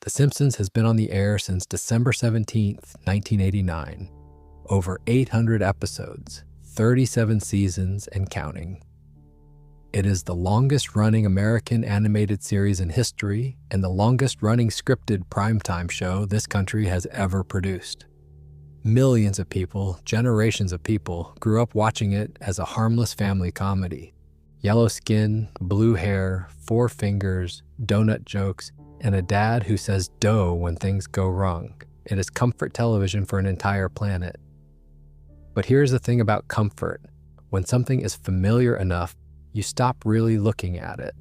The Simpsons has been on the air since December 17th, 1989. Over 800 episodes, 37 seasons and counting. It is the longest-running American animated series in history and the longest-running scripted primetime show this country has ever produced. Millions of people, generations of people, grew up watching it as a harmless family comedy. Yellow skin, blue hair, four fingers, donut jokes, and a dad who says dough when things go wrong. It is comfort television for an entire planet. But here's the thing about comfort. When something is familiar enough, you stop really looking at it.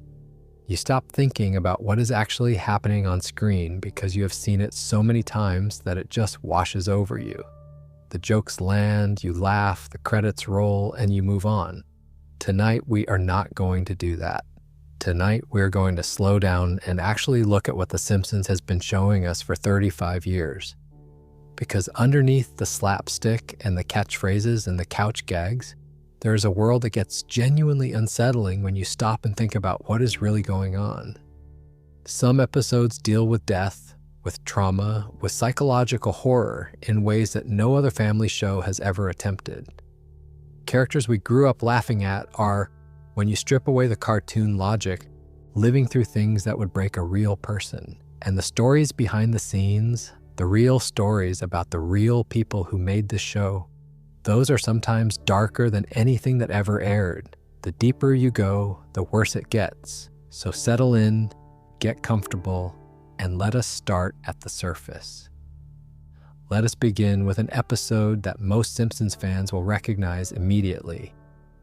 You stop thinking about what is actually happening on screen because you have seen it so many times that it just washes over you. The jokes land, you laugh, the credits roll, and you move on. Tonight, we are not going to do that. Tonight, we're going to slow down and actually look at what The Simpsons has been showing us for 35 years. Because underneath the slapstick and the catchphrases and the couch gags, there is a world that gets genuinely unsettling when you stop and think about what is really going on. Some episodes deal with death, with trauma, with psychological horror in ways that no other family show has ever attempted. Characters we grew up laughing at are, when you strip away the cartoon logic, living through things that would break a real person. And the stories behind the scenes, the real stories about the real people who made this show, those are sometimes darker than anything that ever aired. The deeper you go, the worse it gets. So settle in, get comfortable, and let us start at the surface. Let us begin with an episode that most Simpsons fans will recognize immediately.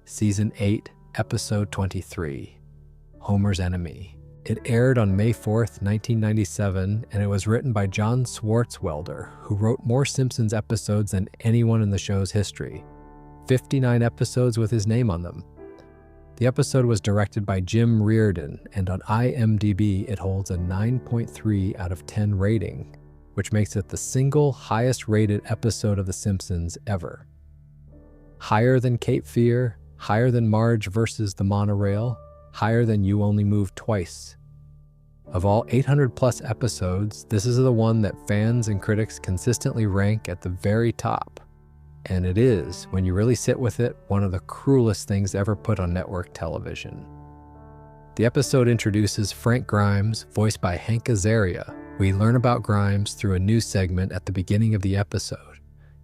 Season 8, Episode 23, Homer's Enemy. It aired on May 4th, 1997, and it was written by John Swartzwelder, who wrote more Simpsons episodes than anyone in the show's history. 59 episodes with his name on them. The episode was directed by Jim Reardon, and on IMDb it holds a 9.3 out of 10 rating, which makes it the single highest rated episode of The Simpsons ever. Higher than Cape Fear, higher than Marge versus the Monorail, higher than You Only Move Twice. Of all 800 plus episodes, this is the one that fans and critics consistently rank at the very top. And it is, when you really sit with it, one of the cruelest things ever put on network television. The episode introduces Frank Grimes, voiced by Hank Azaria. We learn about Grimes through a news segment at the beginning of the episode.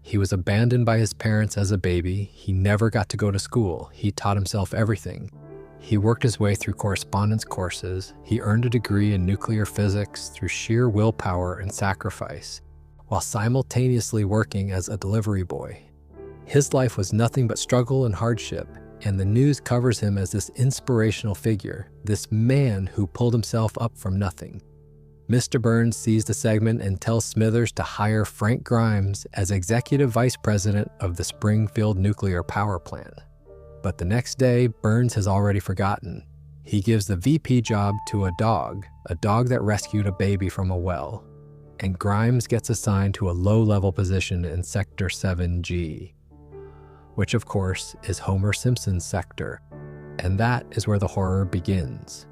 He was abandoned by his parents as a baby. He never got to go to school. He taught himself everything. He worked his way through correspondence courses. He earned a degree in nuclear physics through sheer willpower and sacrifice, while simultaneously working as a delivery boy. His life was nothing but struggle and hardship, and the news covers him as this inspirational figure, this man who pulled himself up from nothing. Mr. Burns sees the segment and tells Smithers to hire Frank Grimes as executive vice president of the Springfield nuclear power plant. But the next day, Burns has already forgotten. He gives the VP job to a dog that rescued a baby from a well. And Grimes gets assigned to a low-level position in Sector 7G, which of course is Homer Simpson's sector. And that is where the horror begins.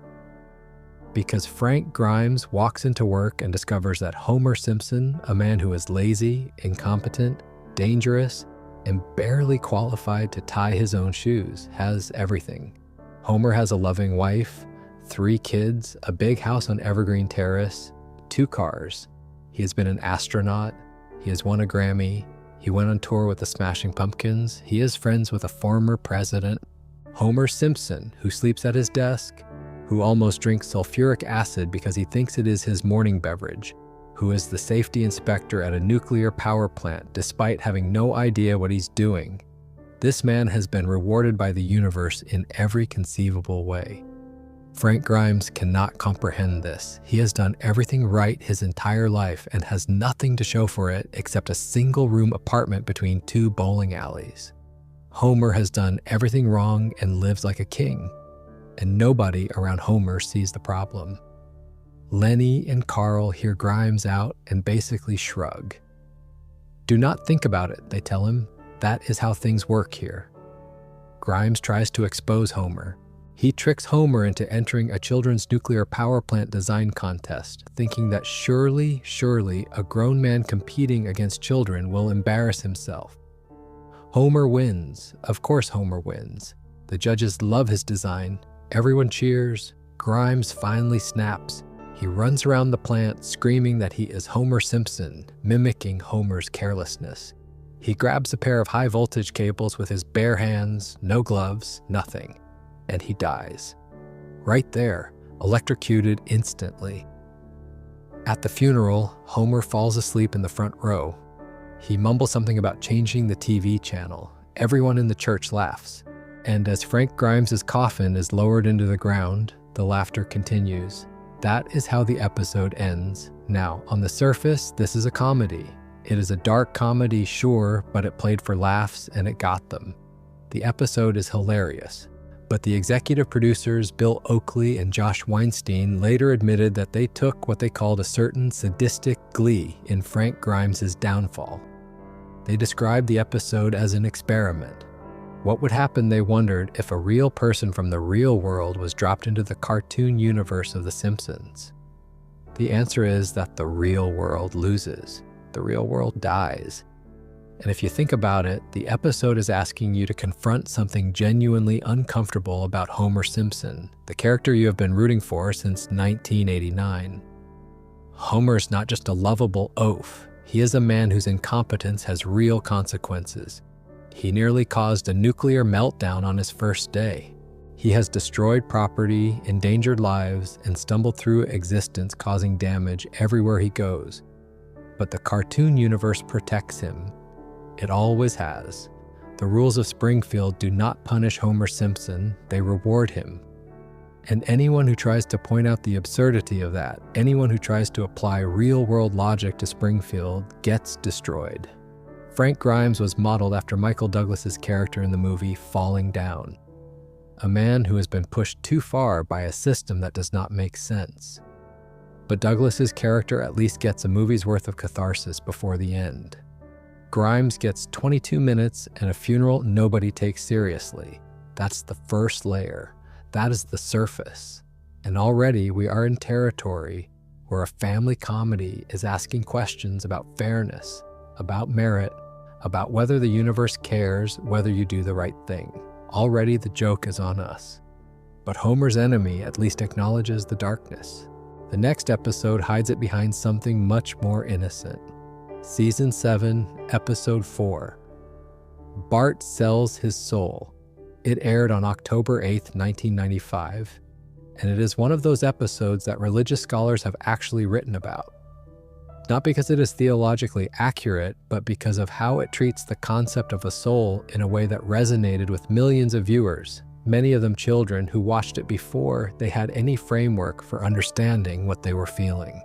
Because Frank Grimes walks into work and discovers that Homer Simpson, a man who is lazy, incompetent, dangerous, and barely qualified to tie his own shoes, has everything. Homer has a loving wife, 3 kids, a big house on Evergreen Terrace, 2 cars. He has been an astronaut. He has won a Grammy. He went on tour with the Smashing Pumpkins. He is friends with a former president. Homer Simpson, who sleeps at his desk, who almost drinks sulfuric acid because he thinks it is his morning beverage, who is the safety inspector at a nuclear power plant despite having no idea what he's doing. This man has been rewarded by the universe in every conceivable way. Frank Grimes cannot comprehend this. He has done everything right his entire life and has nothing to show for it except a single-room apartment between 2 bowling alleys. Homer has done everything wrong and lives like a king, and nobody around Homer sees the problem. Lenny and Carl hear Grimes out and basically shrug. "Do not think about it," they tell him. "That is how things work here." Grimes tries to expose Homer. He tricks Homer into entering a children's nuclear power plant design contest, thinking that surely, a grown man competing against children will embarrass himself. Homer wins. Of course Homer wins. The judges love his design. Everyone cheers. Grimes finally snaps. He runs around the plant screaming that he is Homer Simpson, mimicking Homer's carelessness. He grabs a pair of high-voltage cables with his bare hands, no gloves, nothing. And he dies. Right there, electrocuted instantly. At the funeral, Homer falls asleep in the front row. He mumbles something about changing the TV channel. Everyone in the church laughs. And as Frank Grimes' coffin is lowered into the ground, the laughter continues. That is how the episode ends. Now, on the surface, this is a comedy. It is a dark comedy, sure, but it played for laughs and it got them. The episode is hilarious. But the executive producers, Bill Oakley and Josh Weinstein, later admitted that they took what they called a certain sadistic glee in Frank Grimes' downfall. They described the episode as an experiment. What would happen, they wondered, if a real person from the real world was dropped into the cartoon universe of The Simpsons? The answer is that the real world loses. The real world dies. And if you think about it, the episode is asking you to confront something genuinely uncomfortable about Homer Simpson, the character you have been rooting for since 1989. Homer's not just a lovable oaf. He is a man whose incompetence has real consequences. He nearly caused a nuclear meltdown on his first day. He has destroyed property, endangered lives, and stumbled through existence, causing damage everywhere he goes. But the cartoon universe protects him. It always has. The rules of Springfield do not punish Homer Simpson, they reward him. And anyone who tries to point out the absurdity of that, anyone who tries to apply real-world logic to Springfield, gets destroyed. Frank Grimes was modeled after Michael Douglas's character in the movie Falling Down, a man who has been pushed too far by a system that does not make sense. But Douglas's character at least gets a movie's worth of catharsis before the end. Grimes gets 22 minutes and a funeral nobody takes seriously. That's the first layer. That is the surface. And already we are in territory where a family comedy is asking questions about fairness, about merit, about whether the universe cares whether you do the right thing. Already the joke is on us. But Homer's enemy at least acknowledges the darkness. The next episode hides it behind something much more innocent. Season 7, Episode 4. Bart Sells His Soul. It aired on October 8, 1995, and it is one of those episodes that religious scholars have actually written about. Not because it is theologically accurate, but because of how it treats the concept of a soul in a way that resonated with millions of viewers, many of them children who watched it before they had any framework for understanding what they were feeling.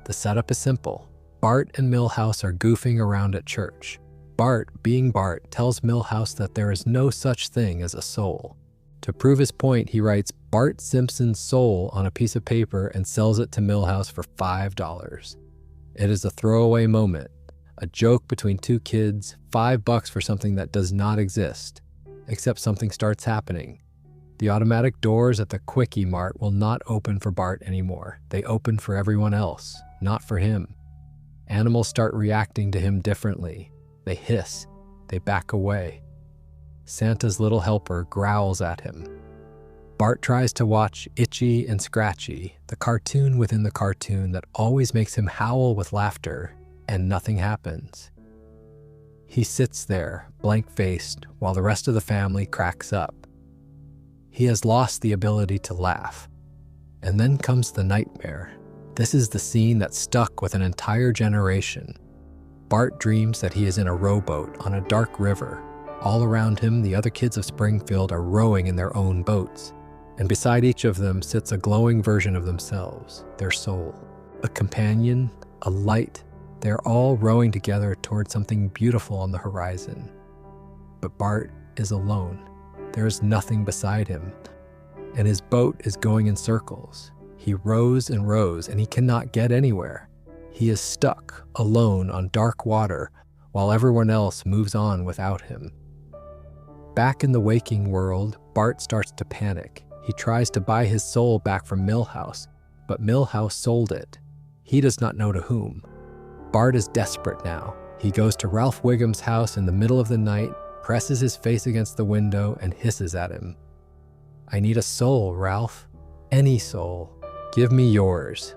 The setup is simple. Bart and Milhouse are goofing around at church. Bart, being Bart, tells Milhouse that there is no such thing as a soul. To prove his point, he writes Bart Simpson's soul on a piece of paper and sells it to Milhouse for $5. It is a throwaway moment, a joke between two kids, $5 for something that does not exist, except something starts happening. The automatic doors at the Quickie Mart will not open for Bart anymore. They open for everyone else, not for him. Animals start reacting to him differently. They hiss. They back away. Santa's little helper growls at him. Bart tries to watch Itchy and Scratchy, the cartoon within the cartoon that always makes him howl with laughter, and nothing happens. He sits there, blank-faced, while the rest of the family cracks up. He has lost the ability to laugh. And then comes the nightmare. This is the scene that stuck with an entire generation. Bart dreams that he is in a rowboat on a dark river. All around him, the other kids of Springfield are rowing in their own boats. And beside each of them sits a glowing version of themselves, their soul. A companion, a light. They're all rowing together toward something beautiful on the horizon. But Bart is alone. There is nothing beside him. And his boat is going in circles. He rows and rows, and he cannot get anywhere. He is stuck, alone on dark water, while everyone else moves on without him. Back in the waking world, Bart starts to panic. He tries to buy his soul back from Milhouse, but Milhouse sold it. He does not know to whom. Bart is desperate now. He goes to Ralph Wiggum's house in the middle of the night, presses his face against the window, and hisses at him. "I need a soul, Ralph. Any soul. Give me yours."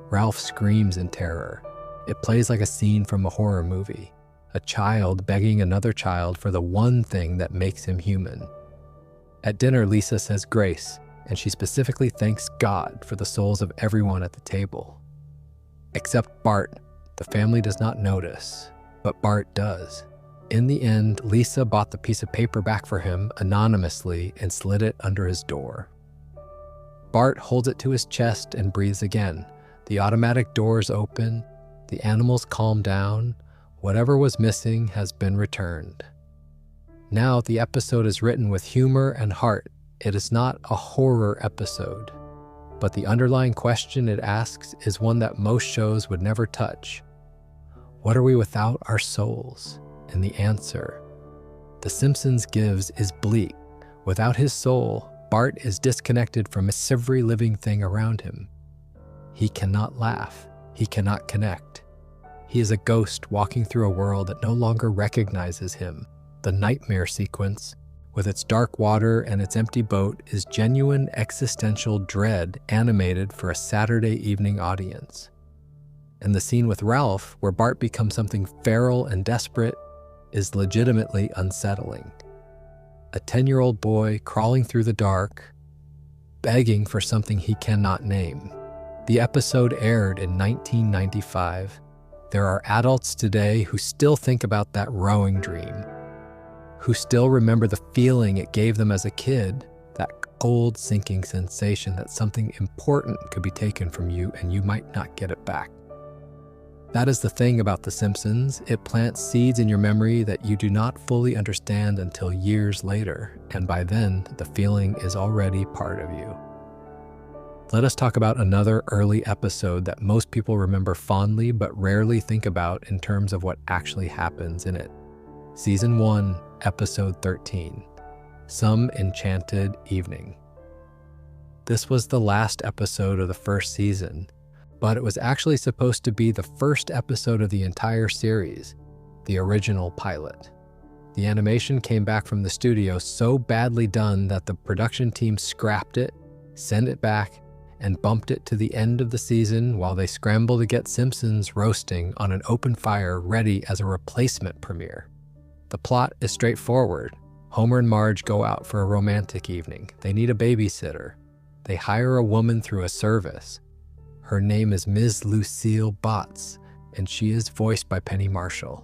Ralph screams in terror. It plays like a scene from a horror movie. A child begging another child for the one thing that makes him human. At dinner, Lisa says grace, and she specifically thanks God for the souls of everyone at the table. Except Bart. The family does not notice, but Bart does. In the end, Lisa bought the piece of paper back for him anonymously and slid it under his door. Bart holds it to his chest and breathes again. The automatic doors open. The animals calm down. Whatever was missing has been returned. Now the episode is written with humor and heart. It is not a horror episode, but the underlying question it asks is one that most shows would never touch. What are we without our souls? And the answer The Simpsons gives is bleak. Without his soul, Bart is disconnected from every living thing around him. He cannot laugh. He cannot connect. He is a ghost walking through a world that no longer recognizes him. The nightmare sequence, with its dark water and its empty boat, is genuine existential dread animated for a Saturday evening audience. And the scene with Ralph, where Bart becomes something feral and desperate, is legitimately unsettling. A 10-year-old boy crawling through the dark, begging for something he cannot name. The episode aired in 1995. There are adults today who still think about that rowing dream, who still remember the feeling it gave them as a kid, that cold, sinking sensation that something important could be taken from you and you might not get it back. That is the thing about The Simpsons. It plants seeds in your memory that you do not fully understand until years later, and by then, the feeling is already part of you. Let us talk about another early episode that most people remember fondly but rarely think about in terms of what actually happens in it. Season 1, Episode 13, Some Enchanted Evening. This was the last episode of the first season, but it was actually supposed to be the first episode of the entire series, the original pilot. The animation came back from the studio so badly done that the production team scrapped it, sent it back, and bumped it to the end of the season while they scrambled to get Simpsons roasting on an open fire ready as a replacement premiere. The plot is straightforward. Homer and Marge go out for a romantic evening. They need a babysitter. They hire a woman through a service. Her name is Ms. Lucille Botts, and she is voiced by Penny Marshall.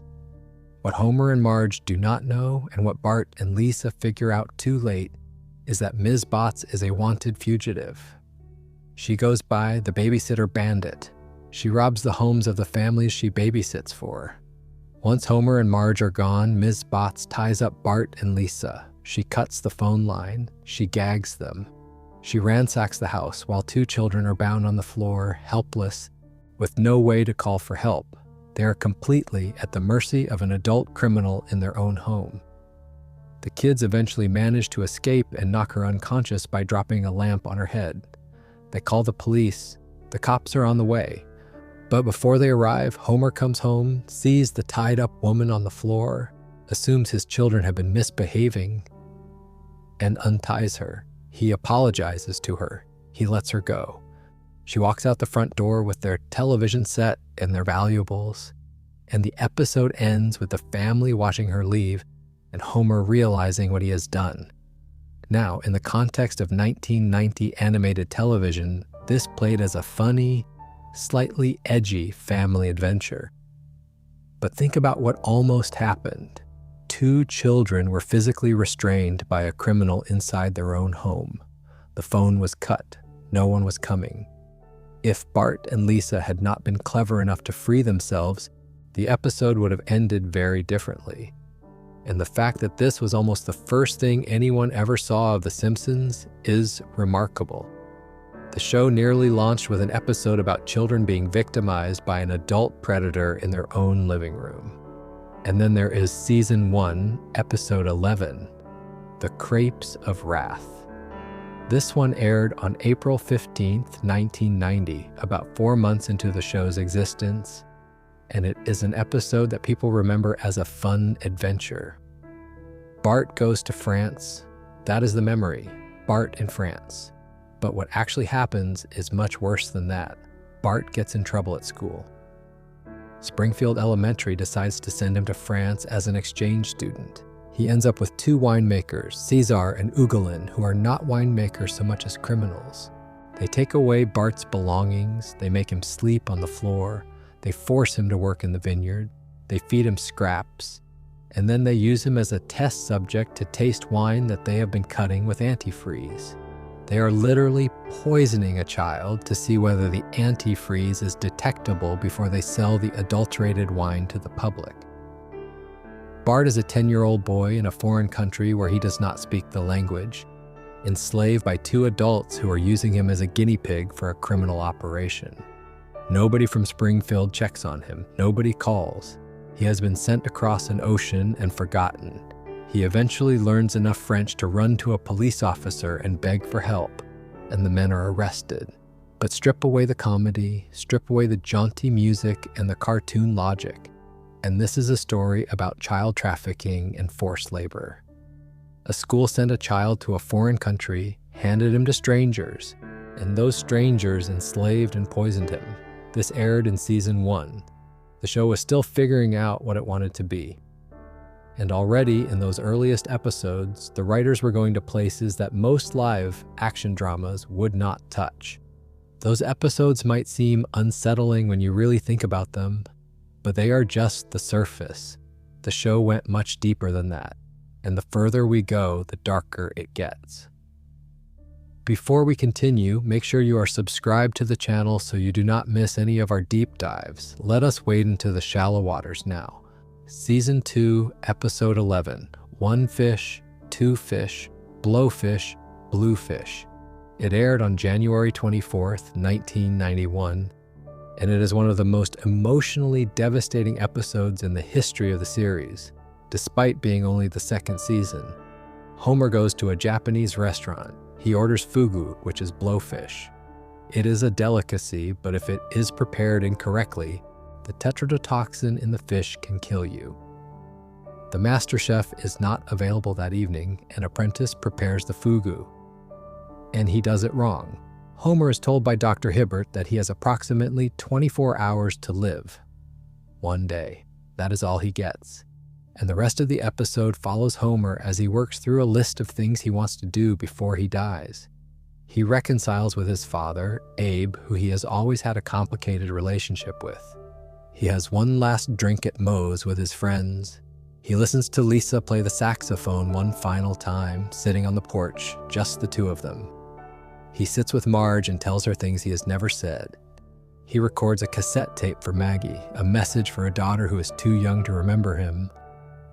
What Homer and Marge do not know, and what Bart and Lisa figure out too late, is that Ms. Botts is a wanted fugitive. She goes by the babysitter bandit. She robs the homes of the families she babysits for. Once Homer and Marge are gone, Ms. Botts ties up Bart and Lisa. She cuts the phone line. She gags them. She ransacks the house while two children are bound on the floor, helpless, with no way to call for help. They are completely at the mercy of an adult criminal in their own home. The kids eventually manage to escape and knock her unconscious by dropping a lamp on her head. They call the police. The cops are on the way. But before they arrive, Homer comes home, sees the tied-up woman on the floor, assumes his children have been misbehaving, and unties her. He apologizes to her. He lets her go. She walks out the front door with their television set and their valuables, and the episode ends with the family watching her leave and Homer realizing what he has done. Now, in the context of 1990 animated television, this played as a funny, slightly edgy family adventure. But think about what almost happened. Two children were physically restrained by a criminal inside their own home. The phone was cut. No one was coming. If Bart and Lisa had not been clever enough to free themselves, the episode would have ended very differently. And the fact that this was almost the first thing anyone ever saw of The Simpsons is remarkable. The show nearly launched with an episode about children being victimized by an adult predator in their own living room. And then there is Season 1, Episode 11, The Crepes of Wrath. This one aired on April 15th, 1990, about 4 months into the show's existence, and it is an episode that people remember as a fun adventure. Bart goes to France. That is the memory, Bart in France. But what actually happens is much worse than that. Bart gets in trouble at school. Springfield Elementary decides to send him to France as an exchange student. He ends up with 2 winemakers, Cesar and Ugolin, who are not winemakers so much as criminals. They take away Bart's belongings, they make him sleep on the floor, they force him to work in the vineyard, they feed him scraps, and then they use him as a test subject to taste wine that they have been cutting with antifreeze. They are literally poisoning a child to see whether the antifreeze is detectable before they sell the adulterated wine to the public. Bart is a 10-year-old boy in a foreign country where he does not speak the language, enslaved by 2 adults who are using him as a guinea pig for a criminal operation. Nobody from Springfield checks on him. Nobody calls. He has been sent across an ocean and forgotten. He eventually learns enough French to run to a police officer and beg for help, and the men are arrested. But strip away the comedy, strip away the jaunty music and the cartoon logic, and this is a story about child trafficking and forced labor. A school sent a child to a foreign country, handed him to strangers, and those strangers enslaved and poisoned him. This aired in season 1. The show was still figuring out what it wanted to be. And already in those earliest episodes, the writers were going to places that most live action dramas would not touch. Those episodes might seem unsettling when you really think about them, but they are just the surface. The show went much deeper than that, and the further we go, the darker it gets. Before we continue, make sure you are subscribed to the channel so you do not miss any of our deep dives. Let us wade into the shallow waters now. Season 2, Episode 11, One Fish, Two Fish, Blowfish, Bluefish. It aired on January 24th, 1991, and it is one of the most emotionally devastating episodes in the history of the series, despite being only the 2nd season. Homer goes to a Japanese restaurant. He orders fugu, which is blowfish. It is a delicacy, but if it is prepared incorrectly, the tetrodotoxin in the fish can kill you. The master chef is not available that evening, and Apprentice prepares the fugu. And he does it wrong. Homer is told by Dr. Hibbert that he has approximately 24 hours to live. 1 day. That is all he gets. And the rest of the episode follows Homer as he works through a list of things he wants to do before he dies. He reconciles with his father, Abe, who he has always had a complicated relationship with. He has one last drink at Moe's with his friends. He listens to Lisa play the saxophone one final time, sitting on the porch, just the 2 of them. He sits with Marge and tells her things he has never said. He records a cassette tape for Maggie, a message for a daughter who is too young to remember him,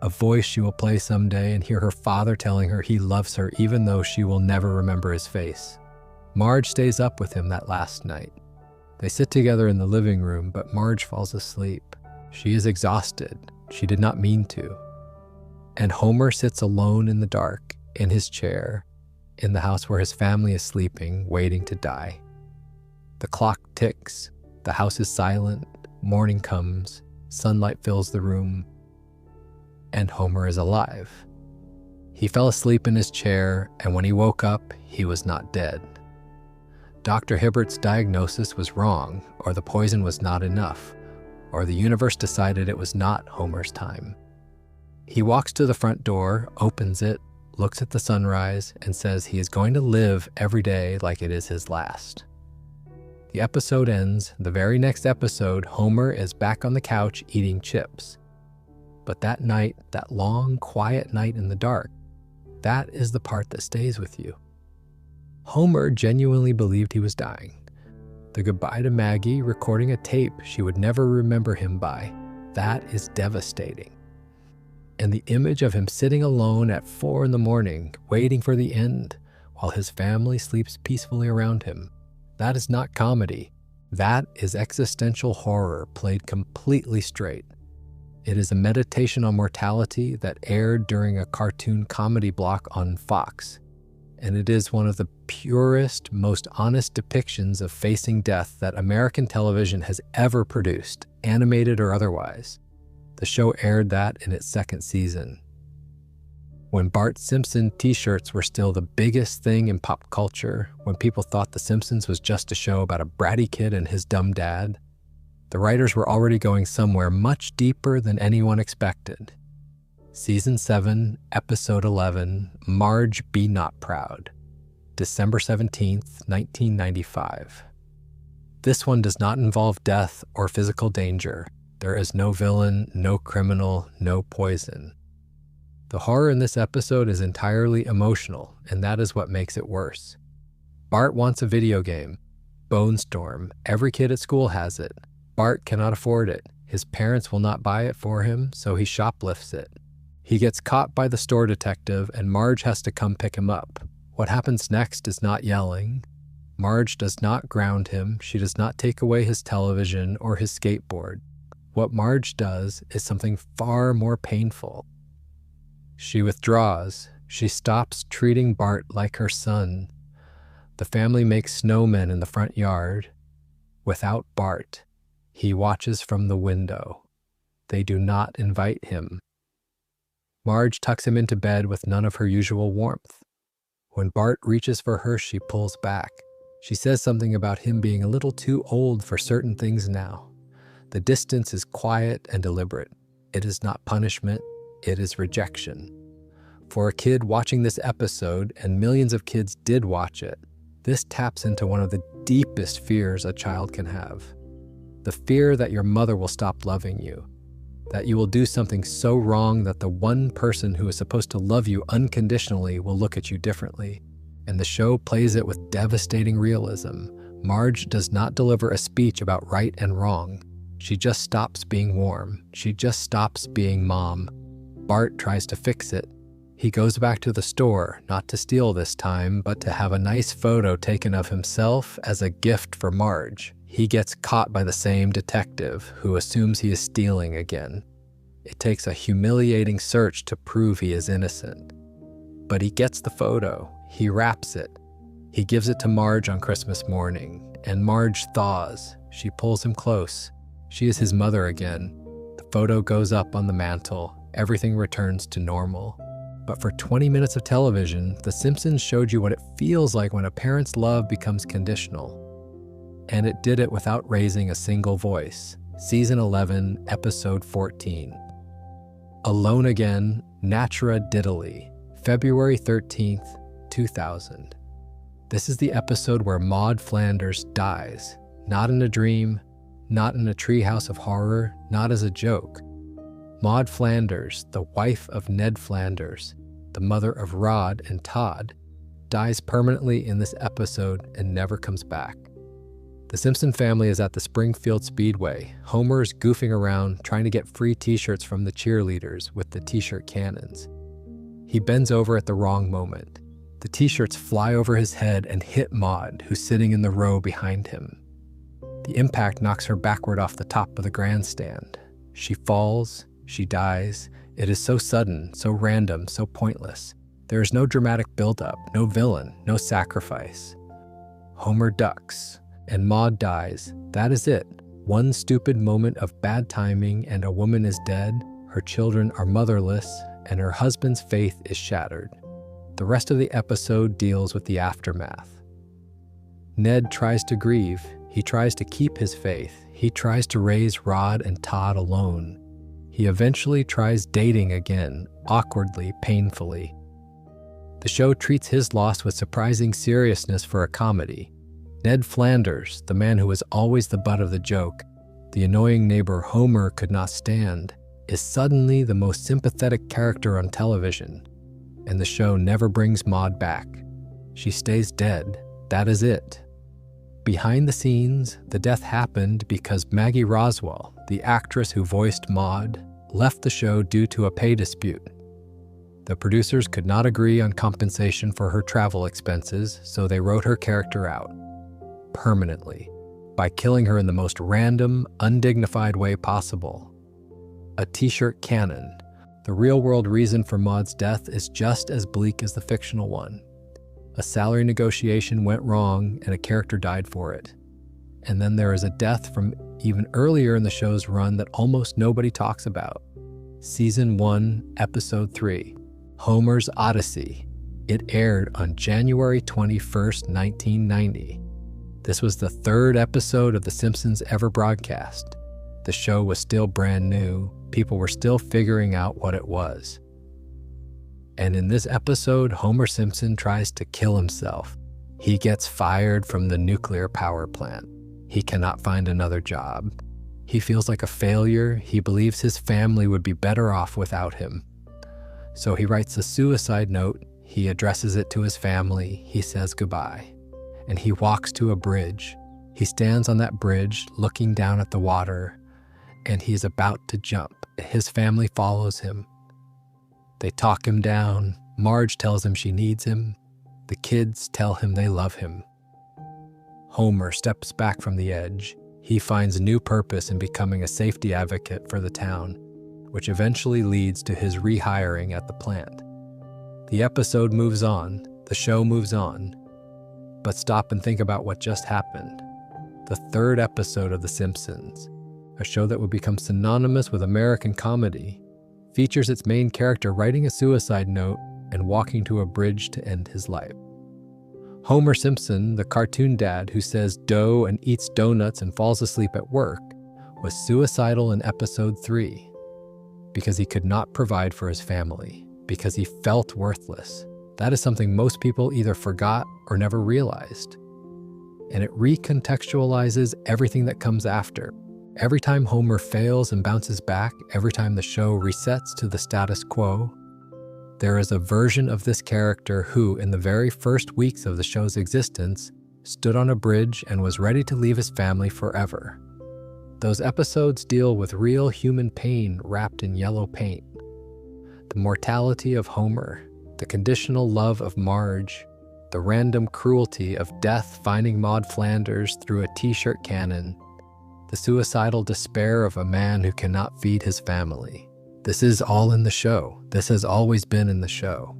a voice she will play someday and hear her father telling her he loves her even though she will never remember his face. Marge stays up with him that last night. They sit together in the living room, but Marge falls asleep. She is exhausted. She did not mean to. And Homer sits alone in the dark, in his chair, in the house where his family is sleeping, waiting to die. The clock ticks. The house is silent. Morning comes. Sunlight fills the room. And Homer is alive. He fell asleep in his chair, and when he woke up, he was not dead. Dr. Hibbert's diagnosis was wrong, or the poison was not enough, or the universe decided it was not Homer's time. He walks to the front door, opens it, looks at the sunrise, and says he is going to live every day like it is his last. The episode ends. The very next episode, Homer is back on the couch eating chips. But that night, that long, quiet night in the dark, that is the part that stays with you. Homer genuinely believed he was dying. The goodbye to Maggie, recording a tape she would never remember him by, that is devastating. And the image of him sitting alone at 4 a.m, waiting for the end, while his family sleeps peacefully around him, that is not comedy. That is existential horror played completely straight. It is a meditation on mortality that aired during a cartoon comedy block on Fox, and it is one of the purest, most honest depictions of facing death that American television has ever produced, animated or otherwise. The show aired that in its second season. When Bart Simpson t-shirts were still the biggest thing in pop culture, when people thought The Simpsons was just a show about a bratty kid and his dumb dad, the writers were already going somewhere much deeper than anyone expected. Season 7, Episode 11, Marge Be Not Proud, December 17th, 1995. This one does not involve death or physical danger. There is no villain, no criminal, no poison. The horror in this episode is entirely emotional, and that is what makes it worse. Bart wants a video game. Bone Storm. Every kid at school has it. Bart cannot afford it. His parents will not buy it for him, so he shoplifts it. He gets caught by the store detective, and Marge has to come pick him up. What happens next is not yelling. Marge does not ground him. She does not take away his television or his skateboard. What Marge does is something far more painful. She withdraws. She stops treating Bart like her son. The family makes snowmen in the front yard. Without Bart, he watches from the window. They do not invite him. Marge tucks him into bed with none of her usual warmth. When Bart reaches for her, she pulls back. She says something about him being a little too old for certain things now. The distance is quiet and deliberate. It is not punishment, it is rejection. For a kid watching this episode, and millions of kids did watch it, this taps into one of the deepest fears a child can have. The fear that your mother will stop loving you, that you will do something so wrong that the one person who is supposed to love you unconditionally will look at you differently. And the show plays it with devastating realism. Marge does not deliver a speech about right and wrong. She just stops being warm. She just stops being mom. Bart tries to fix it. He goes back to the store, not to steal this time, but to have a nice photo taken of himself as a gift for Marge. He gets caught by the same detective, who assumes he is stealing again. It takes a humiliating search to prove he is innocent. But he gets the photo. He wraps it. He gives it to Marge on Christmas morning, and Marge thaws. She pulls him close. She is his mother again. The photo goes up on the mantle. Everything returns to normal. But for 20 minutes of television, The Simpsons showed you what it feels like when a parent's love becomes conditional. And it did it without raising a single voice. Season 11, Episode 14. Alone Again, Natura Diddley, February 13th, 2000. This is the episode where Maud Flanders dies. Not in a dream, not in a treehouse of horror, not as a joke. Maud Flanders, the wife of Ned Flanders, the mother of Rod and Todd, dies permanently in this episode and never comes back. The Simpson family is at the Springfield Speedway. Homer is goofing around, trying to get free t-shirts from the cheerleaders with the t-shirt cannons. He bends over at the wrong moment. The t-shirts fly over his head and hit Maud, who's sitting in the row behind him. The impact knocks her backward off the top of the grandstand. She falls, she dies. It is so sudden, so random, so pointless. There is no dramatic buildup, no villain, no sacrifice. Homer ducks, and Maud dies. That is it. One stupid moment of bad timing and a woman is dead, her children are motherless, and her husband's faith is shattered. The rest of the episode deals with the aftermath. Ned tries to grieve. He tries to keep his faith. He tries to raise Rod and Todd alone. He eventually tries dating again, awkwardly, painfully. The show treats his loss with surprising seriousness for a comedy. Ned Flanders, the man who was always the butt of the joke, the annoying neighbor Homer could not stand, is suddenly the most sympathetic character on television, and the show never brings Maud back. She stays dead. That is it. Behind the scenes, the death happened because Maggie Roswell, the actress who voiced Maud, left the show due to a pay dispute. The producers could not agree on compensation for her travel expenses, so they wrote her character out. Permanently, by killing her in the most random, undignified way possible. a t-shirt cannon. The real-world reason for Maud's death is just as bleak as the fictional one. A salary negotiation went wrong and a character died for it. And then there is a death from even earlier in the show's run that almost nobody talks about. Season 1, Episode 3, Homer's Odyssey. It aired on January 21st, 1990. This was the third episode of The Simpsons ever broadcast. The show was still brand new. People were still figuring out what it was. And in this episode, Homer Simpson tries to kill himself. He gets fired from the nuclear power plant. He cannot find another job. He feels like a failure. He believes his family would be better off without him. So he writes a suicide note. He addresses it to his family. He says goodbye. And he walks to a bridge. He stands on that bridge looking down at the water, and he's about to jump. His family follows him. They talk him down. Marge tells him she needs him. The kids tell him they love him. Homer steps back from the edge. He finds new purpose in becoming a safety advocate for the town, which eventually leads to his rehiring at the plant. The episode moves on. The show moves on. But stop and think about what just happened. The third episode of The Simpsons, a show that would become synonymous with American comedy, features its main character writing a suicide note and walking to a bridge to end his life. Homer Simpson, the cartoon dad who says dough and eats donuts and falls asleep at work, was suicidal in episode 3 because he could not provide for his family, because he felt worthless. That is something most people either forgot or never realized. And it recontextualizes everything that comes after. Every time Homer fails and bounces back, every time the show resets to the status quo, there is a version of this character who, in the very first weeks of the show's existence, stood on a bridge and was ready to leave his family forever. Those episodes deal with real human pain wrapped in yellow paint. The mortality of Homer, the conditional love of Marge, the random cruelty of death finding Maud Flanders through a t-shirt cannon, the suicidal despair of a man who cannot feed his family. This is all in the show. This has always been in the show.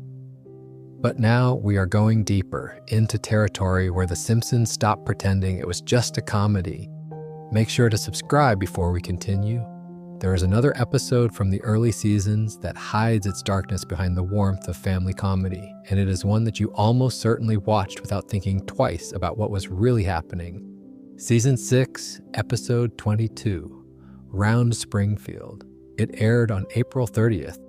But now we are going deeper into territory where The Simpsons stopped pretending it was just a comedy. Make sure to subscribe before we continue. There is another episode from the early seasons that hides its darkness behind the warmth of family comedy, and it is one that you almost certainly watched without thinking twice about what was really happening. Season 6, Episode 22, Round Springfield. It aired on April 30th,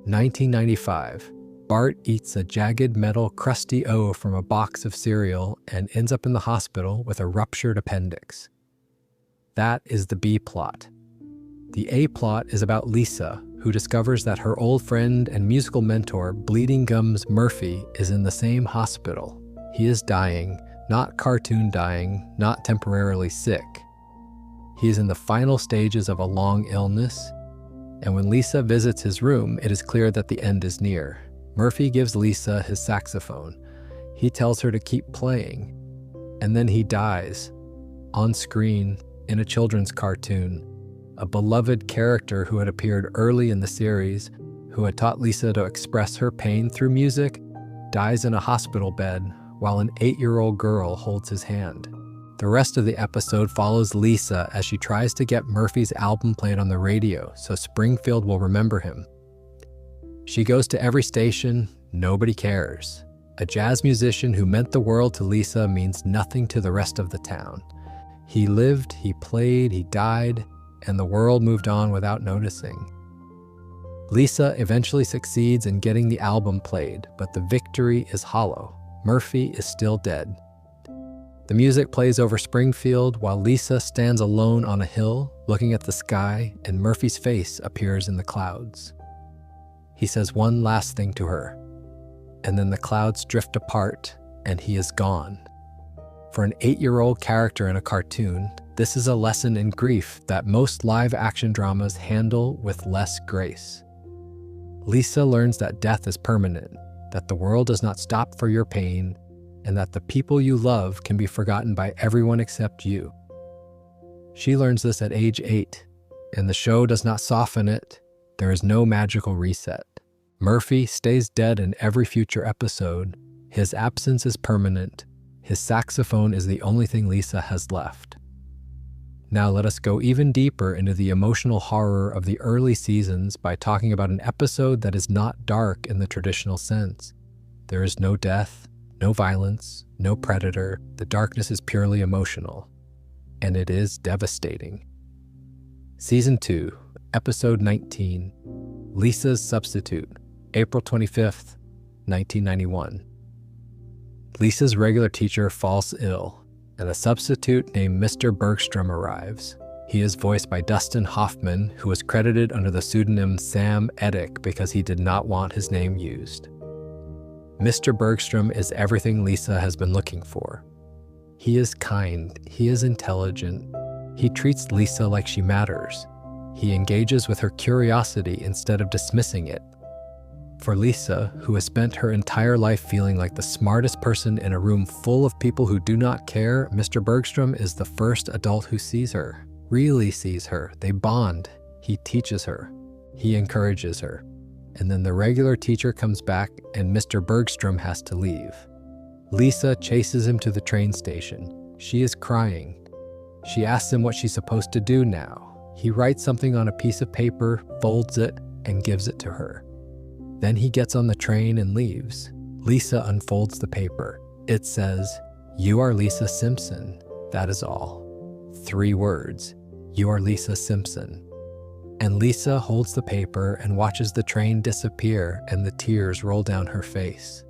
1995. Bart eats a jagged metal crusty O from a box of cereal and ends up in the hospital with a ruptured appendix. That is the B plot. The A plot is about Lisa, who discovers that her old friend and musical mentor, Bleeding Gums Murphy, is in the same hospital. He is dying, not cartoon dying, not temporarily sick. He is in the final stages of a long illness, and when Lisa visits his room, it is clear that the end is near. Murphy gives Lisa his saxophone. He tells her to keep playing, and then he dies, on screen, in a children's cartoon. A beloved character who had appeared early in the series, who had taught Lisa to express her pain through music, dies in a hospital bed while an 8-year-old girl holds his hand. The rest of the episode follows Lisa as she tries to get Murphy's album played on the radio so Springfield will remember him. She goes to every station, nobody cares. A jazz musician who meant the world to Lisa means nothing to the rest of the town. He lived, he played, he died, and the world moved on without noticing. Lisa eventually succeeds in getting the album played, but the victory is hollow. Murphy is still dead. The music plays over Springfield while Lisa stands alone on a hill, looking at the sky, and Murphy's face appears in the clouds. He says one last thing to her, and then the clouds drift apart, and he is gone. For an 8-year-old character in a cartoon, this is a lesson in grief that most live-action dramas handle with less grace. Lisa learns that death is permanent, that the world does not stop for your pain, and that the people you love can be forgotten by everyone except you. She learns this at age 8, and the show does not soften it. There is no magical reset. Murphy stays dead in every future episode. His absence is permanent. His saxophone is the only thing Lisa has left. Now let us go even deeper into the emotional horror of the early seasons by talking about an episode that is not dark in the traditional sense. There is no death, no violence, no predator. The darkness is purely emotional, and it is devastating. Season 2, Episode 19, Lisa's Substitute, April 25th, 1991. Lisa's regular teacher falls ill, and a substitute named Mr. Bergstrom arrives. He is voiced by Dustin Hoffman, who was credited under the pseudonym Sam Edick because he did not want his name used. Mr. Bergstrom is everything Lisa has been looking for. He is kind, he is intelligent, he treats Lisa like she matters. He engages with her curiosity instead of dismissing it. For Lisa, who has spent her entire life feeling like the smartest person in a room full of people who do not care, Mr. Bergstrom is the first adult who sees her, really sees her. They bond. He teaches her. He encourages her. And then the regular teacher comes back and Mr. Bergstrom has to leave. Lisa chases him to the train station. She is crying. She asks him what she's supposed to do now. He writes something on a piece of paper, folds it, and gives it to her. Then he gets on the train and leaves. Lisa unfolds the paper. It says, "You are Lisa Simpson." That is all. 3 words. You are Lisa Simpson. And Lisa holds the paper and watches the train disappear and the tears roll down her face.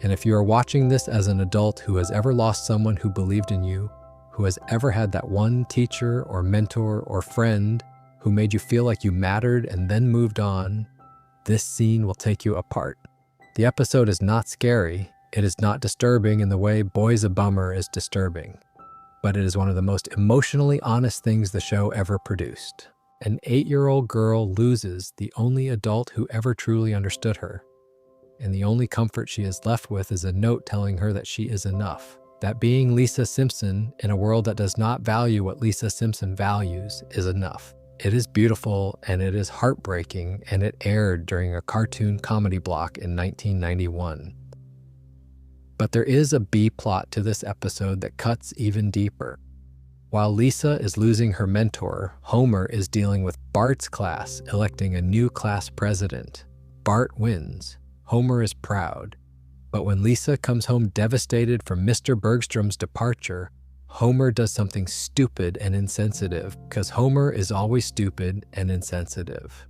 And if you are watching this as an adult who has ever lost someone who believed in you, who has ever had that one teacher or mentor or friend who made you feel like you mattered and then moved on, this scene will take you apart. The episode is not scary. It is not disturbing in the way Boy's a Bummer is disturbing. But it is one of the most emotionally honest things the show ever produced. An 8-year-old girl loses the only adult who ever truly understood her. And the only comfort she is left with is a note telling her that she is enough. That being Lisa Simpson in a world that does not value what Lisa Simpson values is enough. It is beautiful and it is heartbreaking, and it aired during a cartoon comedy block in 1991. But there is a B plot to this episode that cuts even deeper. While Lisa is losing her mentor, Homer is dealing with Bart's class, electing a new class president. Bart wins. Homer is proud. But when Lisa comes home devastated from Mr. Bergstrom's departure, Homer does something stupid and insensitive, because Homer is always stupid and insensitive.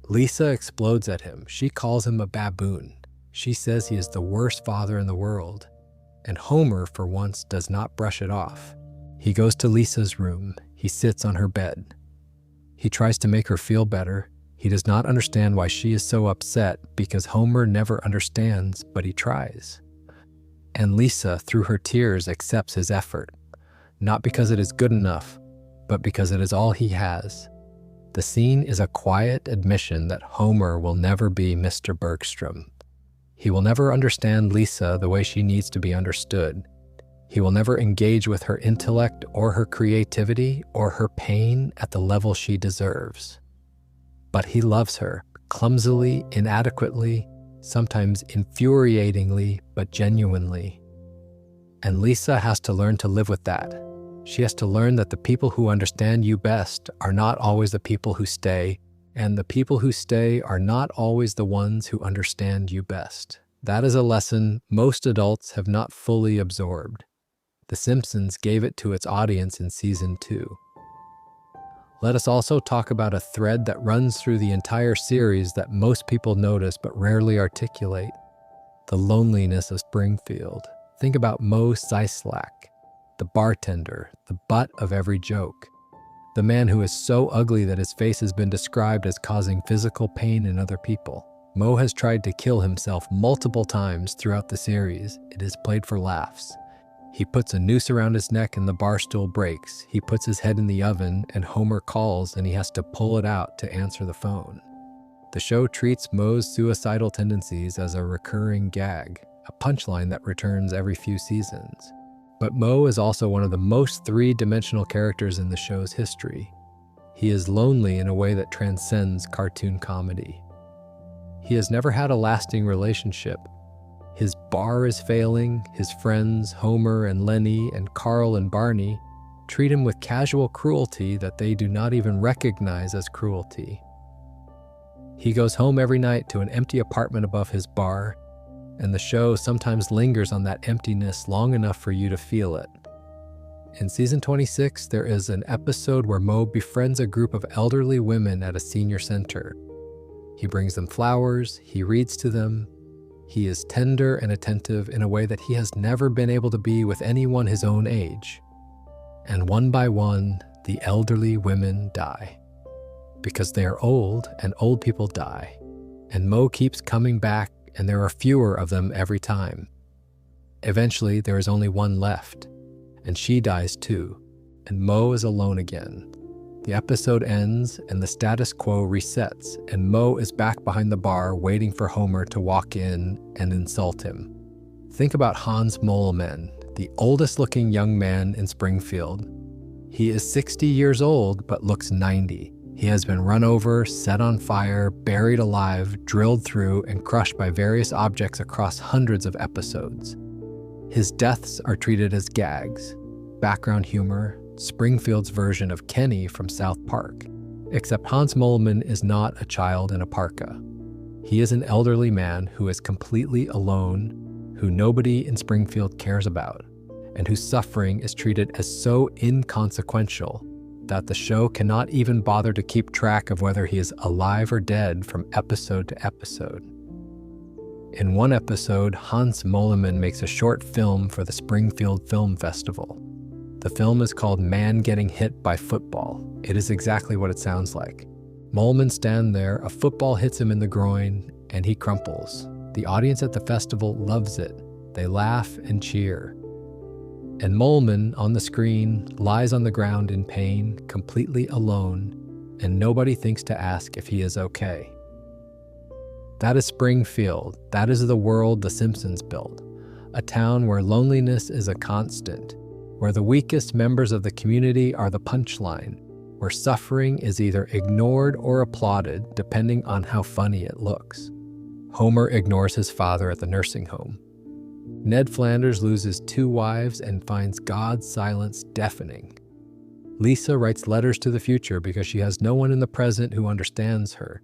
Lisa explodes at him. She calls him a baboon. She says he is the worst father in the world. And Homer, for once, does not brush it off. He goes to Lisa's room. He sits on her bed. He tries to make her feel better. He does not understand why she is so upset, because Homer never understands, but he tries. And Lisa, through her tears, accepts his effort. Not because it is good enough, but because it is all he has. The scene is a quiet admission that Homer will never be Mr. Bergstrom. He will never understand Lisa the way she needs to be understood. He will never engage with her intellect or her creativity or her pain at the level she deserves. But he loves her, clumsily, inadequately, sometimes infuriatingly, but genuinely. And Lisa has to learn to live with that. She has to learn that the people who understand you best are not always the people who stay, and the people who stay are not always the ones who understand you best. That is a lesson most adults have not fully absorbed. The Simpsons gave it to its audience in Season 2. Let us also talk about a thread that runs through the entire series that most people notice but rarely articulate: the loneliness of Springfield. Think about Moe Seislak, the bartender, the butt of every joke. The man who is so ugly that his face has been described as causing physical pain in other people. Moe has tried to kill himself multiple times throughout the series. It is played for laughs. He puts a noose around his neck and the bar stool breaks. He puts his head in the oven and Homer calls and he has to pull it out to answer the phone. The show treats Moe's suicidal tendencies as a recurring gag, a punchline that returns every few seasons. But Moe is also one of the most three-dimensional characters in the show's history. He is lonely in a way that transcends cartoon comedy. He has never had a lasting relationship. His bar is failing, his friends, Homer and Lenny and Carl and Barney, treat him with casual cruelty that they do not even recognize as cruelty. He goes home every night to an empty apartment above his bar, and the show sometimes lingers on that emptiness long enough for you to feel it. In season 26, there is an episode where Moe befriends a group of elderly women at a senior center. He brings them flowers, he reads to them. He is tender and attentive in a way that he has never been able to be with anyone his own age. And one by one, the elderly women die. Because they are old, and old people die. And Moe keeps coming back, and there are fewer of them every time. Eventually, there is only one left, and she dies too, and Moe is alone again. The episode ends, and the status quo resets, and Moe is back behind the bar waiting for Homer to walk in and insult him. Think about Hans Moleman, the oldest-looking young man in Springfield. He is 60 years old, but looks 90. He has been run over, set on fire, buried alive, drilled through, and crushed by various objects across hundreds of episodes. His deaths are treated as gags, background humor, Springfield's version of Kenny from South Park. Except Hans Moleman is not a child in a parka. He is an elderly man who is completely alone, who nobody in Springfield cares about, and whose suffering is treated as so inconsequential that the show cannot even bother to keep track of whether he is alive or dead from episode to episode. In one episode, Hans Moleman makes a short film for the Springfield Film Festival. The film is called Man Getting Hit by Football. It is exactly what it sounds like. Moleman stands there, a football hits him in the groin, and he crumples. The audience at the festival loves it. They laugh and cheer. And Moleman, on the screen, lies on the ground in pain, completely alone, and nobody thinks to ask if he is okay. That is Springfield. That is the world the Simpsons built. A town where loneliness is a constant, where the weakest members of the community are the punchline, where suffering is either ignored or applauded depending on how funny it looks. Homer ignores his father at the nursing home. Ned Flanders loses 2 wives and finds God's silence deafening. Lisa writes letters to the future because she has no one in the present who understands her.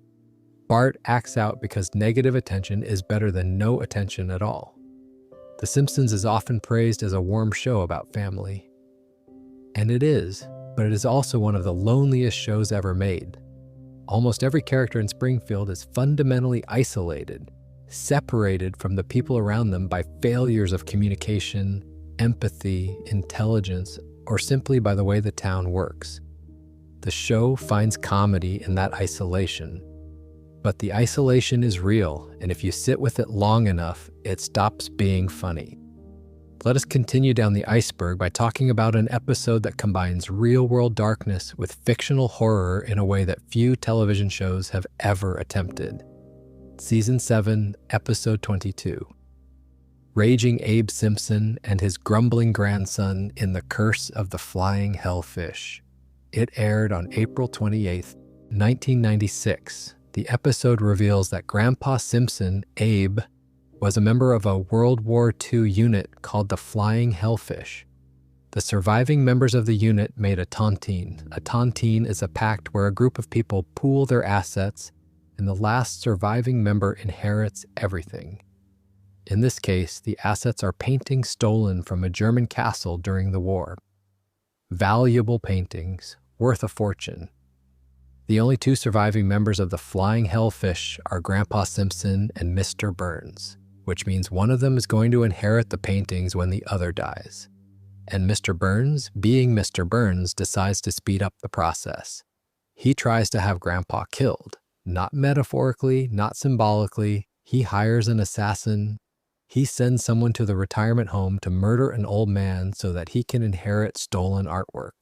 Bart acts out because negative attention is better than no attention at all. The Simpsons is often praised as a warm show about family. And it is, but it is also one of the loneliest shows ever made. Almost every character in Springfield is fundamentally isolated, separated from the people around them by failures of communication, empathy, intelligence, or simply by the way the town works. The show finds comedy in that isolation. But the isolation is real, and if you sit with it long enough, it stops being funny. Let us continue down the iceberg by talking about an episode that combines real-world darkness with fictional horror in a way that few television shows have ever attempted. Season 7, Episode 22. Raging Abe Simpson and his grumbling grandson in The Curse of the Flying Hellfish. It aired on April 28, 1996. The episode reveals that Grandpa Simpson, Abe, was a member of a World War II unit called the Flying Hellfish. The surviving members of the unit made a tontine. A tontine is a pact where a group of people pool their assets and the last surviving member inherits everything. In this case, the assets are paintings stolen from a German castle during the war. Valuable paintings, worth a fortune. The only 2 surviving members of the Flying Hellfish are Grandpa Simpson and Mr. Burns, which means one of them is going to inherit the paintings when the other dies. And Mr. Burns, being Mr. Burns, decides to speed up the process. He tries to have Grandpa killed. Not metaphorically, not symbolically. He hires an assassin. He sends someone to the retirement home to murder an old man so that he can inherit stolen artwork.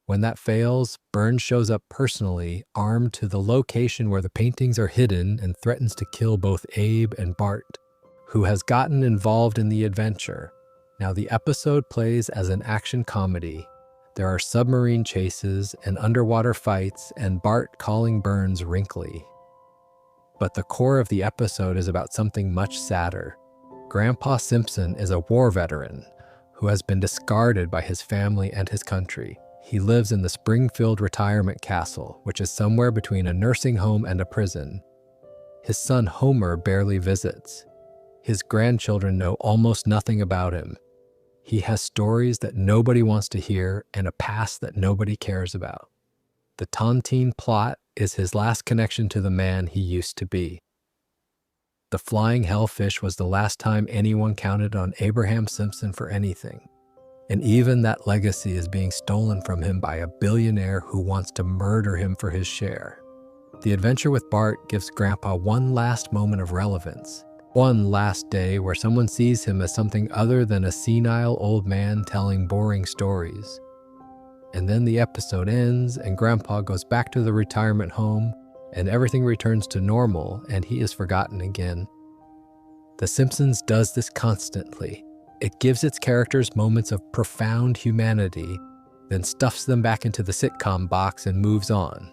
When that fails, Burns shows up personally, armed to the location where the paintings are hidden and threatens to kill both Abe and Bart, who has gotten involved in the adventure. Now, the episode plays as an action comedy. There are submarine chases and underwater fights and Bart calling Burns wrinkly. But the core of the episode is about something much sadder. Grandpa Simpson is a war veteran who has been discarded by his family and his country. He lives in the Springfield retirement castle, which is somewhere between a nursing home and a prison. His son Homer barely visits. His grandchildren know almost nothing about him. He has stories that nobody wants to hear and a past that nobody cares about. The Tontine plot is his last connection to the man he used to be. The flying hellfish was the last time anyone counted on Abraham Simpson for anything. And even that legacy is being stolen from him by a billionaire who wants to murder him for his share. The adventure with Bart gives Grandpa one last moment of relevance. One last day where someone sees him as something other than a senile old man telling boring stories. And then the episode ends and Grandpa goes back to the retirement home and everything returns to normal and he is forgotten again. The Simpsons does this constantly. It gives its characters moments of profound humanity, then stuffs them back into the sitcom box and moves on.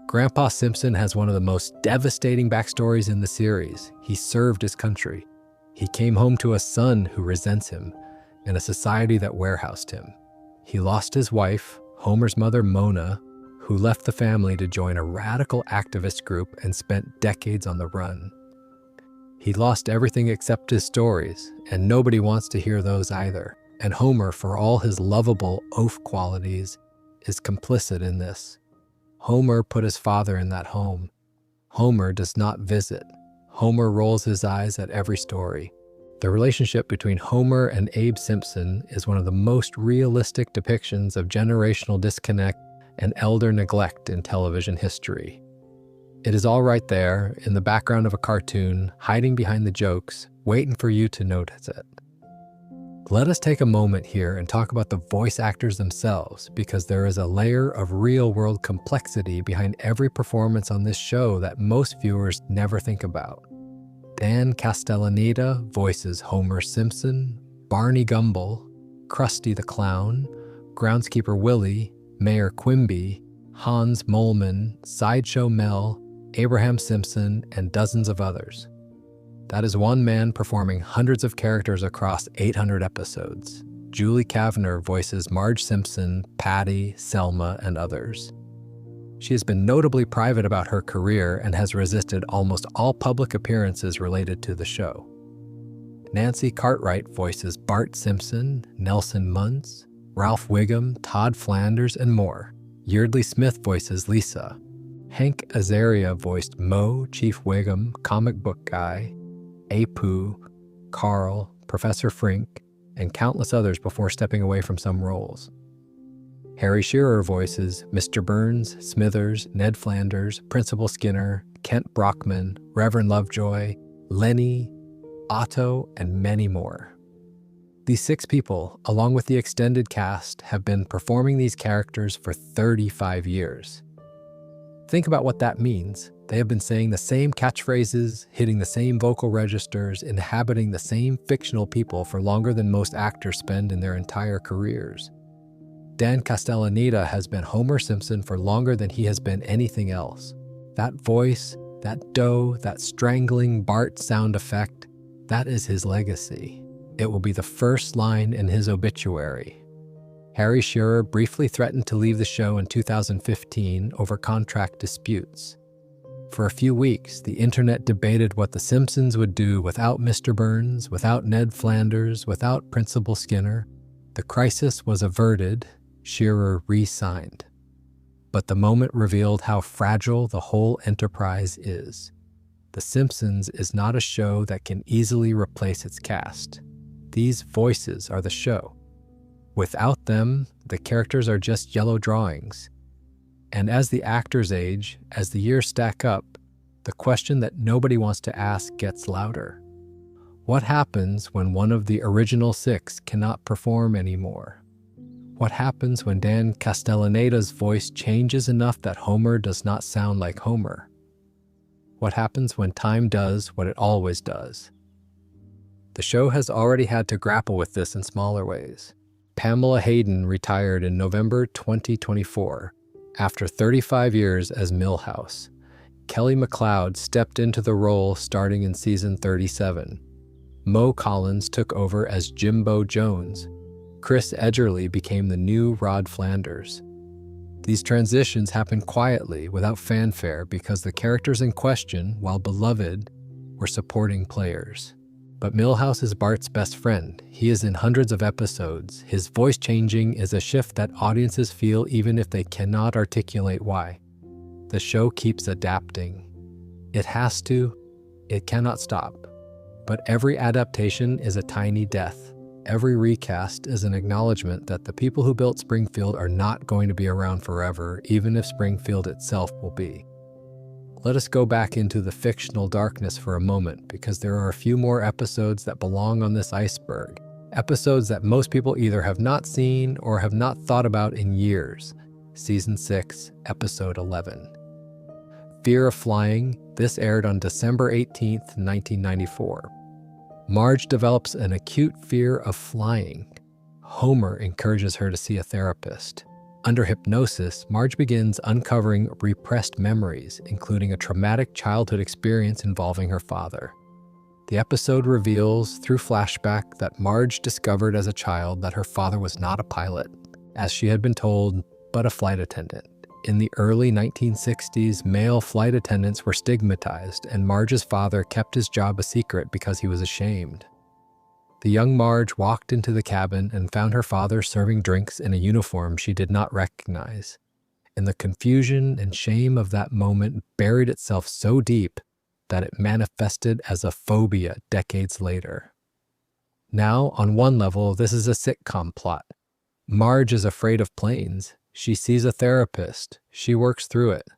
Grandpa Simpson has one of the most devastating backstories in the series. He served his country. He came home to a son who resents him and a society that warehoused him. He lost his wife, Homer's mother Mona, who left the family to join a radical activist group and spent decades on the run. He lost everything except his stories, and nobody wants to hear those either. And Homer, for all his lovable oaf qualities, is complicit in this. Homer put his father in that home. Homer does not visit. Homer rolls his eyes at every story. The relationship between Homer and Abe Simpson is one of the most realistic depictions of generational disconnect and elder neglect in television history. It is all right there, in the background of a cartoon, hiding behind the jokes, waiting for you to notice it. Let us take a moment here and talk about the voice actors themselves, because there is a layer of real-world complexity behind every performance on this show that most viewers never think about. Dan Castellaneta voices Homer Simpson, Barney Gumble, Krusty the Clown, Groundskeeper Willie, Mayor Quimby, Hans Moleman, Sideshow Mel, Abraham Simpson, and dozens of others. That is one man performing hundreds of characters across 800 episodes. Julie Kavner voices Marge Simpson, Patty, Selma, and others. She has been notably private about her career and has resisted almost all public appearances related to the show. Nancy Cartwright voices Bart Simpson, Nelson Muntz, Ralph Wiggum, Todd Flanders, and more. Yeardley Smith voices Lisa. Hank Azaria voiced Moe, Chief Wiggum, Comic Book Guy, Apu, Carl, Professor Frink, and countless others before stepping away from some roles. Harry Shearer voices Mr. Burns, Smithers, Ned Flanders, Principal Skinner, Kent Brockman, Reverend Lovejoy, Lenny, Otto, and many more. These 6 people, along with the extended cast, have been performing these characters for 35 years. Think about what that means. They have been saying the same catchphrases, hitting the same vocal registers, inhabiting the same fictional people for longer than most actors spend in their entire careers. Dan Castellaneta has been Homer Simpson for longer than he has been anything else. That voice, that dough, that strangling Bart sound effect, that is his legacy. It will be the first line in his obituary. Harry Shearer briefly threatened to leave the show in 2015 over contract disputes. For a few weeks, the internet debated what The Simpsons would do without Mr. Burns, without Ned Flanders, without Principal Skinner. The crisis was averted. Shearer re-signed. But the moment revealed how fragile the whole enterprise is. The Simpsons is not a show that can easily replace its cast. These voices are the show. Without them, the characters are just yellow drawings. And as the actors age, as the years stack up, the question that nobody wants to ask gets louder. What happens when one of the original 6 cannot perform anymore? What happens when Dan Castellaneta's voice changes enough that Homer does not sound like Homer? What happens when time does what it always does? The show has already had to grapple with this in smaller ways. Pamela Hayden retired in November 2024 after 35 years as Milhouse. Kelly MacLeod stepped into the role starting in season 37. Mo Collins took over as Jimbo Jones. Chris Edgerly became the new Rod Flanders. These transitions happened quietly, without fanfare, because the characters in question, while beloved, were supporting players. But Milhouse is Bart's best friend. He is in hundreds of episodes. His voice changing is a shift that audiences feel even if they cannot articulate why. The show keeps adapting. It has to. It cannot stop. But every adaptation is a tiny death. Every recast is an acknowledgement that the people who built Springfield are not going to be around forever, even if Springfield itself will be. Let us go back into the fictional darkness for a moment, because there are a few more episodes that belong on this iceberg. Episodes that most people either have not seen or have not thought about in years. Season 6, Episode 11. Fear of Flying. This aired on December 18, 1994. Marge develops an acute fear of flying. Homer encourages her to see a therapist. Under hypnosis, Marge begins uncovering repressed memories, including a traumatic childhood experience involving her father. The episode reveals, through flashback, that Marge discovered as a child that her father was not a pilot, as she had been told, but a flight attendant. In the early 1960s, male flight attendants were stigmatized, and Marge's father kept his job a secret because he was ashamed. The young Marge walked into the cabin and found her father serving drinks in a uniform she did not recognize. And the confusion and shame of that moment buried itself so deep that it manifested as a phobia decades later. Now, on one level, this is a sitcom plot. Marge is afraid of planes. She sees a therapist. She works through it.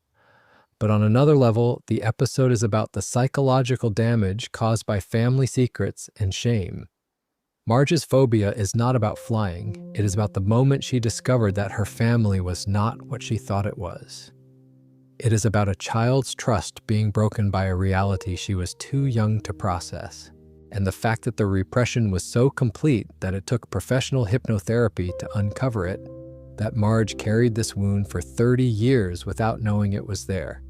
But on another level, the episode is about the psychological damage caused by family secrets and shame. Marge's phobia is not about flying. It is about the moment she discovered that her family was not what she thought it was. It is about a child's trust being broken by a reality she was too young to process, and the fact that the repression was so complete that it took professional hypnotherapy to uncover it, that Marge carried this wound for 30 years without knowing it was there.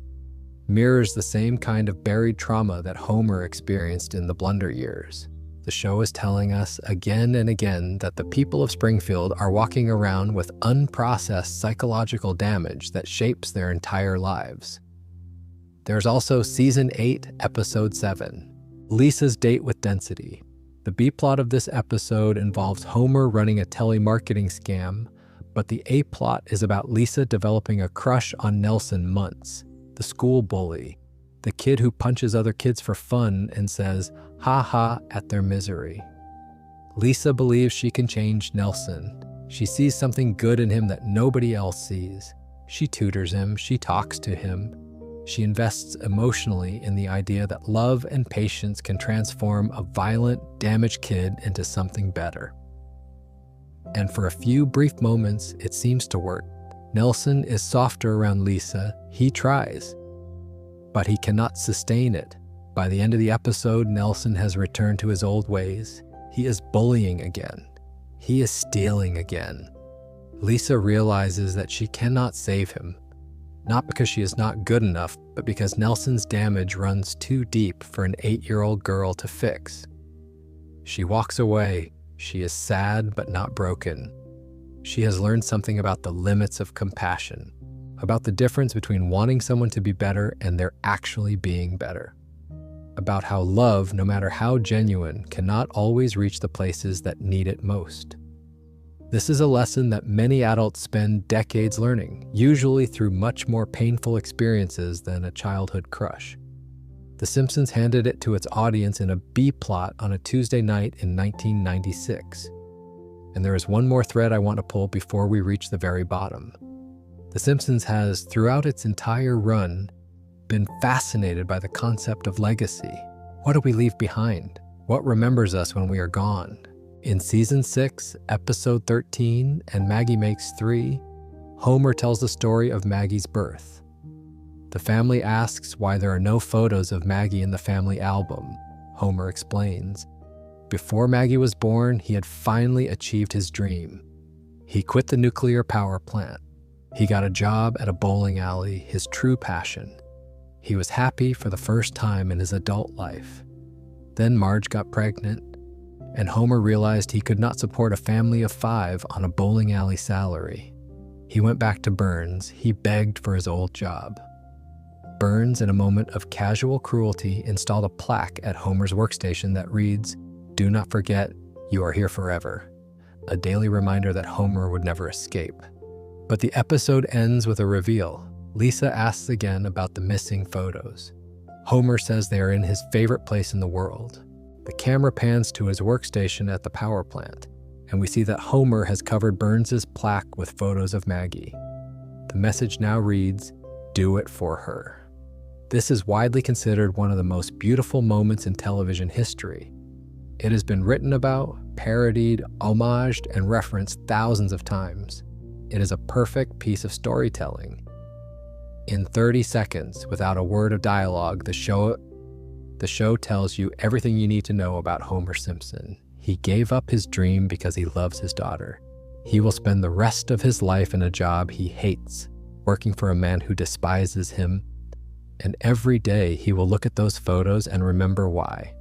Mirrors the same kind of buried trauma that Homer experienced in the Blunder years. The show is telling us again and again that the people of Springfield are walking around with unprocessed psychological damage that shapes their entire lives. There's also Season 8, Episode 7, Lisa's Date with Density. The B-plot of this episode involves Homer running a telemarketing scam, but the A-plot is about Lisa developing a crush on Nelson Muntz, the school bully, the kid who punches other kids for fun and says, "ha ha," at their misery. Lisa believes she can change Nelson. She sees something good in him that nobody else sees. She tutors him, she talks to him. She invests emotionally in the idea that love and patience can transform a violent, damaged kid into something better. And for a few brief moments, it seems to work. Nelson is softer around Lisa. He tries, but he cannot sustain it. By the end of the episode, Nelson has returned to his old ways. He is bullying again. He is stealing again. Lisa realizes that she cannot save him, not because she is not good enough, but because Nelson's damage runs too deep for an 8-year-old girl to fix. She walks away. She is sad but not broken. She has learned something about the limits of compassion, about the difference between wanting someone to be better and their actually being better, about how love, no matter how genuine, cannot always reach the places that need it most. This is a lesson that many adults spend decades learning, usually through much more painful experiences than a childhood crush. The Simpsons handed it to its audience in a B-plot on a Tuesday night in 1996. And there is one more thread I want to pull before we reach the very bottom. The Simpsons has, throughout its entire run, been fascinated by the concept of legacy. What do we leave behind? What remembers us when we are gone? In Season 6, Episode 13, and Maggie Makes 3, Homer tells the story of Maggie's birth. The family asks why there are no photos of Maggie in the family album. Homer explains, before Maggie was born, he had finally achieved his dream. He quit the nuclear power plant. He got a job at a bowling alley, his true passion. He was happy for the first time in his adult life. Then Marge got pregnant, and Homer realized he could not support a family of 5 on a bowling alley salary. He went back to Burns. He begged for his old job. Burns, in a moment of casual cruelty, installed a plaque at Homer's workstation that reads, "Do not forget, you are here forever," a daily reminder that Homer would never escape. But the episode ends with a reveal. Lisa asks again about the missing photos. Homer says they are in his favorite place in the world. The camera pans to his workstation at the power plant, and we see that Homer has covered Burns's plaque with photos of Maggie. The message now reads, "Do it for her." This is widely considered one of the most beautiful moments in television history. It has been written about, parodied, homaged, and referenced thousands of times. It is a perfect piece of storytelling. In 30 seconds, without a word of dialogue, the show tells you everything you need to know about Homer Simpson. He gave up his dream because he loves his daughter. He will spend the rest of his life in a job he hates, working for a man who despises him, and every day he will look at those photos and remember why.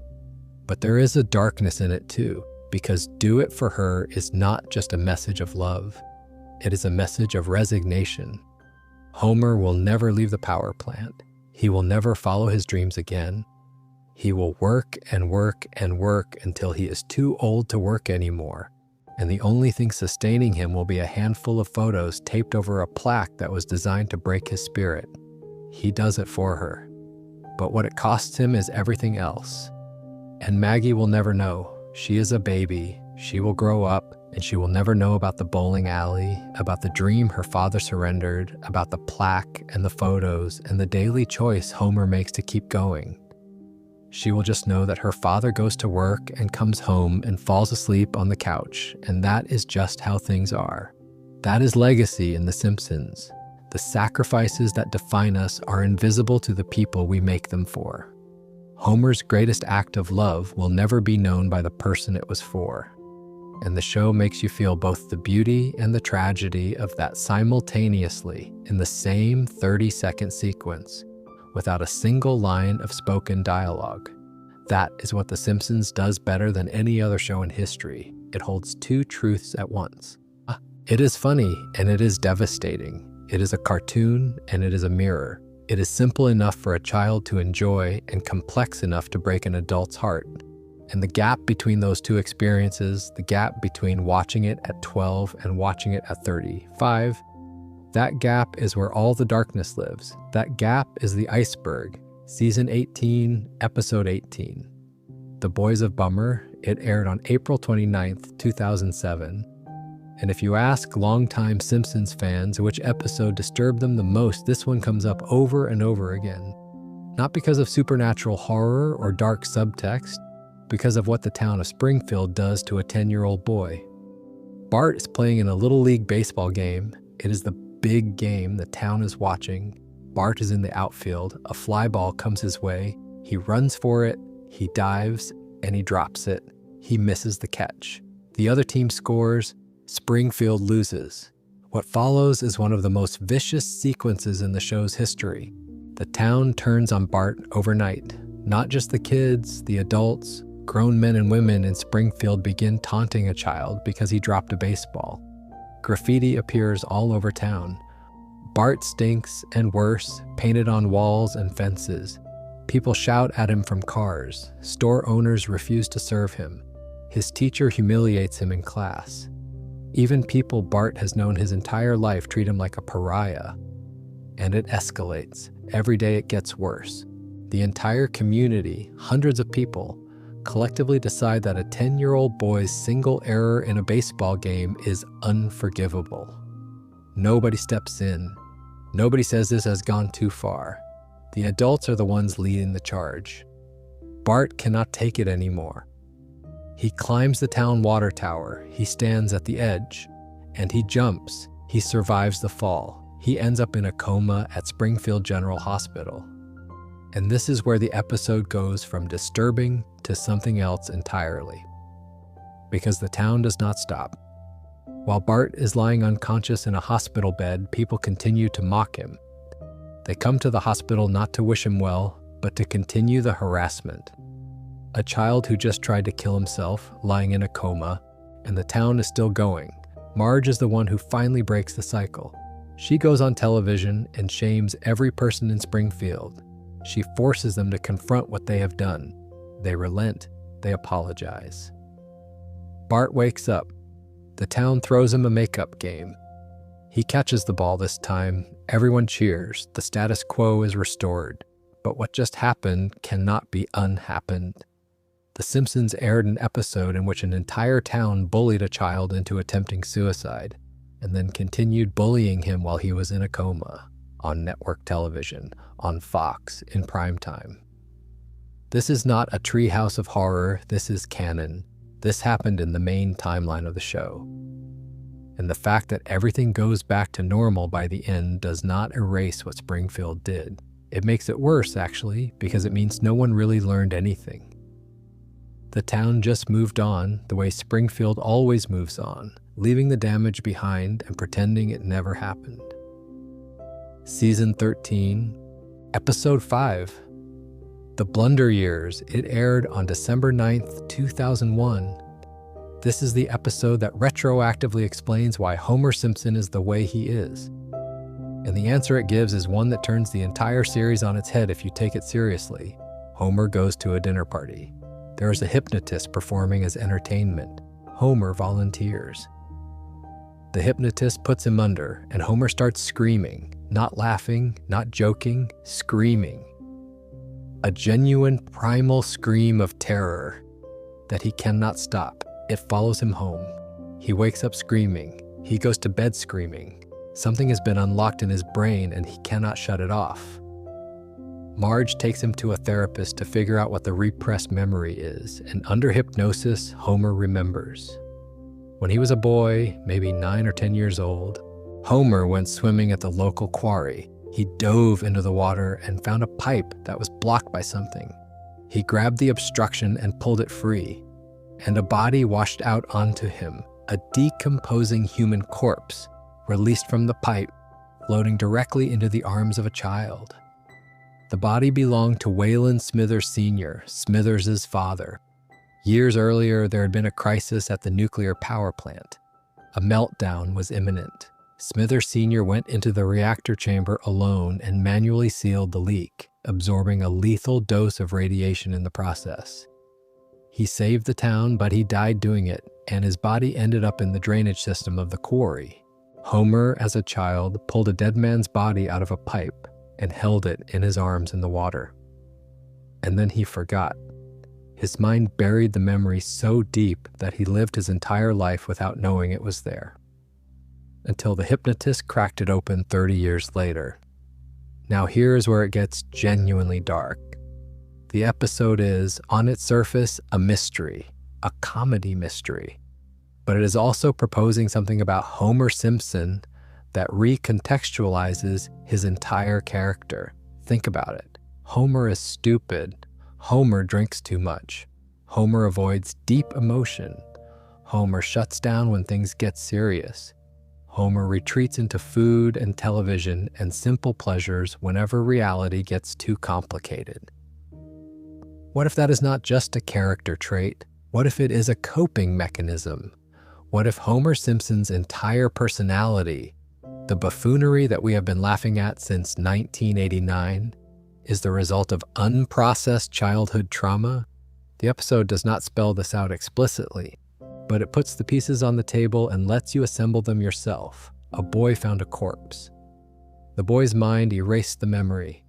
But there is a darkness in it too, because "do it for her" is not just a message of love. It is a message of resignation. Homer will never leave the power plant. He will never follow his dreams again. He will work and work and work until he is too old to work anymore, and the only thing sustaining him will be a handful of photos taped over a plaque that was designed to break his spirit. He does it for her, but what it costs him is everything else. And Maggie will never know. She is a baby. She will grow up, and she will never know about the bowling alley, about the dream her father surrendered, about the plaque and the photos and the daily choice Homer makes to keep going. She will just know that her father goes to work and comes home and falls asleep on the couch, and that is just how things are. That is legacy in The Simpsons. The sacrifices that define us are invisible to the people we make them for. Homer's greatest act of love will never be known by the person it was for. And the show makes you feel both the beauty and the tragedy of that simultaneously in the same 30-second sequence, without a single line of spoken dialogue. That is what The Simpsons does better than any other show in history. It holds 2 truths at once. It is funny and it is devastating. It is a cartoon and it is a mirror. It is simple enough for a child to enjoy and complex enough to break an adult's heart. And the gap between those 2 experiences, the gap between watching it at 12 and watching it at 35, that gap is where all the darkness lives. That gap is the iceberg. Season 18, Episode 18. The Boys of Bummer. It aired on April 29th, 2007. And if you ask longtime Simpsons fans which episode disturbed them the most, this one comes up over and over again. Not because of supernatural horror or dark subtext, because of what the town of Springfield does to a 10-year-old boy. Bart is playing in a Little League baseball game. It is the big game the town is watching. Bart is in the outfield. A fly ball comes his way. He runs for it, he dives, and he drops it. He misses the catch. The other team scores. Springfield loses. What follows is one of the most vicious sequences in the show's history. The town turns on Bart overnight. Not just the kids, the adults, grown men and women in Springfield begin taunting a child because he dropped a baseball. Graffiti appears all over town. Bart stinks and worse, painted on walls and fences. People shout at him from cars. Store owners refuse to serve him. His teacher humiliates him in class. Even people Bart has known his entire life treat him like a pariah. And it escalates. Every day it gets worse. The entire community, hundreds of people, collectively decide that a 10-year-old boy's single error in a baseball game is unforgivable. Nobody steps in. Nobody says this has gone too far. The adults are the ones leading the charge. Bart cannot take it anymore. He climbs the town water tower. He stands at the edge, and he jumps. He survives the fall. He ends up in a coma at Springfield General Hospital. And this is where the episode goes from disturbing to something else entirely. Because the town does not stop. While Bart is lying unconscious in a hospital bed, people continue to mock him. They come to the hospital not to wish him well, but to continue the harassment. A child who just tried to kill himself, lying in a coma, and the town is still going. Marge is the one who finally breaks the cycle. She goes on television and shames every person in Springfield. She forces them to confront what they have done. They relent. They apologize. Bart wakes up. The town throws him a makeup game. He catches the ball this time. Everyone cheers. The status quo is restored. But what just happened cannot be unhappened. The Simpsons aired an episode in which an entire town bullied a child into attempting suicide, and then continued bullying him while he was in a coma, on network television, on Fox, in primetime. This is not a treehouse of horror, this is canon. This happened in the main timeline of the show. And the fact that everything goes back to normal by the end does not erase what Springfield did. It makes it worse, actually, because it means no one really learned anything. The town just moved on the way Springfield always moves on, leaving the damage behind and pretending it never happened. Season 13, Episode 5. The Blunder Years. It aired on December 9th, 2001. This is the episode that retroactively explains why Homer Simpson is the way he is. And the answer it gives is one that turns the entire series on its head if you take it seriously. Homer goes to a dinner party. There is a hypnotist performing as entertainment. Homer volunteers. The hypnotist puts him under, and Homer starts screaming. Not laughing, not joking, screaming. A genuine primal scream of terror that he cannot stop. It follows him home. He wakes up screaming. He goes to bed screaming. Something has been unlocked in his brain and he cannot shut it off. Marge takes him to a therapist to figure out what the repressed memory is, and under hypnosis, Homer remembers. When he was a boy, maybe 9 or 10 years old, Homer went swimming at the local quarry. He dove into the water and found a pipe that was blocked by something. He grabbed the obstruction and pulled it free, and a body washed out onto him, a decomposing human corpse released from the pipe, floating directly into the arms of a child. The body belonged to Wayland Smithers Sr., Smithers' father. Years earlier, there had been a crisis at the nuclear power plant. A meltdown was imminent. Smithers Sr. went into the reactor chamber alone and manually sealed the leak, absorbing a lethal dose of radiation in the process. He saved the town, but he died doing it, and his body ended up in the drainage system of the quarry. Homer, as a child, pulled a dead man's body out of a pipe and held it in his arms in the water. And then he forgot. His mind buried the memory so deep that he lived his entire life without knowing it was there. Until the hypnotist cracked it open 30 years later. Now here's where it gets genuinely dark. The episode is, on its surface, a mystery, a comedy mystery. But it is also proposing something about Homer Simpson that recontextualizes his entire character. Think about it. Homer is stupid. Homer drinks too much. Homer avoids deep emotion. Homer shuts down when things get serious. Homer retreats into food and television and simple pleasures whenever reality gets too complicated. What if that is not just a character trait? What if it is a coping mechanism? What if Homer Simpson's entire personality, the buffoonery that we have been laughing at since 1989, is the result of unprocessed childhood trauma? The episode does not spell this out explicitly, but it puts the pieces on the table and lets you assemble them yourself. A boy found a corpse. The boy's mind erased the memory.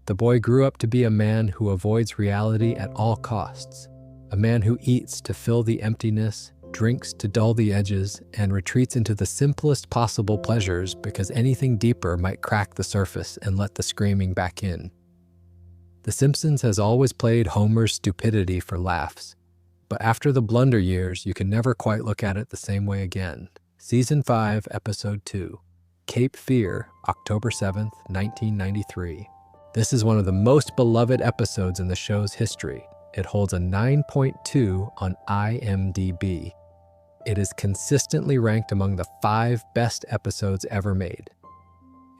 The boy grew up to be a man who avoids reality at all costs, a man who eats to fill the emptiness, drinks to dull the edges, and retreats into the simplest possible pleasures because anything deeper might crack the surface and let the screaming back in. The Simpsons has always played Homer's stupidity for laughs, but after the blunder years, you can never quite look at it the same way again. Season 5, Episode 2, Cape Fear, October 7th, 1993. This is one of the most beloved episodes in the show's history. It holds a 9.2 on IMDb. It is consistently ranked among the 5 best episodes ever made.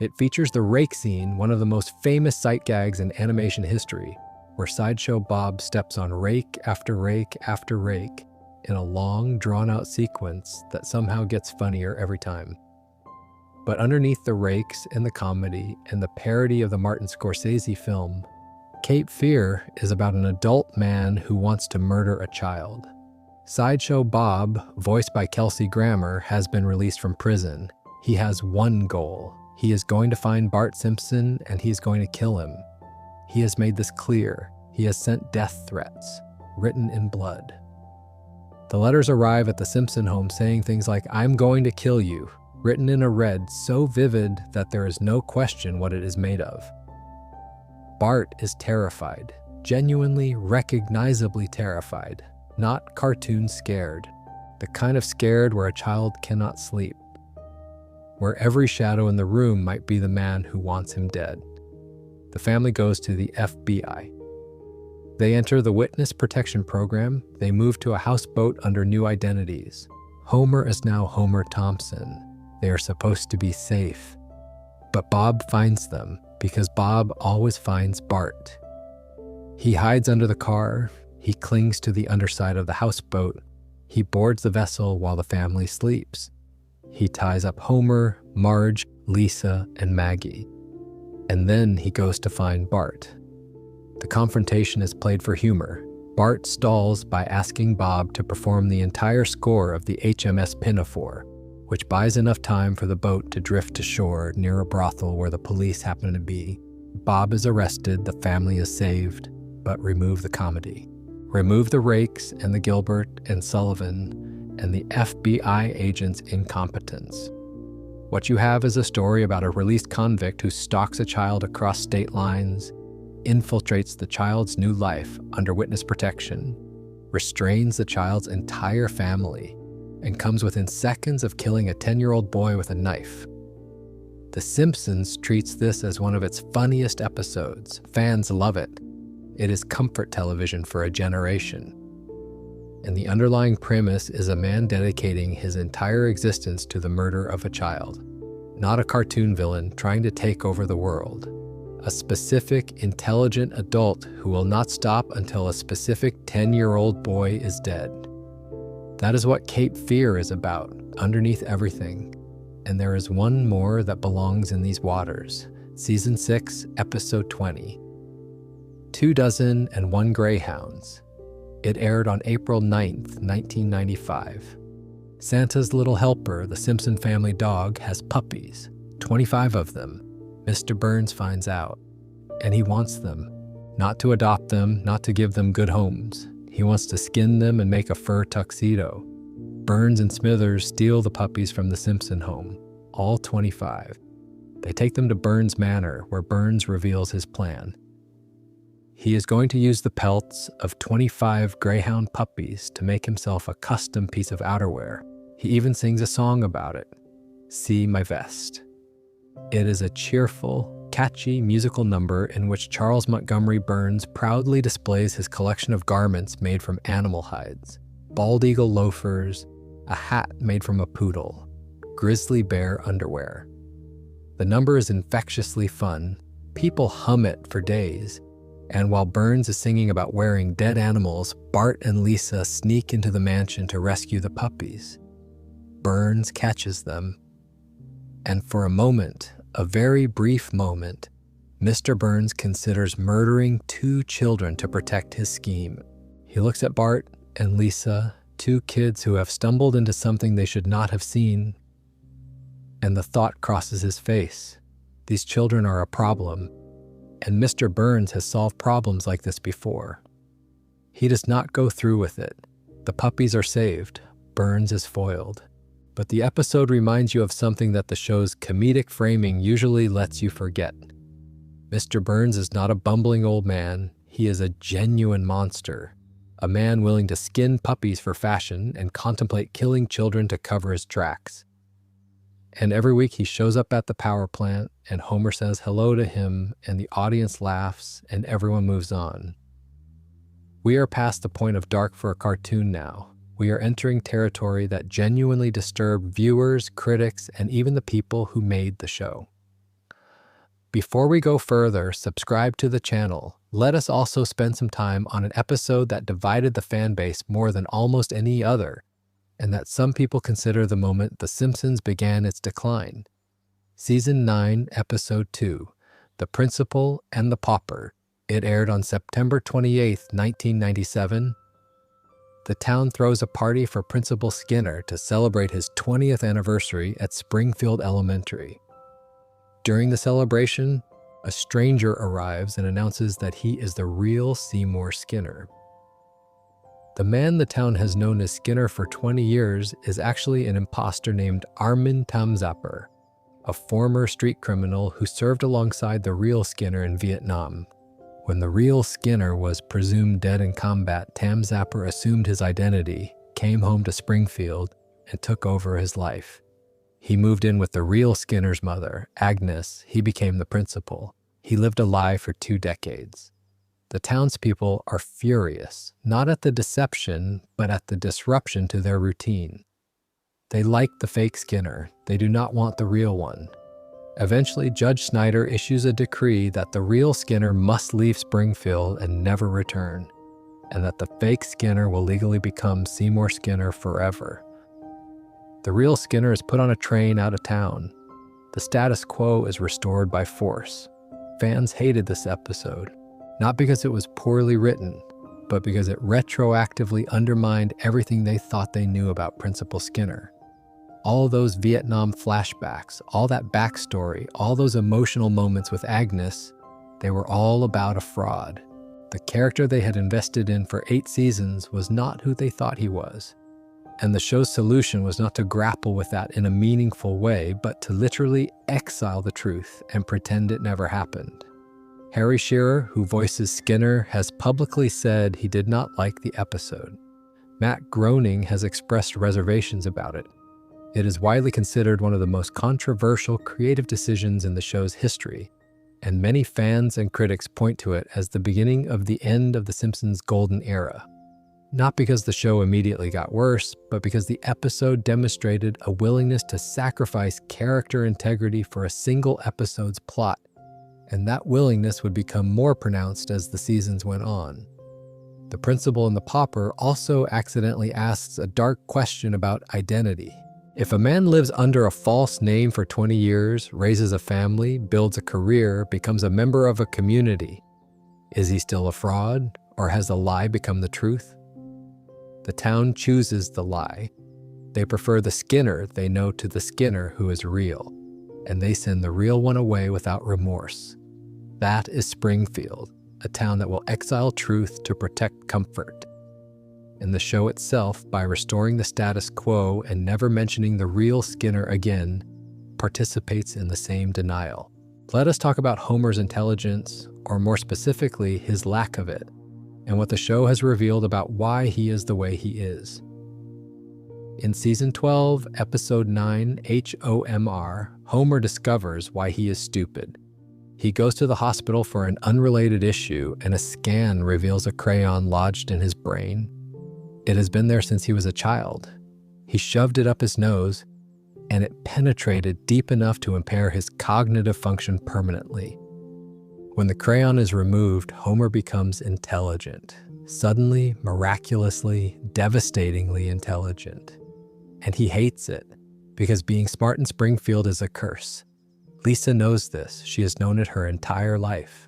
It features the rake scene, one of the most famous sight gags in animation history, where Sideshow Bob steps on rake after rake after rake in a long, drawn-out sequence that somehow gets funnier every time. But underneath the rakes and the comedy and the parody of the Martin Scorsese film, Cape Fear is about an adult man who wants to murder a child. Sideshow Bob, voiced by Kelsey Grammer, has been released from prison. He has one goal. He is going to find Bart Simpson and he's going to kill him. He has made this clear. He has sent death threats, written in blood. The letters arrive at the Simpson home saying things like, "I'm going to kill you," written in a red so vivid that there is no question what it is made of. Bart is terrified, genuinely, recognizably terrified, not cartoon scared, the kind of scared where a child cannot sleep, where every shadow in the room might be the man who wants him dead. The family goes to the FBI. They enter the Witness Protection Program. They move to a houseboat under new identities. Homer is now Homer Thompson. They are supposed to be safe. But Bob finds them because Bob always finds Bart. He hides under the car. He clings to the underside of the houseboat. He boards the vessel while the family sleeps. He ties up Homer, Marge, Lisa, and Maggie. And then he goes to find Bart. The confrontation is played for humor. Bart stalls by asking Bob to perform the entire score of the HMS Pinafore, which buys enough time for the boat to drift to shore near a brothel where the police happen to be. Bob is arrested, the family is saved, but remove the comedy. Remove the Rakes and the Gilbert and Sullivan and the FBI agent's incompetence. What you have is a story about a released convict who stalks a child across state lines, infiltrates the child's new life under witness protection, restrains the child's entire family, and comes within seconds of killing a 10-year-old boy with a knife. The Simpsons treats this as one of its funniest episodes. Fans love it. It is comfort television for a generation. And the underlying premise is a man dedicating his entire existence to the murder of a child. Not a cartoon villain trying to take over the world. A specific, intelligent adult who will not stop until a specific 10-year-old boy is dead. That is what Cape Fear is about, underneath everything. And there is one more that belongs in these waters. Season 6, Episode 20. 201 Greyhounds. It aired on April 9th, 1995. Santa's little helper, the Simpson family dog, has puppies, 25 of them. Mr. Burns finds out, and he wants them. Not to adopt them, not to give them good homes. He wants to skin them and make a fur tuxedo. Burns and Smithers steal the puppies from the Simpson home, all 25. They take them to Burns Manor, where Burns reveals his plan. He is going to use the pelts of 25 greyhound puppies to make himself a custom piece of outerwear. He even sings a song about it, "See My Vest." It is a cheerful, catchy musical number in which Charles Montgomery Burns proudly displays his collection of garments made from animal hides, bald eagle loafers, a hat made from a poodle, grizzly bear underwear. The number is infectiously fun. People hum it for days. And while Burns is singing about wearing dead animals, Bart and Lisa sneak into the mansion to rescue the puppies. Burns catches them. And for a moment, a very brief moment, Mr. Burns considers murdering 2 children to protect his scheme. He looks at Bart and Lisa, 2 kids who have stumbled into something they should not have seen, and the thought crosses his face. These children are a problem. And Mr. Burns has solved problems like this before. He does not go through with it. The puppies are saved. Burns is foiled. But the episode reminds you of something that the show's comedic framing usually lets you forget. Mr. Burns is not a bumbling old man. He is a genuine monster. A man willing to skin puppies for fashion and contemplate killing children to cover his tracks. And every week he shows up at the power plant and Homer says hello to him and the audience laughs and everyone moves on. We are past the point of dark for a cartoon now. we are entering territory that genuinely disturbed viewers, critics, and even the people who made the show. Before we go further, subscribe to the channel. Let us also spend some time on an episode that divided the fan base more than almost any other, and that some people consider the moment The Simpsons began its decline. Season 9, Episode 2, The Principal and the Pauper. It aired on September 28, 1997. The town throws a party for Principal Skinner to celebrate his 20th anniversary at Springfield Elementary. During the celebration, a stranger arrives and announces that he is the real Seymour Skinner. The man the town has known as Skinner for 20 years is actually an imposter named Armin Tamzapper, a former street criminal who served alongside the real Skinner in Vietnam. When the real Skinner was presumed dead in combat, Tamzapper assumed his identity, came home to Springfield, and took over his life. He moved in with the real Skinner's mother, Agnes. He became the principal. He lived a lie for 2 decades. The townspeople are furious, not at the deception, but at the disruption to their routine. They like the fake Skinner. They do not want the real one. Eventually, Judge Snyder issues a decree that the real Skinner must leave Springfield and never return, and that the fake Skinner will legally become Seymour Skinner forever. The real Skinner is put on a train out of town. The status quo is restored by force. Fans hated this episode, not because it was poorly written, but because it retroactively undermined everything they thought they knew about Principal Skinner. All those Vietnam flashbacks, all that backstory, all those emotional moments with Agnes, they were all about a fraud. The character they had invested in for 8 seasons was not who they thought he was. And the show's solution was not to grapple with that in a meaningful way, but to literally exile the truth and pretend it never happened. Harry Shearer, who voices Skinner, has publicly said he did not like the episode. Matt Groening has expressed reservations about it. It is widely considered one of the most controversial creative decisions in the show's history, and many fans and critics point to it as the beginning of the end of The Simpsons' golden era. Not because the show immediately got worse, but because the episode demonstrated a willingness to sacrifice character integrity for a single episode's plot, and that willingness would become more pronounced as the seasons went on. The Principal and the Pauper also accidentally asks a dark question about identity. If a man lives under a false name for 20 years, raises a family, builds a career, becomes a member of a community, is he still a fraud, or has a lie become the truth? The town chooses the lie. They prefer the Skinner they know to the Skinner who is real, and they send the real one away without remorse. That is Springfield, a town that will exile truth to protect comfort. And the show itself, by restoring the status quo and never mentioning the real Skinner again, participates in the same denial. Let us talk about Homer's intelligence, or more specifically, his lack of it, and what the show has revealed about why he is the way he is. In Season 12, Episode 9, HOMR, Homer discovers why he is stupid. He goes to the hospital for an unrelated issue, and a scan reveals a crayon lodged in his brain. It has been there since he was a child. He shoved it up his nose, and it penetrated deep enough to impair his cognitive function permanently. When the crayon is removed, Homer becomes intelligent. Suddenly, miraculously, devastatingly intelligent. And he hates it, because being smart in Springfield is a curse. Lisa knows this. She has known it her entire life.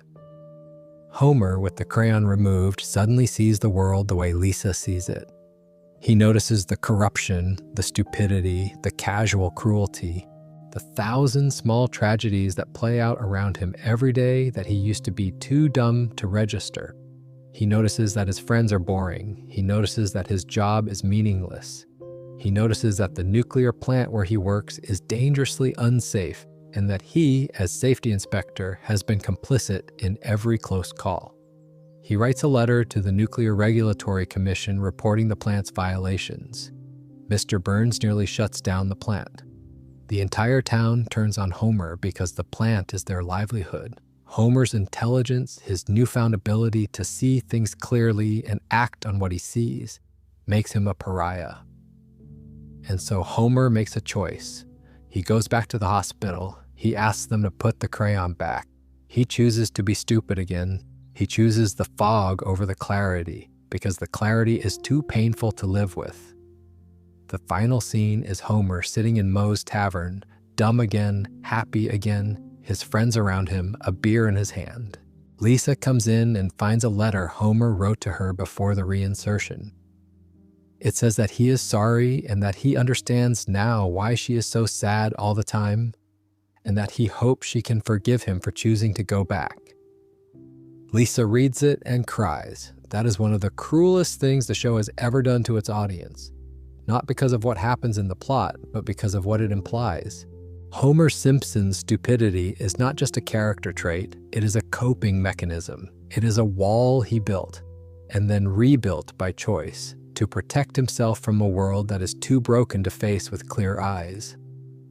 Homer, with the crayon removed, suddenly sees the world the way Lisa sees it. He notices the corruption, the stupidity, the casual cruelty, the 1,000 small tragedies that play out around him every day that he used to be too dumb to register. He notices that his friends are boring. He notices that his job is meaningless. He notices that the nuclear plant where he works is dangerously unsafe, and that he, as safety inspector, has been complicit in every close call. He writes a letter to the Nuclear Regulatory Commission reporting the plant's violations. Mr. Burns nearly shuts down the plant. The entire town turns on Homer because the plant is their livelihood. Homer's intelligence, his newfound ability to see things clearly and act on what he sees, makes him a pariah. And so Homer makes a choice. He goes back to the hospital. He asks them to put the crayon back. He chooses to be stupid again. He chooses the fog over the clarity because the clarity is too painful to live with. The final scene is Homer sitting in Moe's tavern, dumb again, happy again, his friends around him, a beer in his hand. Lisa comes in and finds a letter Homer wrote to her before the reinsertion. It says that he is sorry and that he understands now why she is so sad all the time, and that he hopes she can forgive him for choosing to go back. Lisa reads it and cries. That is one of the cruelest things the show has ever done to its audience. Not because of what happens in the plot, but because of what it implies. Homer Simpson's stupidity is not just a character trait, it is a coping mechanism. It is a wall he built, and then rebuilt by choice, to protect himself from a world that is too broken to face with clear eyes.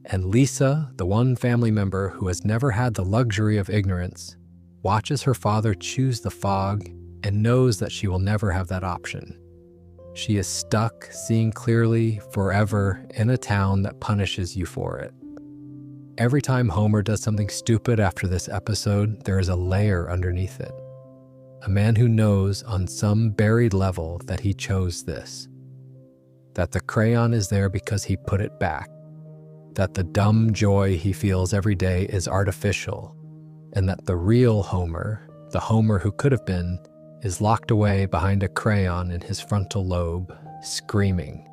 And Lisa, the one family member who has never had the luxury of ignorance, watches her father choose the fog and knows that she will never have that option. She is stuck, seeing clearly, forever, in a town that punishes you for it. Every time Homer does something stupid after this episode, there is a layer underneath it. A man who knows on some buried level that he chose this. That the crayon is there because he put it back. That the dumb joy he feels every day is artificial. And that the real Homer, the Homer who could have been, is locked away behind a crayon in his frontal lobe, screaming.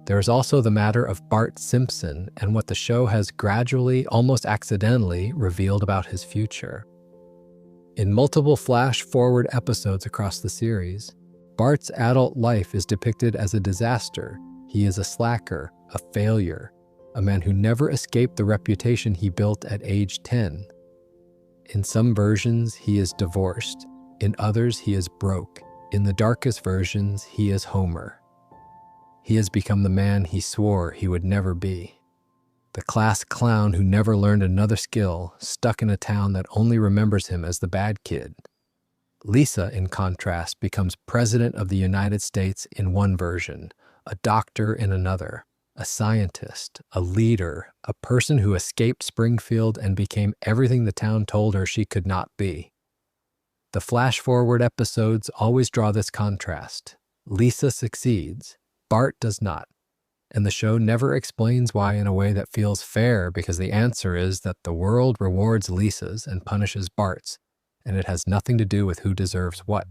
There is also the matter of Bart Simpson and what the show has gradually, almost accidentally, revealed about his future. In multiple flash-forward episodes across the series, Bart's adult life is depicted as a disaster. He is a slacker, a failure, a man who never escaped the reputation he built at age 10. In some versions, he is divorced. In others, he is broke. In the darkest versions, he is Homer. He has become the man he swore he would never be. The class clown who never learned another skill, stuck in a town that only remembers him as the bad kid. Lisa, in contrast, becomes President of the United States in one version, a doctor in another, a scientist, a leader, a person who escaped Springfield and became everything the town told her she could not be. The flash-forward episodes always draw this contrast. Lisa succeeds. Bart does not, and the show never explains why in a way that feels fair because the answer is that the world rewards Lisa's and punishes Bart's, and it has nothing to do with who deserves what.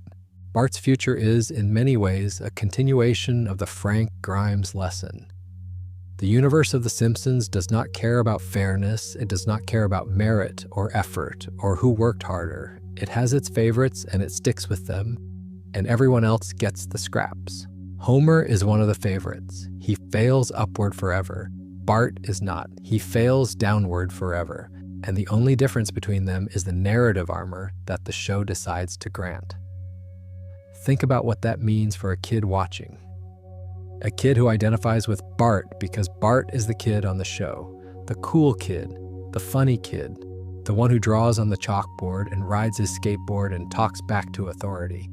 Bart's future is, in many ways, a continuation of the Frank Grimes lesson. The universe of The Simpsons does not care about fairness, it does not care about merit or effort or who worked harder. It has its favorites and it sticks with them, and everyone else gets the scraps. Homer is one of the favorites. He fails upward forever. Bart is not. He fails downward forever. And the only difference between them is the narrative armor that the show decides to grant. Think about what that means for a kid watching. A kid who identifies with Bart because Bart is the kid on the show. The cool kid, the funny kid, the one who draws on the chalkboard and rides his skateboard and talks back to authority.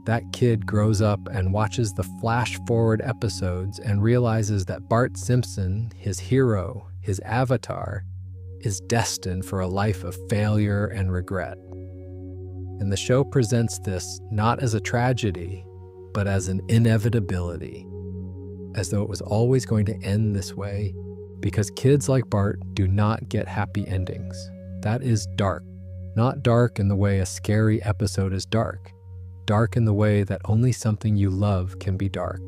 That kid grows up and watches the flash-forward episodes and realizes that Bart Simpson, his hero, his avatar, is destined for a life of failure and regret. And the show presents this not as a tragedy, but as an inevitability, as though it was always going to end this way, because kids like Bart do not get happy endings. That is dark. Not dark in the way a scary episode is dark. Dark in the way that only something you love can be dark.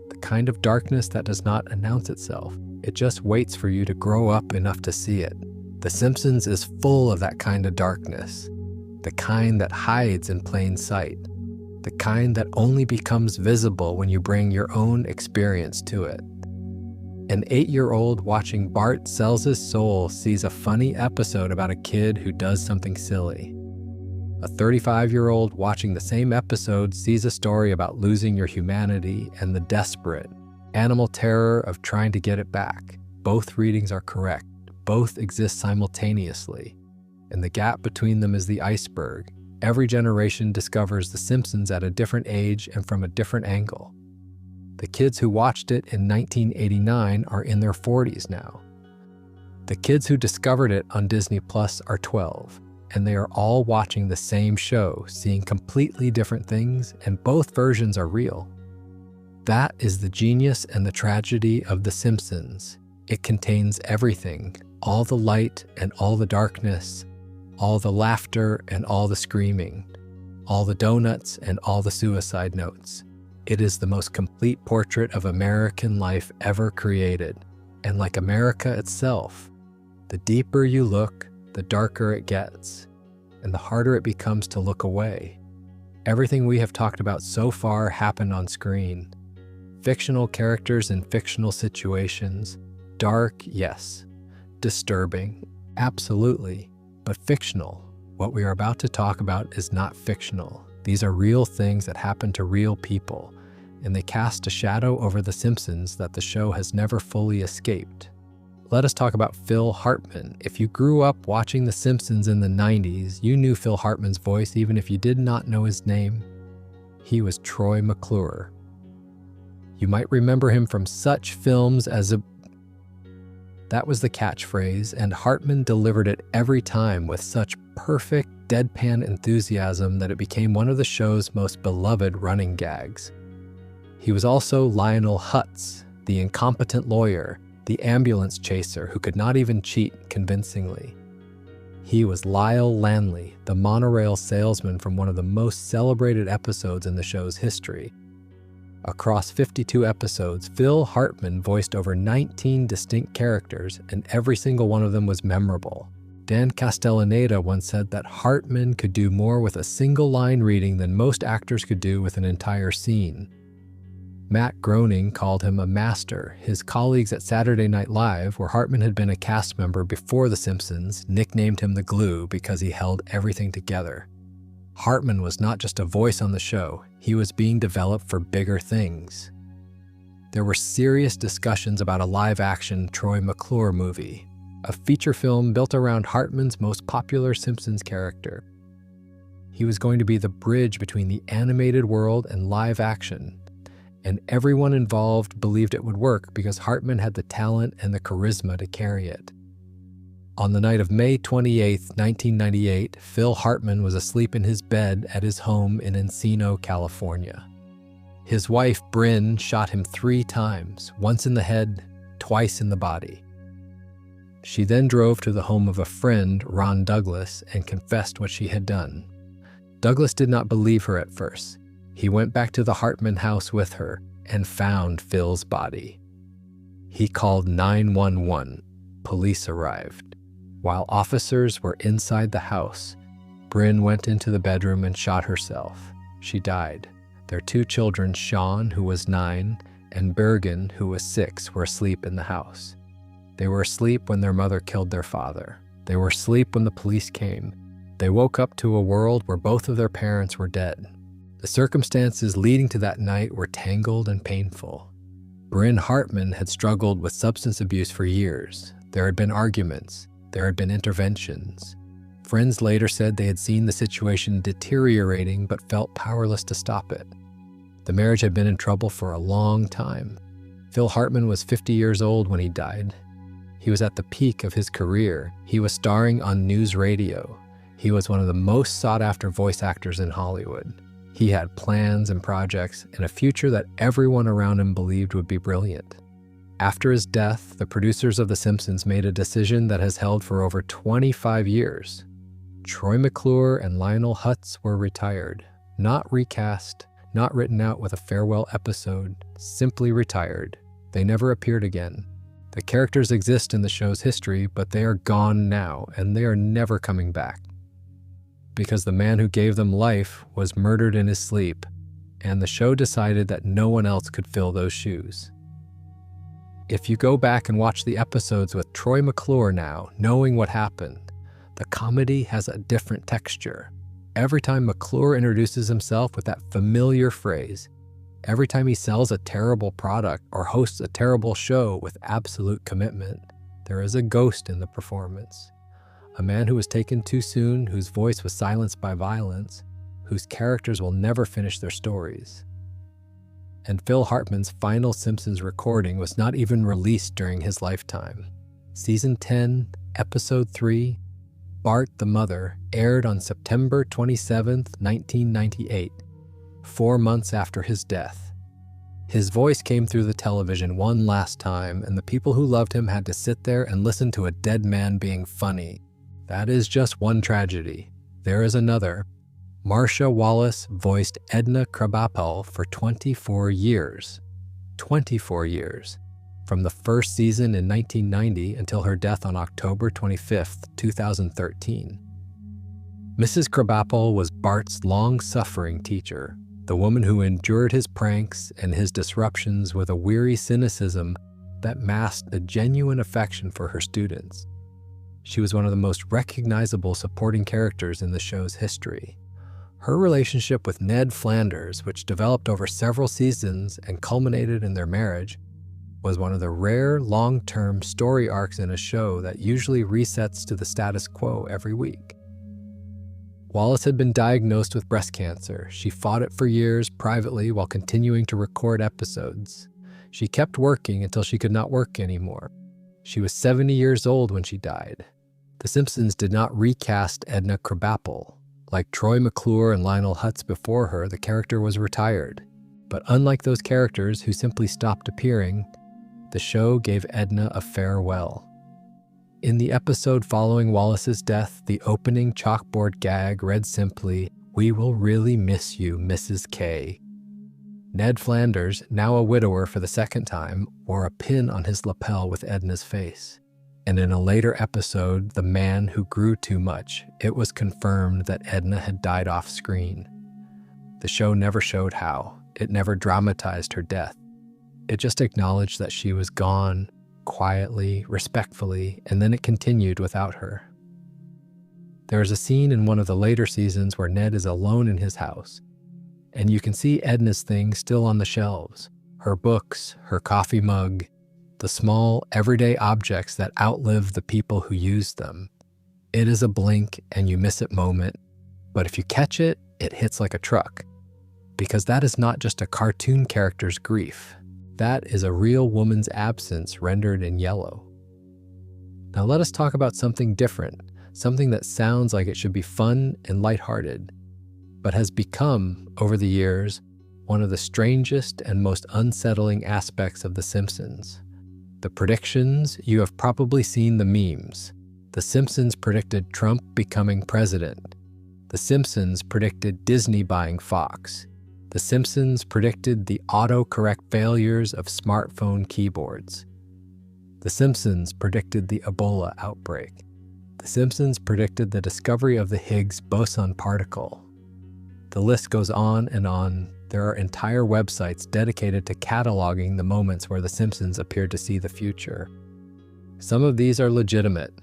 The kind of darkness that does not announce itself. It just waits for you to grow up enough to see it. The Simpsons is full of that kind of darkness. The kind that hides in plain sight. The kind that only becomes visible when you bring your own experience to it. An 8-year-old watching Bart sells his soul sees a funny episode about a kid who does something silly. A 35-year-old watching the same episode sees a story about losing your humanity and the desperate, animal terror of trying to get it back. Both readings are correct. Both exist simultaneously. And the gap between them is the iceberg. Every generation discovers The Simpsons at a different age and from a different angle. The kids who watched it in 1989 are in their 40s now. The kids who discovered it on Disney Plus are 12, and they are all watching the same show, seeing completely different things, and both versions are real. That is the genius and the tragedy of The Simpsons. It contains everything, all the light and all the darkness, all the laughter and all the screaming, all the donuts and all the suicide notes. It is the most complete portrait of American life ever created. And like America itself, the deeper you look, the darker it gets, and the harder it becomes to look away. Everything we have talked about so far happened on screen. Fictional characters in fictional situations. Dark, yes. Disturbing, absolutely. But fictional. What we are about to talk about is not fictional. These are real things that happen to real people, and they cast a shadow over The Simpsons that the show has never fully escaped. Let us talk about Phil Hartman. If you grew up watching The Simpsons in the 90s, you knew Phil Hartman's voice even if you did not know his name. He was Troy McClure. You might remember him from such films as That was the catchphrase, and Hartman delivered it every time with such perfect, deadpan enthusiasm that it became one of the show's most beloved running gags. He was also Lionel Hutz, the incompetent lawyer, the ambulance chaser who could not even cheat convincingly. He was Lyle Lanley, the monorail salesman from one of the most celebrated episodes in the show's history. Across 52 episodes, Phil Hartman voiced over 19 distinct characters, and every single one of them was memorable. Dan Castellaneta once said that Hartman could do more with a single line reading than most actors could do with an entire scene. Matt Groening called him a master. His colleagues at Saturday Night Live, where Hartman had been a cast member before The Simpsons, nicknamed him the Glue because he held everything together. Hartman was not just a voice on the show, he was being developed for bigger things. There were serious discussions about a live-action Troy McClure movie, a feature film built around Hartman's most popular Simpsons character. He was going to be the bridge between the animated world and live action, and everyone involved believed it would work because Hartman had the talent and the charisma to carry it. On the night of May 28, 1998, Phil Hartman was asleep in his bed at his home in Encino, California. His wife, Bryn, shot him 3 times, once in the head, twice in the body. She then drove to the home of a friend, Ron Douglas, and confessed what she had done. Douglas did not believe her at first. He went back to the Hartman house with her and found Phil's body. He called 911. Police arrived. While officers were inside the house, Bryn went into the bedroom and shot herself. She died. Their 2 children, Sean, who was 9, and Bergen, who was 6, were asleep in the house. They were asleep when their mother killed their father. They were asleep when the police came. They woke up to a world where both of their parents were dead. The circumstances leading to that night were tangled and painful. Bryn Hartman had struggled with substance abuse for years. There had been arguments. There had been interventions. Friends later said they had seen the situation deteriorating but felt powerless to stop it. The marriage had been in trouble for a long time. Phil Hartman was 50 years old when he died. He was at the peak of his career. He was starring on news radio. He was one of the most sought-after voice actors in Hollywood. He had plans and projects and a future that everyone around him believed would be brilliant. After his death, the producers of The Simpsons made a decision that has held for over 25 years. Troy McClure and Lionel Hutz were retired, not recast, not written out with a farewell episode, simply retired. They never appeared again. The characters exist in the show's history, but they are gone now, and they are never coming back. Because the man who gave them life was murdered in his sleep, and the show decided that no one else could fill those shoes. If you go back and watch the episodes with Troy McClure now, knowing what happened, the comedy has a different texture. Every time McClure introduces himself with that familiar phrase, every time he sells a terrible product or hosts a terrible show with absolute commitment, there is a ghost in the performance. A man who was taken too soon, whose voice was silenced by violence, whose characters will never finish their stories. and Phil Hartman's final Simpsons recording was not even released during his lifetime. Season 10, Episode 3, Bart the Mother, aired on September 27, 1998, 4 months after his death. His voice came through the television one last time, and the people who loved him had to sit there and listen to a dead man being funny. That is just one tragedy. There is another. Marcia Wallace voiced Edna Krabappel for 24 years. 24 years. From the first season in 1990 until her death on October 25, 2013. Mrs. Krabappel was Bart's long-suffering teacher, the woman who endured his pranks and his disruptions with a weary cynicism that masked a genuine affection for her students. She was one of the most recognizable supporting characters in the show's history. Her relationship with Ned Flanders, which developed over several seasons and culminated in their marriage, was one of the rare long-term story arcs in a show that usually resets to the status quo every week. Wallace had been diagnosed with breast cancer. She fought it for years privately while continuing to record episodes. She kept working until she could not work anymore. She was 70 years old when she died. The Simpsons did not recast Edna Krabappel. Like Troy McClure and Lionel Hutz before her, the character was retired. But unlike those characters who simply stopped appearing, the show gave Edna a farewell. In the episode following Wallace's death, the opening chalkboard gag read simply, "We will really miss you, Mrs. K." Ned Flanders, now a widower for the second time, wore a pin on his lapel with Edna's face. And in a later episode, The Man Who Grew Too Much, it was confirmed that Edna had died off screen. The show never showed how. It never dramatized her death. It just acknowledged that she was gone, quietly, respectfully, and then it continued without her. There is a scene in one of the later seasons where Ned is alone in his house, and you can see Edna's things still on the shelves, her books, her coffee mug, the small, everyday objects that outlive the people who use them. It is a blink and you miss it moment, but if you catch it, it hits like a truck. Because that is not just a cartoon character's grief. That is a real woman's absence rendered in yellow. Now let us talk about something different, something that sounds like it should be fun and lighthearted, but has become, over the years, one of the strangest and most unsettling aspects of The Simpsons. The predictions, you have probably seen the memes. The Simpsons predicted Trump becoming president. The Simpsons predicted Disney buying Fox. The Simpsons predicted the autocorrect failures of smartphone keyboards. The Simpsons predicted the Ebola outbreak. The Simpsons predicted the discovery of the Higgs boson particle. The list goes on and on. There are entire websites dedicated to cataloging the moments where The Simpsons appeared to see the future. Some of these are legitimate.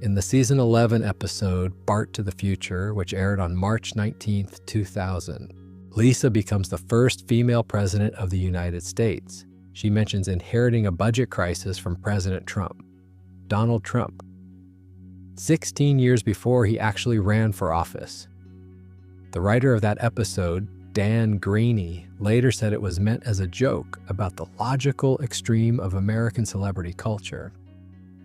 In the season 11 episode, Bart to the Future, which aired on March 19, 2000, Lisa becomes the first female president of the United States. She mentions inheriting a budget crisis from President Trump, Donald Trump, 16 years before he actually ran for office. The writer of that episode, Dan Graney, later said it was meant as a joke about the logical extreme of American celebrity culture.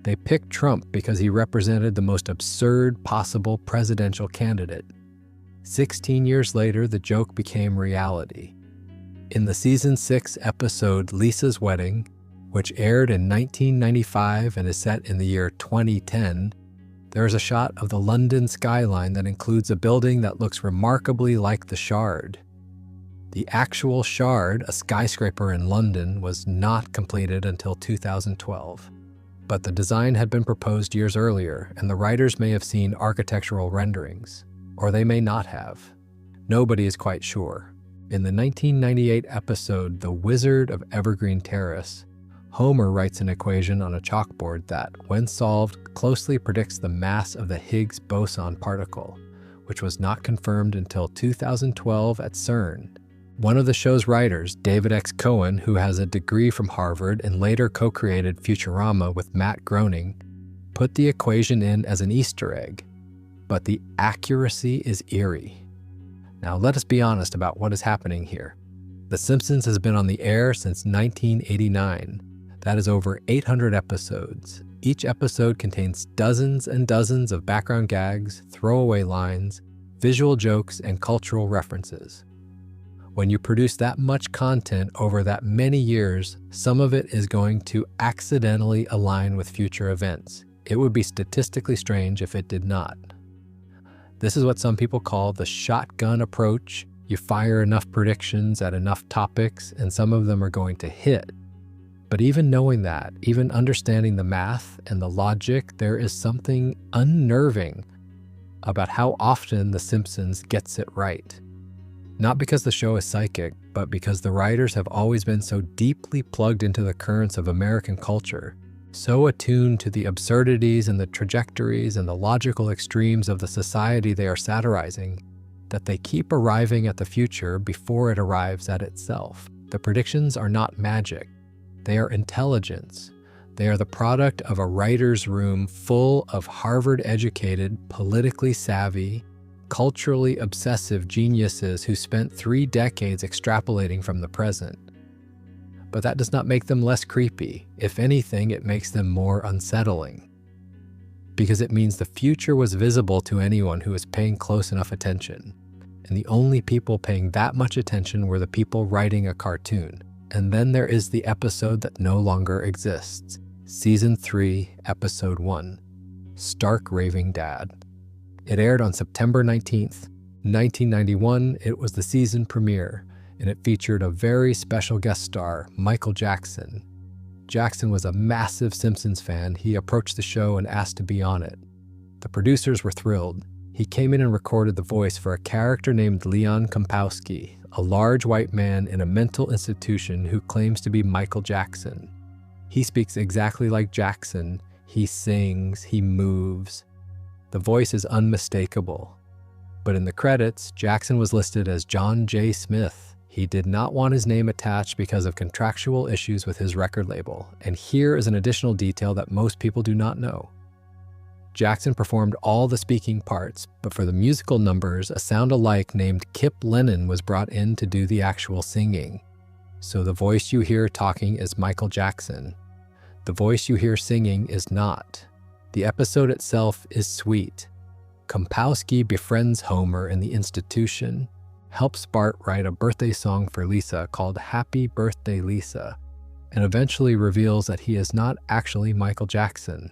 They picked Trump because he represented the most absurd possible presidential candidate. 16 years later, the joke became reality. In the season 6 episode Lisa's Wedding, which aired in 1995 and is set in the year 2010, there is a shot of the London skyline that includes a building that looks remarkably like the Shard. The actual Shard, a skyscraper in London, was not completed until 2012. But the design had been proposed years earlier, and the writers may have seen architectural renderings. Or they may not have. Nobody is quite sure. In the 1998 episode, The Wizard of Evergreen Terrace, Homer writes an equation on a chalkboard that, when solved, closely predicts the mass of the Higgs boson particle, which was not confirmed until 2012 at CERN. One of the show's writers, David X. Cohen, who has a degree from Harvard and later co-created Futurama with Matt Groening, put the equation in as an Easter egg. But the accuracy is eerie. Now let us be honest about what is happening here. The Simpsons has been on the air since 1989. That is over 800 episodes. Each episode contains dozens and dozens of background gags, throwaway lines, visual jokes, and cultural references. When you produce that much content over that many years, some of it is going to accidentally align with future events. It would be statistically strange if it did not. This is what some people call the shotgun approach. You fire enough predictions at enough topics, and some of them are going to hit. But even knowing that, even understanding the math and the logic, there is something unnerving about how often The Simpsons gets it right. Not because the show is psychic, but because the writers have always been so deeply plugged into the currents of American culture, so attuned to the absurdities and the trajectories and the logical extremes of the society they are satirizing, that they keep arriving at the future before it arrives at itself. The predictions are not magic. They are intelligence. They are the product of a writer's room full of Harvard-educated, politically savvy, culturally obsessive geniuses who spent 3 decades extrapolating from the present. But that does not make them less creepy. If anything, it makes them more unsettling. Because it means the future was visible to anyone who was paying close enough attention. And the only people paying that much attention were the people writing a cartoon. And then there is the episode that no longer exists. Season 3, Episode 1, Stark Raving Dad. It aired on September 19th, 1991. It was the season premiere, and it featured a very special guest star, Michael Jackson. Jackson was a massive Simpsons fan. He approached the show and asked to be on it. The producers were thrilled. He came in and recorded the voice for a character named Leon Kompowski, a large white man in a mental institution who claims to be Michael Jackson. He speaks exactly like Jackson. He sings, he moves. The voice is unmistakable. But in the credits, Jackson was listed as John J. Smith. He did not want his name attached because of contractual issues with his record label. And here is an additional detail that most people do not know. Jackson performed all the speaking parts, but for the musical numbers, a sound-alike named Kip Lennon was brought in to do the actual singing. So the voice you hear talking is Michael Jackson. The voice you hear singing is not. The episode itself is sweet. Kompowski befriends Homer in the institution, helps Bart write a birthday song for Lisa called Happy Birthday Lisa, and eventually reveals that he is not actually Michael Jackson.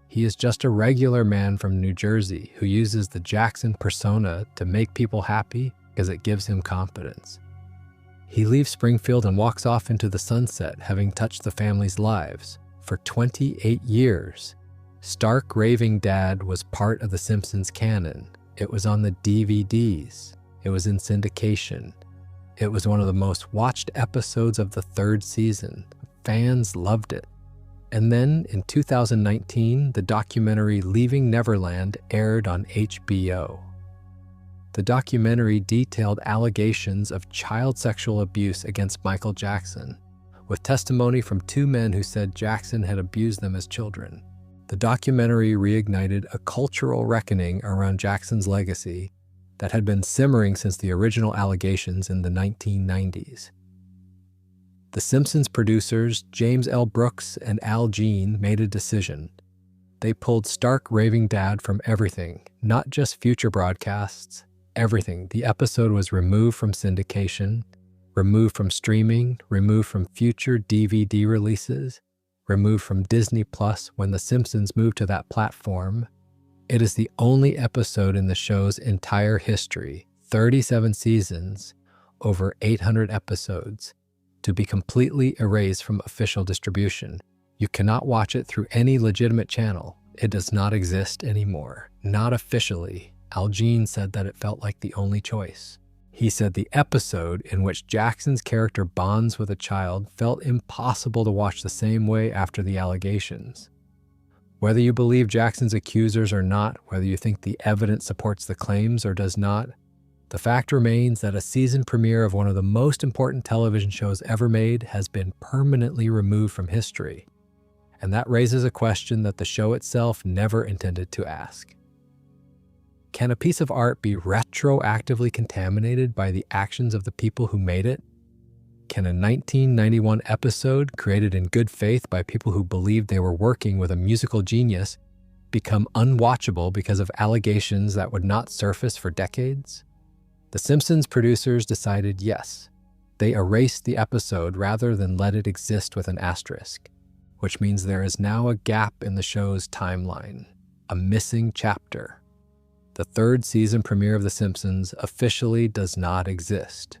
He is just a regular man from New Jersey who uses the Jackson persona to make people happy because it gives him confidence. He leaves Springfield and walks off into the sunset, having touched the family's lives for 28 years. Stark Raving Dad was part of The Simpsons canon. It was on the DVDs. It was in syndication. It was one of the most watched episodes of the 3rd season. Fans loved it. And then in 2019, the documentary Leaving Neverland aired on HBO. The documentary detailed allegations of child sexual abuse against Michael Jackson, with testimony from 2 men who said Jackson had abused them as children. The documentary reignited a cultural reckoning around Jackson's legacy that had been simmering since the original allegations in the 1990s. The Simpsons producers, James L. Brooks and Al Jean, made a decision. They pulled Stark Raving Dad from everything, not just future broadcasts, everything. The episode was removed from syndication, removed from streaming, removed from future DVD releases, removed from Disney Plus when The Simpsons moved to that platform. It is the only episode in the show's entire history, 37 seasons, over 800 episodes, to be completely erased from official distribution. You cannot watch it through any legitimate channel. It does not exist anymore. Not officially. Al Jean said that it felt like the only choice. He said the episode in which Jackson's character bonds with a child felt impossible to watch the same way after the allegations. Whether you believe Jackson's accusers or not, whether you think the evidence supports the claims or does not, the fact remains that a season premiere of one of the most important television shows ever made has been permanently removed from history. And that raises a question that the show itself never intended to ask. Can a piece of art be retroactively contaminated by the actions of the people who made it? Can a 1991 episode created in good faith by people who believed they were working with a musical genius become unwatchable because of allegations that would not surface for decades? The Simpsons producers decided yes. They erased the episode rather than let it exist with an asterisk, which means there is now a gap in the show's timeline, a missing chapter. The third season premiere of The Simpsons officially does not exist.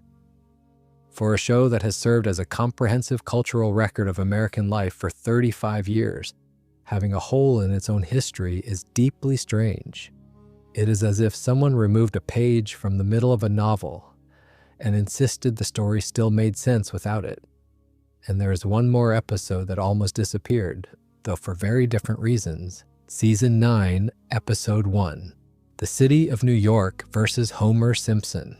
For a show that has served as a comprehensive cultural record of American life for 35 years, having a hole in its own history is deeply strange. It is as if someone removed a page from the middle of a novel and insisted the story still made sense without it. And there is one more episode that almost disappeared, though for very different reasons. Season 9, Episode 1, The City of New York versus Homer Simpson.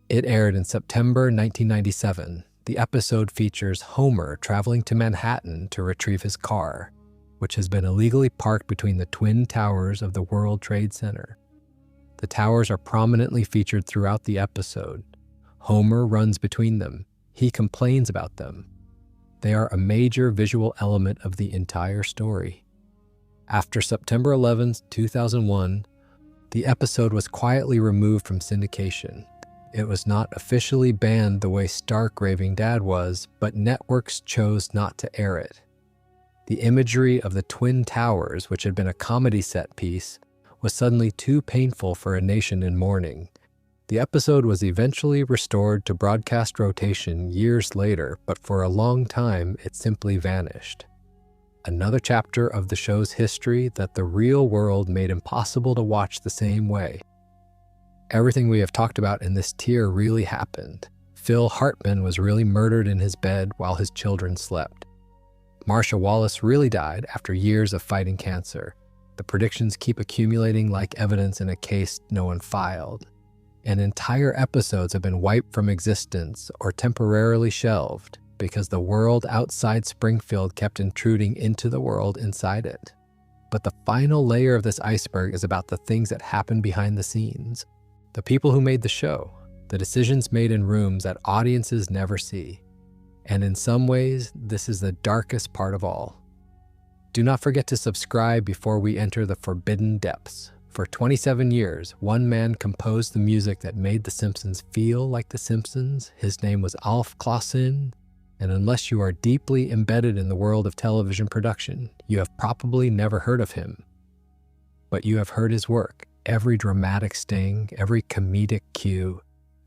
It aired in September 1997. The episode features Homer traveling to Manhattan to retrieve his car, which has been illegally parked between the twin towers of the World Trade Center. The towers are prominently featured throughout the episode. Homer runs between them. He complains about them. They are a major visual element of the entire story. After September 11, 2001, the episode was quietly removed from syndication. It was not officially banned the way Stark Raving Dad was, but networks chose not to air it. The imagery of the Twin Towers, which had been a comedy set piece, was suddenly too painful for a nation in mourning. The episode was eventually restored to broadcast rotation years later, but for a long time it simply vanished. Another chapter of the show's history that the real world made impossible to watch the same way. Everything we have talked about in this tier really happened. Phil Hartman was really murdered in his bed while his children slept. Marsha Wallace really died after years of fighting cancer. The predictions keep accumulating like evidence in a case no one filed. And entire episodes have been wiped from existence or temporarily shelved because the world outside Springfield kept intruding into the world inside it. But the final layer of this iceberg is about the things that happen behind the scenes. The people who made the show, the decisions made in rooms that audiences never see. And in some ways, this is the darkest part of all. Do not forget to subscribe before we enter the forbidden depths. For 27 years, one man composed the music that made The Simpsons feel like The Simpsons. His name was Alf Clausen, and unless you are deeply embedded in the world of television production, you have probably never heard of him. But you have heard his work. Every dramatic sting, every comedic cue,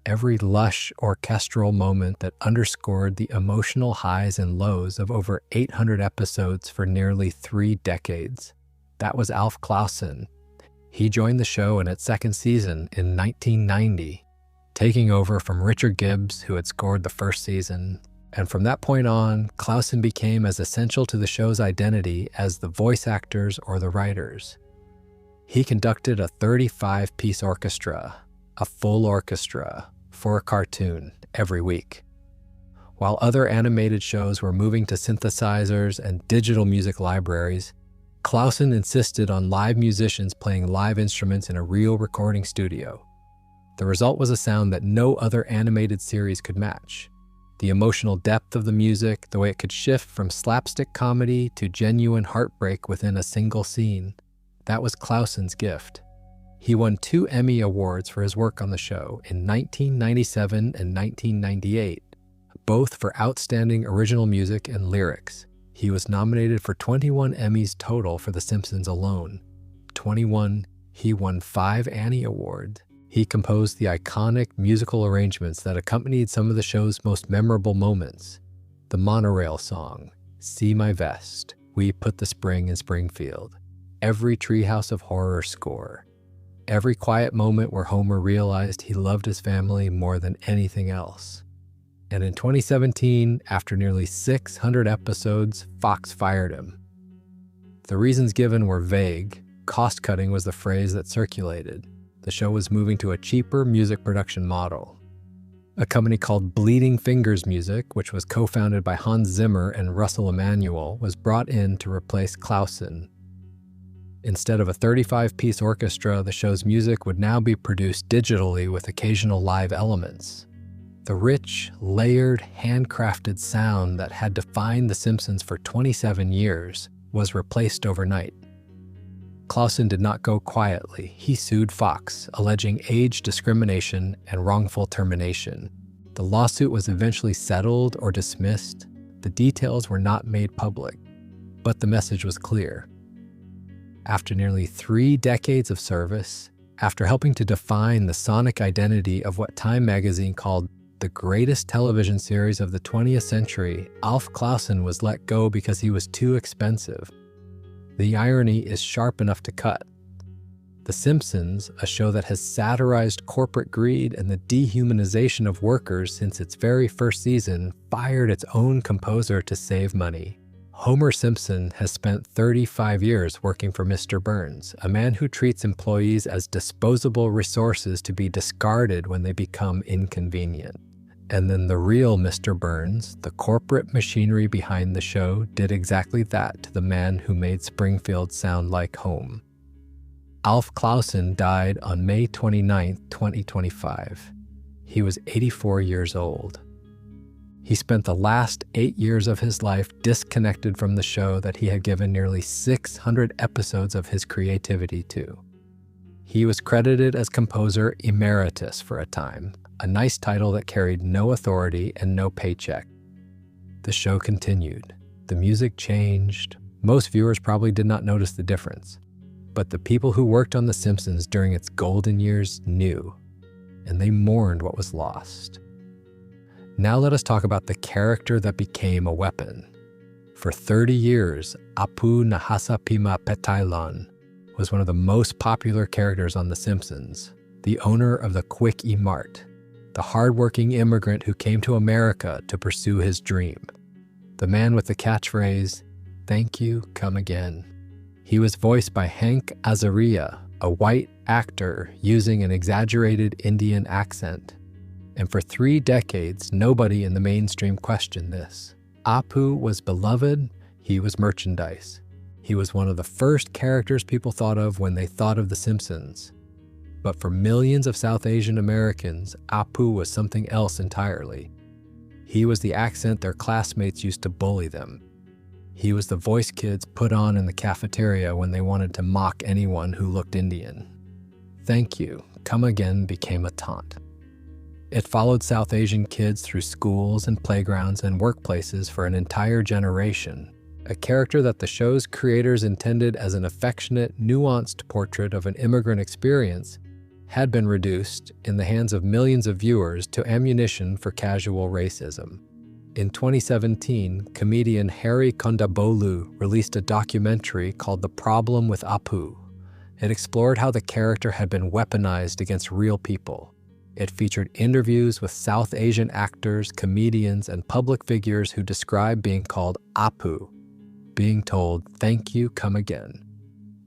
every lush orchestral moment that underscored the emotional highs and lows of over 800 episodes for nearly 3 decades. That was Alf Clausen. He joined the show in its second season in 1990, taking over from Richard Gibbs, who had scored the first season. And from that point on, Clausen became as essential to the show's identity as the voice actors or the writers. He conducted a 35-piece orchestra, a full orchestra, for a cartoon every week. While other animated shows were moving to synthesizers and digital music libraries, Clausen insisted on live musicians playing live instruments in a real recording studio. The result was a sound that no other animated series could match. The emotional depth of the music, the way it could shift from slapstick comedy to genuine heartbreak within a single scene. That was Clausen's gift. He won 2 Emmy Awards for his work on the show in 1997 and 1998, both for outstanding original music and lyrics. He was nominated for 21 Emmys total for The Simpsons alone. 21, he won 5 Annie Awards. He composed the iconic musical arrangements that accompanied some of the show's most memorable moments. The Monorail song, See My Vest, We Put the Spring in Springfield. Every Treehouse of Horror score. Every quiet moment where Homer realized he loved his family more than anything else. And in 2017, after nearly 600 episodes, Fox fired him. The reasons given were vague. Cost-cutting was the phrase that circulated. The show was moving to a cheaper music production model. A company called Bleeding Fingers Music, which was co-founded by Hans Zimmer and Russell Emanuel, was brought in to replace Clausen. Instead of a 35-piece orchestra, the show's music would now be produced digitally with occasional live elements. The rich, layered, handcrafted sound that had defined The Simpsons for 27 years was replaced overnight. Clausen did not go quietly. He sued Fox, alleging age discrimination and wrongful termination. The lawsuit was eventually settled or dismissed. The details were not made public, but the message was clear. After nearly 3 decades of service, after helping to define the sonic identity of what Time magazine called the greatest television series of the 20th century, Alf Clausen was let go because he was too expensive. The irony is sharp enough to cut. The Simpsons, a show that has satirized corporate greed and the dehumanization of workers since its very first season, fired its own composer to save money. Homer Simpson has spent 35 years working for Mr. Burns, a man who treats employees as disposable resources to be discarded when they become inconvenient. And then the real Mr. Burns, the corporate machinery behind the show, did exactly that to the man who made Springfield sound like home. Alf Clausen died on May 29, 2025. He was 84 years old. He spent the last 8 years of his life disconnected from the show that he had given nearly 600 episodes of his creativity to. He was credited as composer emeritus for a time, a nice title that carried no authority and no paycheck. The show continued. The music changed. Most viewers probably did not notice the difference. But the people who worked on The Simpsons during its golden years knew, and they mourned what was lost. Now let us talk about the character that became a weapon. For 30 years, Apu Nahasapima Petailon was one of the most popular characters on The Simpsons, the owner of the Quick E Mart, the hardworking immigrant who came to America to pursue his dream. The man with the catchphrase, "Thank you, come again." He was voiced by Hank Azaria, a white actor using an exaggerated Indian accent. And for 3 decades, nobody in the mainstream questioned this. Apu was beloved, he was merchandise. He was one of the first characters people thought of when they thought of The Simpsons. But for millions of South Asian Americans, Apu was something else entirely. He was the accent their classmates used to bully them. He was the voice kids put on in the cafeteria when they wanted to mock anyone who looked Indian. "Thank you, come again" became a taunt. It followed South Asian kids through schools and playgrounds and workplaces for an entire generation. A character that the show's creators intended as an affectionate, nuanced portrait of an immigrant experience had been reduced, in the hands of millions of viewers, to ammunition for casual racism. In 2017, comedian Harry Kondabolu released a documentary called The Problem with Apu. It explored how the character had been weaponized against real people. It featured interviews with South Asian actors, comedians, and public figures who described being called Apu, being told, "Thank you, come again,"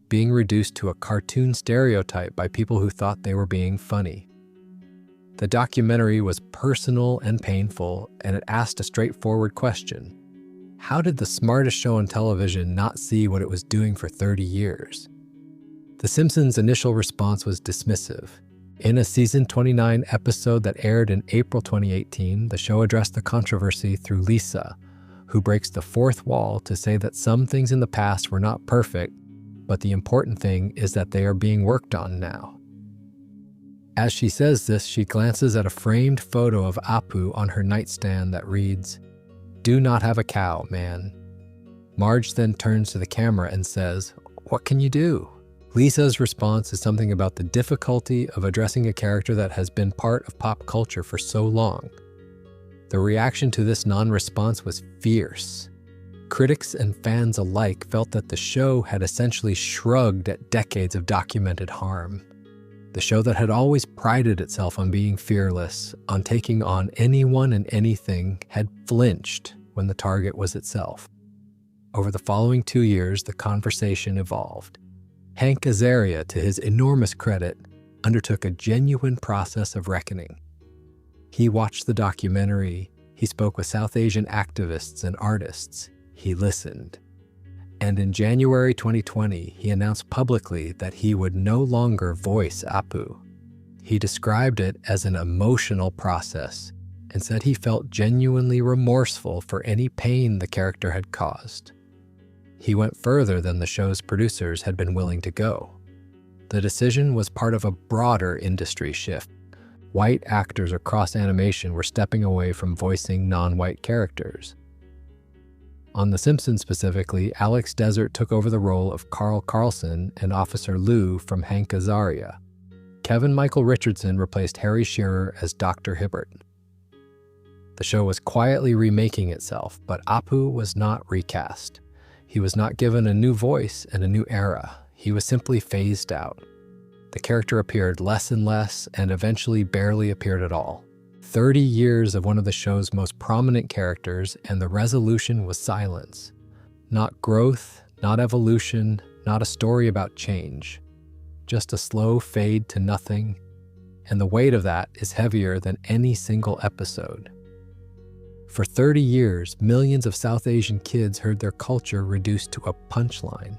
being reduced to a cartoon stereotype by people who thought they were being funny. The documentary was personal and painful, and it asked a straightforward question. How did the smartest show on television not see what it was doing for 30 years? The Simpsons' initial response was dismissive. In a season 29 episode that aired in April 2018, the show addressed the controversy through Lisa, who breaks the fourth wall to say that some things in the past were not perfect, but the important thing is that they are being worked on now. As she says this, she glances at a framed photo of Apu on her nightstand that reads, "Do not have a cow, man." Marge then turns to the camera and says, "What can you do?" Lisa's response is something about the difficulty of addressing a character that has been part of pop culture for so long. The reaction to this non-response was fierce. Critics and fans alike felt that the show had essentially shrugged at decades of documented harm. The show that had always prided itself on being fearless, on taking on anyone and anything, had flinched when the target was itself. Over the following 2 years, the conversation evolved. Hank Azaria, to his enormous credit, undertook a genuine process of reckoning. He watched the documentary, he spoke with South Asian activists and artists, he listened. And in January 2020, he announced publicly that he would no longer voice Apu. He described it as an emotional process, and said he felt genuinely remorseful for any pain the character had caused. He went further than the show's producers had been willing to go. The decision was part of a broader industry shift. White actors across animation were stepping away from voicing non-white characters. On The Simpsons specifically, Alex Desert took over the role of Carl Carlson and Officer Lou from Hank Azaria. Kevin Michael Richardson replaced Harry Shearer as Dr. Hibbert. The show was quietly remaking itself, but Apu was not recast. He was not given a new voice and a new era. He was simply phased out. The character appeared less and less and eventually barely appeared at all. 30 years of one of the show's most prominent characters, and the resolution was silence. Not growth, not evolution, not a story about change. Just a slow fade to nothing, and the weight of that is heavier than any single episode. For 30 years, millions of South Asian kids heard their culture reduced to a punchline.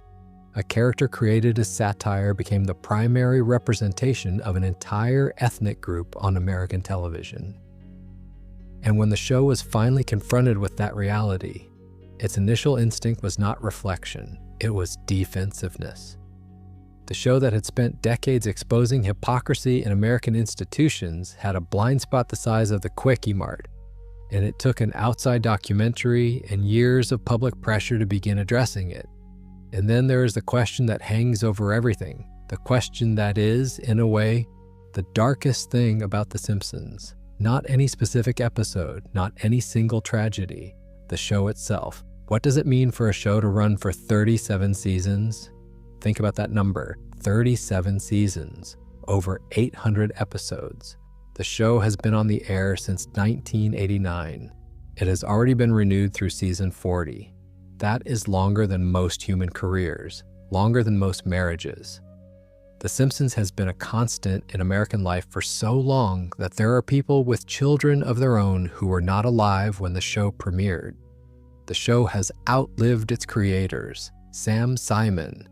A character created as satire became the primary representation of an entire ethnic group on American television. And when the show was finally confronted with that reality, its initial instinct was not reflection, it was defensiveness. The show that had spent decades exposing hypocrisy in American institutions had a blind spot the size of the Quickie Mart, and it took an outside documentary and years of public pressure to begin addressing it. And then there is the question that hangs over everything, the question that is, in a way, the darkest thing about The Simpsons. Not any specific episode, not any single tragedy, the show itself. What does it mean for a show to run for 37 seasons? Think about that number, 37 seasons, over 800 episodes. The show has been on the air since 1989. It has already been renewed through season 40. That is longer than most human careers, longer than most marriages. The Simpsons has been a constant in American life for so long that there are people with children of their own who were not alive when the show premiered. The show has outlived its creators, Sam Simon,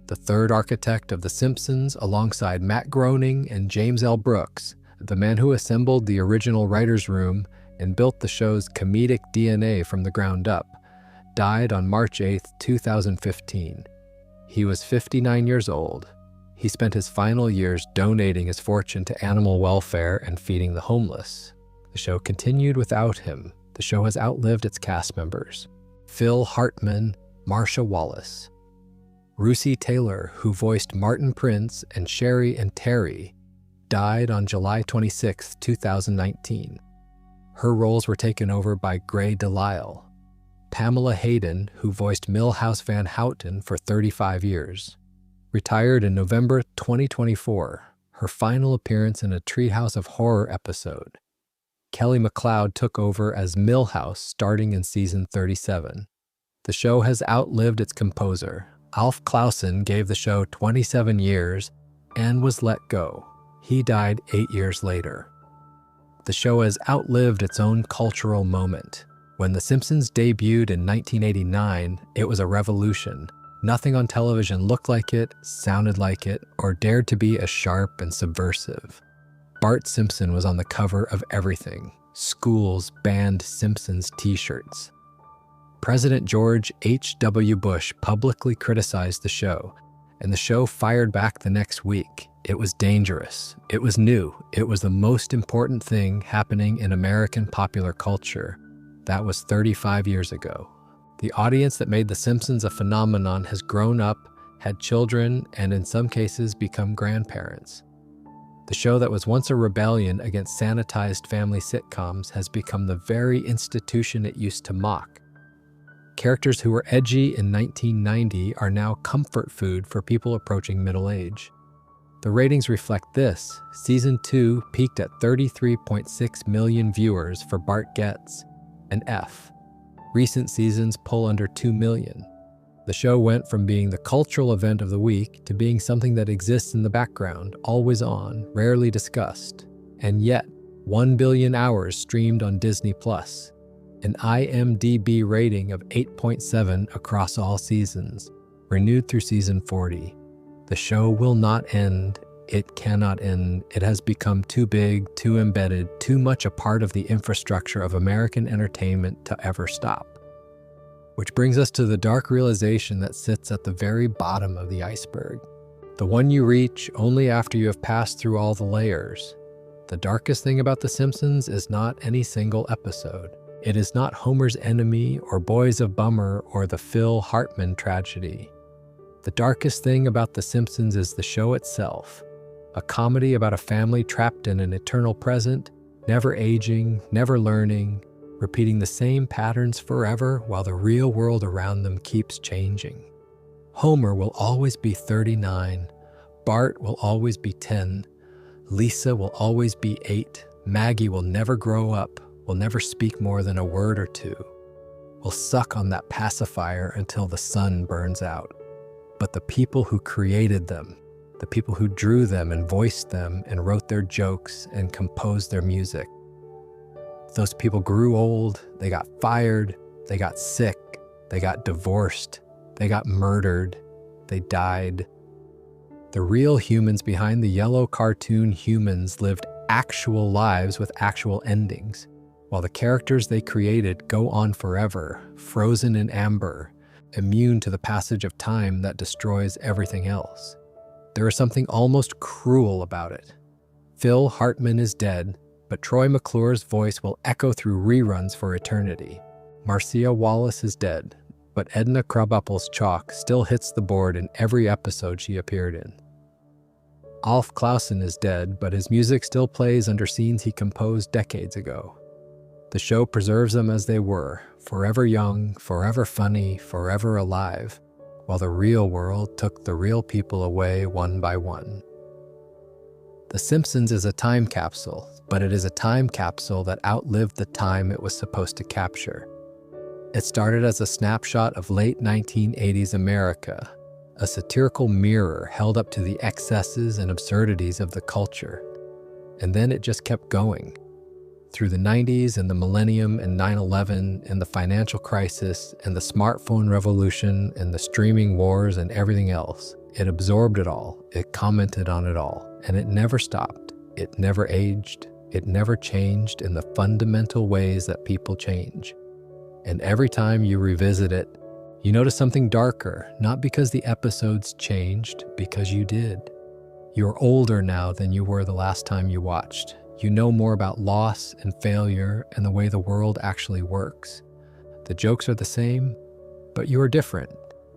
the third architect of The Simpsons alongside Matt Groening and James L. Brooks, the man who assembled the original writer's room and built the show's comedic DNA from the ground up, died on March 8, 2015. He was 59 years old. He spent his final years donating his fortune to animal welfare and feeding the homeless. The show continued without him. The show has outlived its cast members. Phil Hartman, Marsha Wallace. Russi Taylor, who voiced Martin Prince and Sherry and Terry, died on July 26, 2019. Her roles were taken over by Gray Delisle. Pamela Hayden, who voiced Milhouse Van Houten for 35 years, retired in November 2024, her final appearance in a Treehouse of Horror episode. Kelly MacLeod took over as Milhouse starting in season 37. The show has outlived its composer. Alf Clausen gave the show 27 years and was let go. He died 8 years later. The show has outlived its own cultural moment. When The Simpsons debuted in 1989, it was a revolution. Nothing on television looked like it, sounded like it, or dared to be as sharp and subversive. Bart Simpson was on the cover of everything. Schools banned Simpsons t-shirts. President George H.W. Bush publicly criticized the show, and the show fired back the next week. It was dangerous. It was new. It was the most important thing happening in American popular culture. That was 35 years ago. The audience that made The Simpsons a phenomenon has grown up, had children, and in some cases become grandparents. The show that was once a rebellion against sanitized family sitcoms has become the very institution it used to mock. Characters who were edgy in 1990 are now comfort food for people approaching middle age. The ratings reflect this. Season 2 peaked at 33.6 million viewers for Bart Gets, an F. Recent seasons pull under 2 million. The show went from being the cultural event of the week to being something that exists in the background, always on, rarely discussed. And yet, 1 billion hours streamed on Disney+, an IMDb rating of 8.7 across all seasons, renewed through season 40. The show will not end. It cannot end. It has become too big, too embedded, too much a part of the infrastructure of American entertainment to ever stop. Which brings us to the dark realization that sits at the very bottom of the iceberg. The one you reach only after you have passed through all the layers. The darkest thing about The Simpsons is not any single episode. It is not Homer's enemy or Boys of Bummer or the Phil Hartman tragedy. The darkest thing about The Simpsons is the show itself, a comedy about a family trapped in an eternal present, never aging, never learning, repeating the same patterns forever while the real world around them keeps changing. Homer will always be 39, Bart will always be 10, Lisa will always be 8, Maggie will never grow up, will never speak more than a word or two, will suck on that pacifier until the sun burns out. But the people who created them, the people who drew them and voiced them and wrote their jokes and composed their music, those people grew old, they got fired, they got sick, they got divorced, they got murdered, they died. The real humans behind the yellow cartoon humans lived actual lives with actual endings, while the characters they created go on forever, frozen in amber, immune to the passage of time that destroys everything else. There is something almost cruel about it. Phil Hartman is dead, but Troy McClure's voice will echo through reruns for eternity. Marcia Wallace is dead, but Edna Krabappel's chalk still hits the board in every episode she appeared in. Alf Clausen is dead, but his music still plays under scenes he composed decades ago. The show preserves them as they were, forever young, forever funny, forever alive, while the real world took the real people away one by one. The Simpsons is a time capsule, but it is a time capsule that outlived the time it was supposed to capture. It started as a snapshot of late 1980s America, a satirical mirror held up to the excesses and absurdities of the culture. And then it just kept going. Through the 90s and the millennium and 9/11 and the financial crisis and the smartphone revolution and the streaming wars and everything else, it absorbed it all, it commented on it all, and it never stopped. It never aged. It never changed in the fundamental ways that people change. And every time you revisit it, you notice something darker, not because the episodes changed, because you did. You're older now than you were the last time you watched. You know more about loss and failure and the way the world actually works. The jokes are the same, but you are different,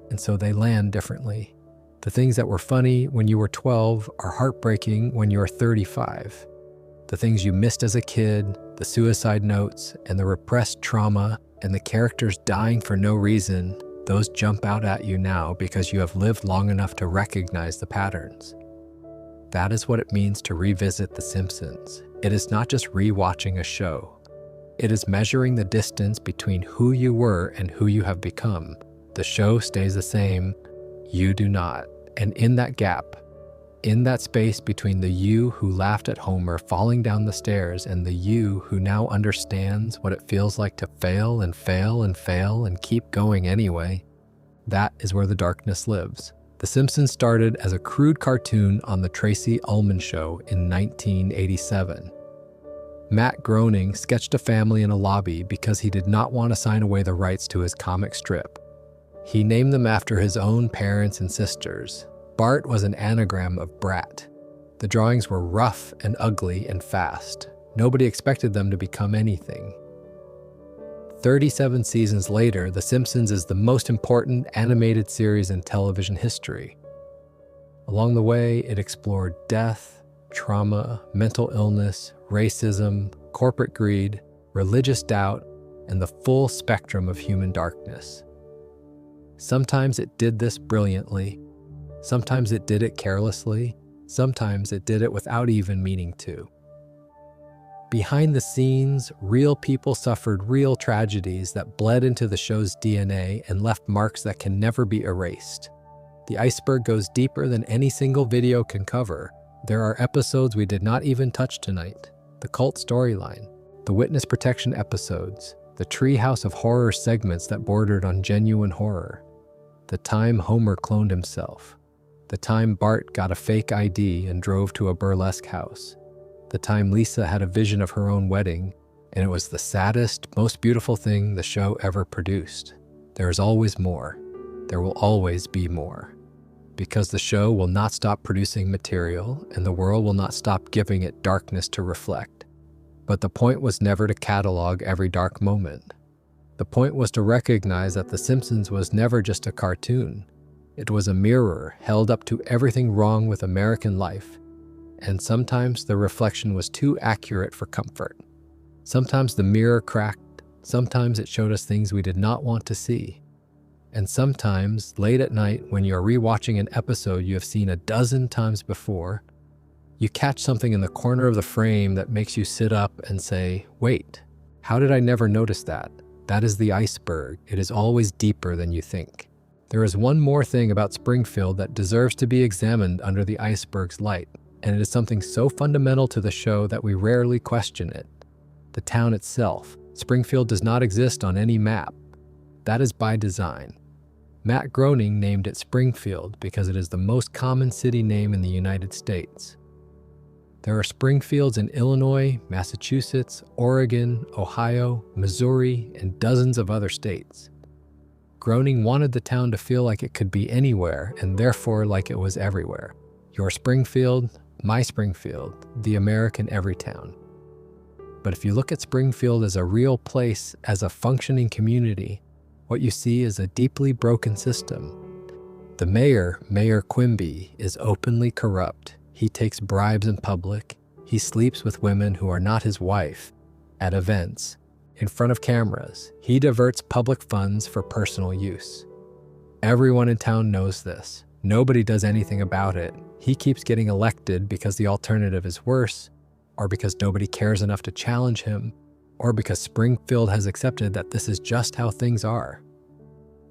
and so they land differently. The things that were funny when you were 12 are heartbreaking when you are 35. The things you missed as a kid, the suicide notes, and the repressed trauma, and the characters dying for no reason, those jump out at you now because you have lived long enough to recognize the patterns. That is what it means to revisit The Simpsons. It is not just rewatching a show. It is measuring the distance between who you were and who you have become. The show stays the same, you do not. And in that gap, in that space between the you who laughed at Homer falling down the stairs and the you who now understands what it feels like to fail and fail and fail and keep going anyway, that is where the darkness lives. The Simpsons started as a crude cartoon on The Tracy Ullman Show in 1987. Matt Groening sketched a family in a lobby because he did not want to sign away the rights to his comic strip. He named them after his own parents and sisters. Bart was an anagram of brat. The drawings were rough and ugly and fast. Nobody expected them to become anything. 37 seasons later, The Simpsons is the most important animated series in television history. Along the way, it explored death, trauma, mental illness, racism, corporate greed, religious doubt, and the full spectrum of human darkness. Sometimes it did this brilliantly. Sometimes it did it carelessly. Sometimes it did it without even meaning to. Behind the scenes, real people suffered real tragedies that bled into the show's DNA and left marks that can never be erased. The iceberg goes deeper than any single video can cover. There are episodes we did not even touch tonight. The cult storyline, the witness protection episodes, the treehouse of horror segments that bordered on genuine horror, the time Homer cloned himself, The time Bart got a fake ID and drove to a burlesque house. The time Lisa had a vision of her own wedding, and it was the saddest, most beautiful thing the show ever produced. There is always more. There will always be more. Because the show will not stop producing material, and the world will not stop giving it darkness to reflect. But the point was never to catalog every dark moment. The point was to recognize that The Simpsons was never just a cartoon. It was a mirror held up to everything wrong with American life, and sometimes the reflection was too accurate for comfort. Sometimes the mirror cracked, sometimes it showed us things we did not want to see. And sometimes, late at night, when you're rewatching an episode you have seen a dozen times before, you catch something in the corner of the frame that makes you sit up and say, "Wait, how did I never notice that? That is the iceberg. It is always deeper than you think." There is one more thing about Springfield that deserves to be examined under the iceberg's light, and it is something so fundamental to the show that we rarely question it. The town itself. Springfield does not exist on any map. That is by design. Matt Groening named it Springfield because it is the most common city name in the United States. There are Springfields in Illinois, Massachusetts, Oregon, Ohio, Missouri, and dozens of other states. Groening wanted the town to feel like it could be anywhere, and therefore like it was everywhere. Your Springfield, my Springfield, the American Everytown. But if you look at Springfield as a real place, as a functioning community, what you see is a deeply broken system. The mayor, Mayor Quimby, is openly corrupt. He takes bribes in public. He sleeps with women who are not his wife. At events, in front of cameras, he diverts public funds for personal use. Everyone in town knows this. Nobody does anything about it. He keeps getting elected because the alternative is worse, or because nobody cares enough to challenge him, or because Springfield has accepted that this is just how things are.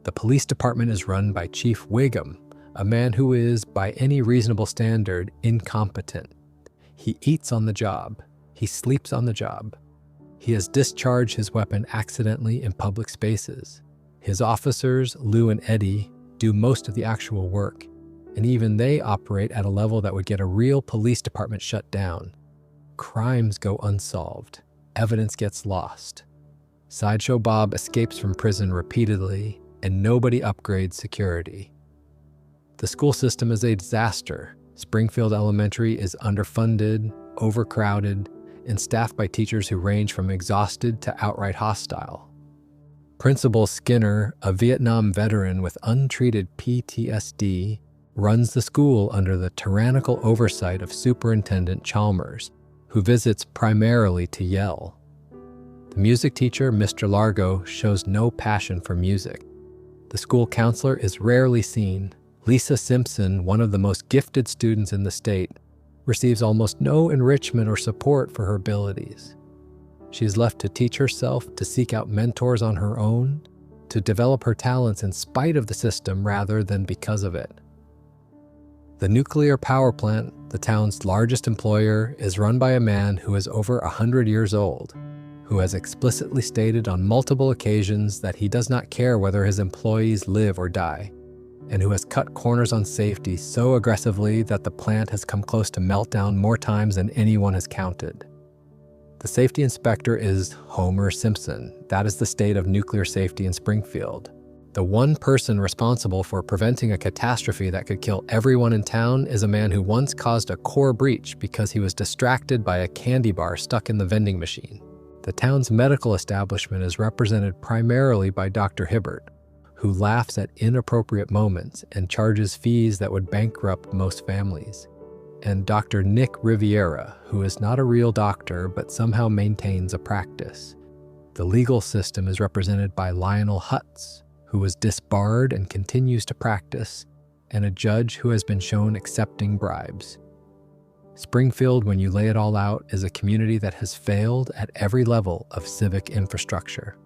The police department is run by Chief Wiggum, a man who is, by any reasonable standard, incompetent. He eats on the job. He sleeps on the job. He has discharged his weapon accidentally in public spaces. His officers, Lou and Eddie, do most of the actual work, and even they operate at a level that would get a real police department shut down. Crimes go unsolved. Evidence gets lost. Sideshow Bob escapes from prison repeatedly, and nobody upgrades security. The school system is a disaster. Springfield Elementary is underfunded, overcrowded, and staffed by teachers who range from exhausted to outright hostile. Principal Skinner, a Vietnam veteran with untreated PTSD, runs the school under the tyrannical oversight of Superintendent Chalmers, who visits primarily to yell. The music teacher, Mr. Largo, shows no passion for music. The school counselor is rarely seen. Lisa Simpson, one of the most gifted students in the state, receives almost no enrichment or support for her abilities. She is left to teach herself, to seek out mentors on her own, to develop her talents in spite of the system rather than because of it. The nuclear power plant, the town's largest employer, is run by a man who is over 100 years old, who has explicitly stated on multiple occasions that he does not care whether his employees live or die, and who has cut corners on safety so aggressively that the plant has come close to meltdown more times than anyone has counted. The safety inspector is Homer Simpson. That is the state of nuclear safety in Springfield. The one person responsible for preventing a catastrophe that could kill everyone in town is a man who once caused a core breach because he was distracted by a candy bar stuck in the vending machine. The town's medical establishment is represented primarily by Dr. Hibbert, who laughs at inappropriate moments and charges fees that would bankrupt most families, and Dr. Nick Riviera, who is not a real doctor but somehow maintains a practice. The legal system is represented by Lionel Hutz, who was disbarred and continues to practice, and a judge who has been shown accepting bribes. Springfield, when you lay it all out, is a community that has failed at every level of civic infrastructure.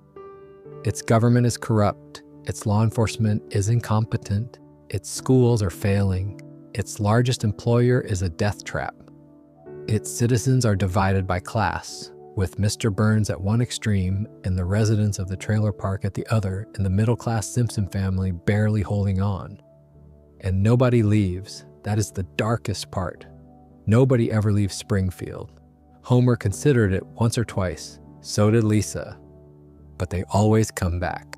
Its government is corrupt, its law enforcement is incompetent, its schools are failing, its largest employer is a death trap. Its citizens are divided by class, with Mr. Burns at one extreme and the residents of the trailer park at the other, and the middle-class Simpson family barely holding on. And nobody leaves. That is the darkest part. Nobody ever leaves Springfield. Homer considered it once or twice. So did Lisa. But they always come back.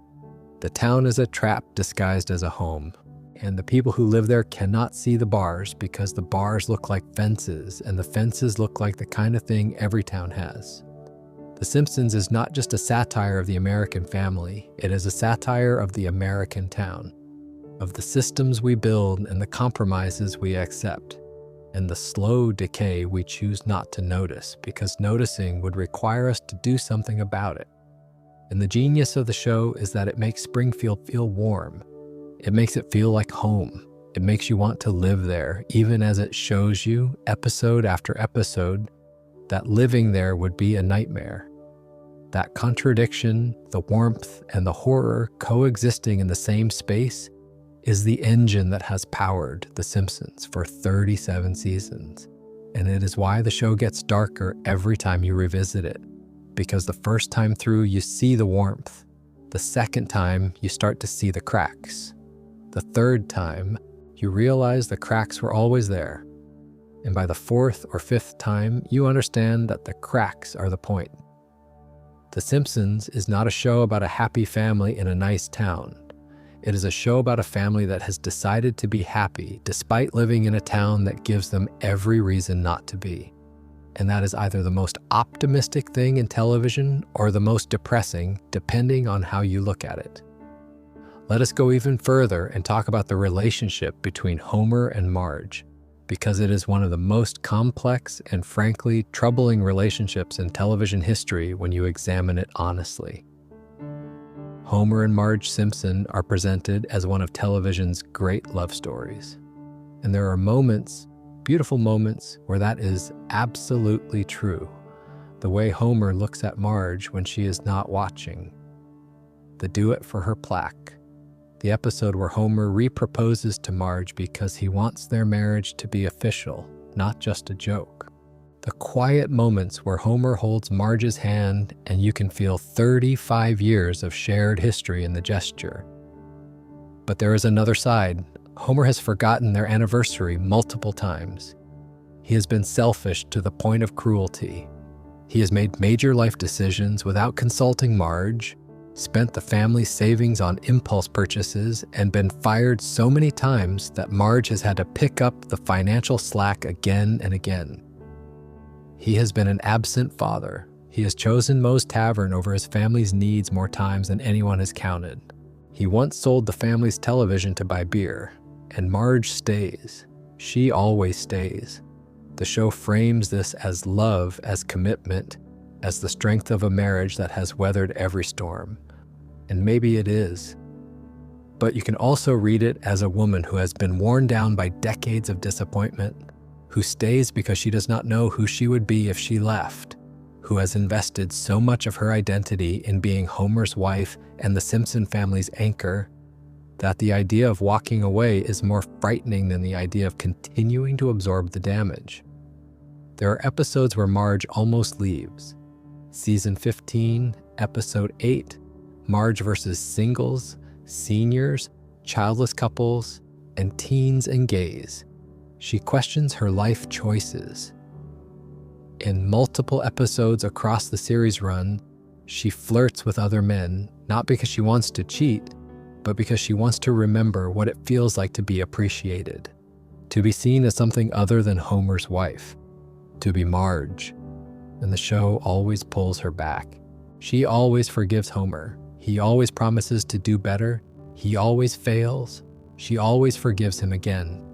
The town is a trap disguised as a home. And the people who live there cannot see the bars because the bars look like fences, and the fences look like the kind of thing every town has. The Simpsons is not just a satire of the American family, it is a satire of the American town, of the systems we build and the compromises we accept, and the slow decay we choose not to notice because noticing would require us to do something about it. And the genius of the show is that it makes Springfield feel warm. It makes it feel like home. It makes you want to live there, even as it shows you, episode after episode, that living there would be a nightmare. That contradiction, the warmth, and the horror coexisting in the same space is the engine that has powered The Simpsons for 37 seasons. And it is why the show gets darker every time you revisit it. Because the first time through, you see the warmth. The second time, you start to see the cracks. The third time, you realize the cracks were always there. And by the fourth or fifth time, you understand that the cracks are the point. The Simpsons is not a show about a happy family in a nice town. It is a show about a family that has decided to be happy despite living in a town that gives them every reason not to be. And that is either the most optimistic thing in television or the most depressing, depending on how you look at it. Let us go even further and talk about the relationship between Homer and Marge, because it is one of the most complex and frankly troubling relationships in television history when you examine it honestly. Homer and Marge Simpson are presented as one of television's great love stories. And there are moments, beautiful moments, where that is absolutely true. The way Homer looks at Marge when she is not watching. The do it for her plaque. The episode where Homer re-proposes to Marge because he wants their marriage to be official, not just a joke. The quiet moments where Homer holds Marge's hand and you can feel 35 years of shared history in the gesture. But there is another side. Homer has forgotten their anniversary multiple times. He has been selfish to the point of cruelty. He has made major life decisions without consulting Marge, spent the family's savings on impulse purchases, and been fired so many times that Marge has had to pick up the financial slack again and again. He has been an absent father. He has chosen Moe's Tavern over his family's needs more times than anyone has counted. He once sold the family's television to buy beer, and Marge stays. She always stays. The show frames this as love, as commitment, as the strength of a marriage that has weathered every storm. And maybe it is. But you can also read it as a woman who has been worn down by decades of disappointment, who stays because she does not know who she would be if she left, who has invested so much of her identity in being Homer's wife and the Simpson family's anchor, that the idea of walking away is more frightening than the idea of continuing to absorb the damage. There are episodes where Marge almost leaves. Season 15, Episode 8, Marge versus singles, seniors, childless couples, and teens and gays. She questions her life choices. In multiple episodes across the series run, she flirts with other men, not because she wants to cheat, but because she wants to remember what it feels like to be appreciated, to be seen as something other than Homer's wife, to be Marge. And the show always pulls her back. She always forgives Homer. He always promises to do better. He always fails. She always forgives him again.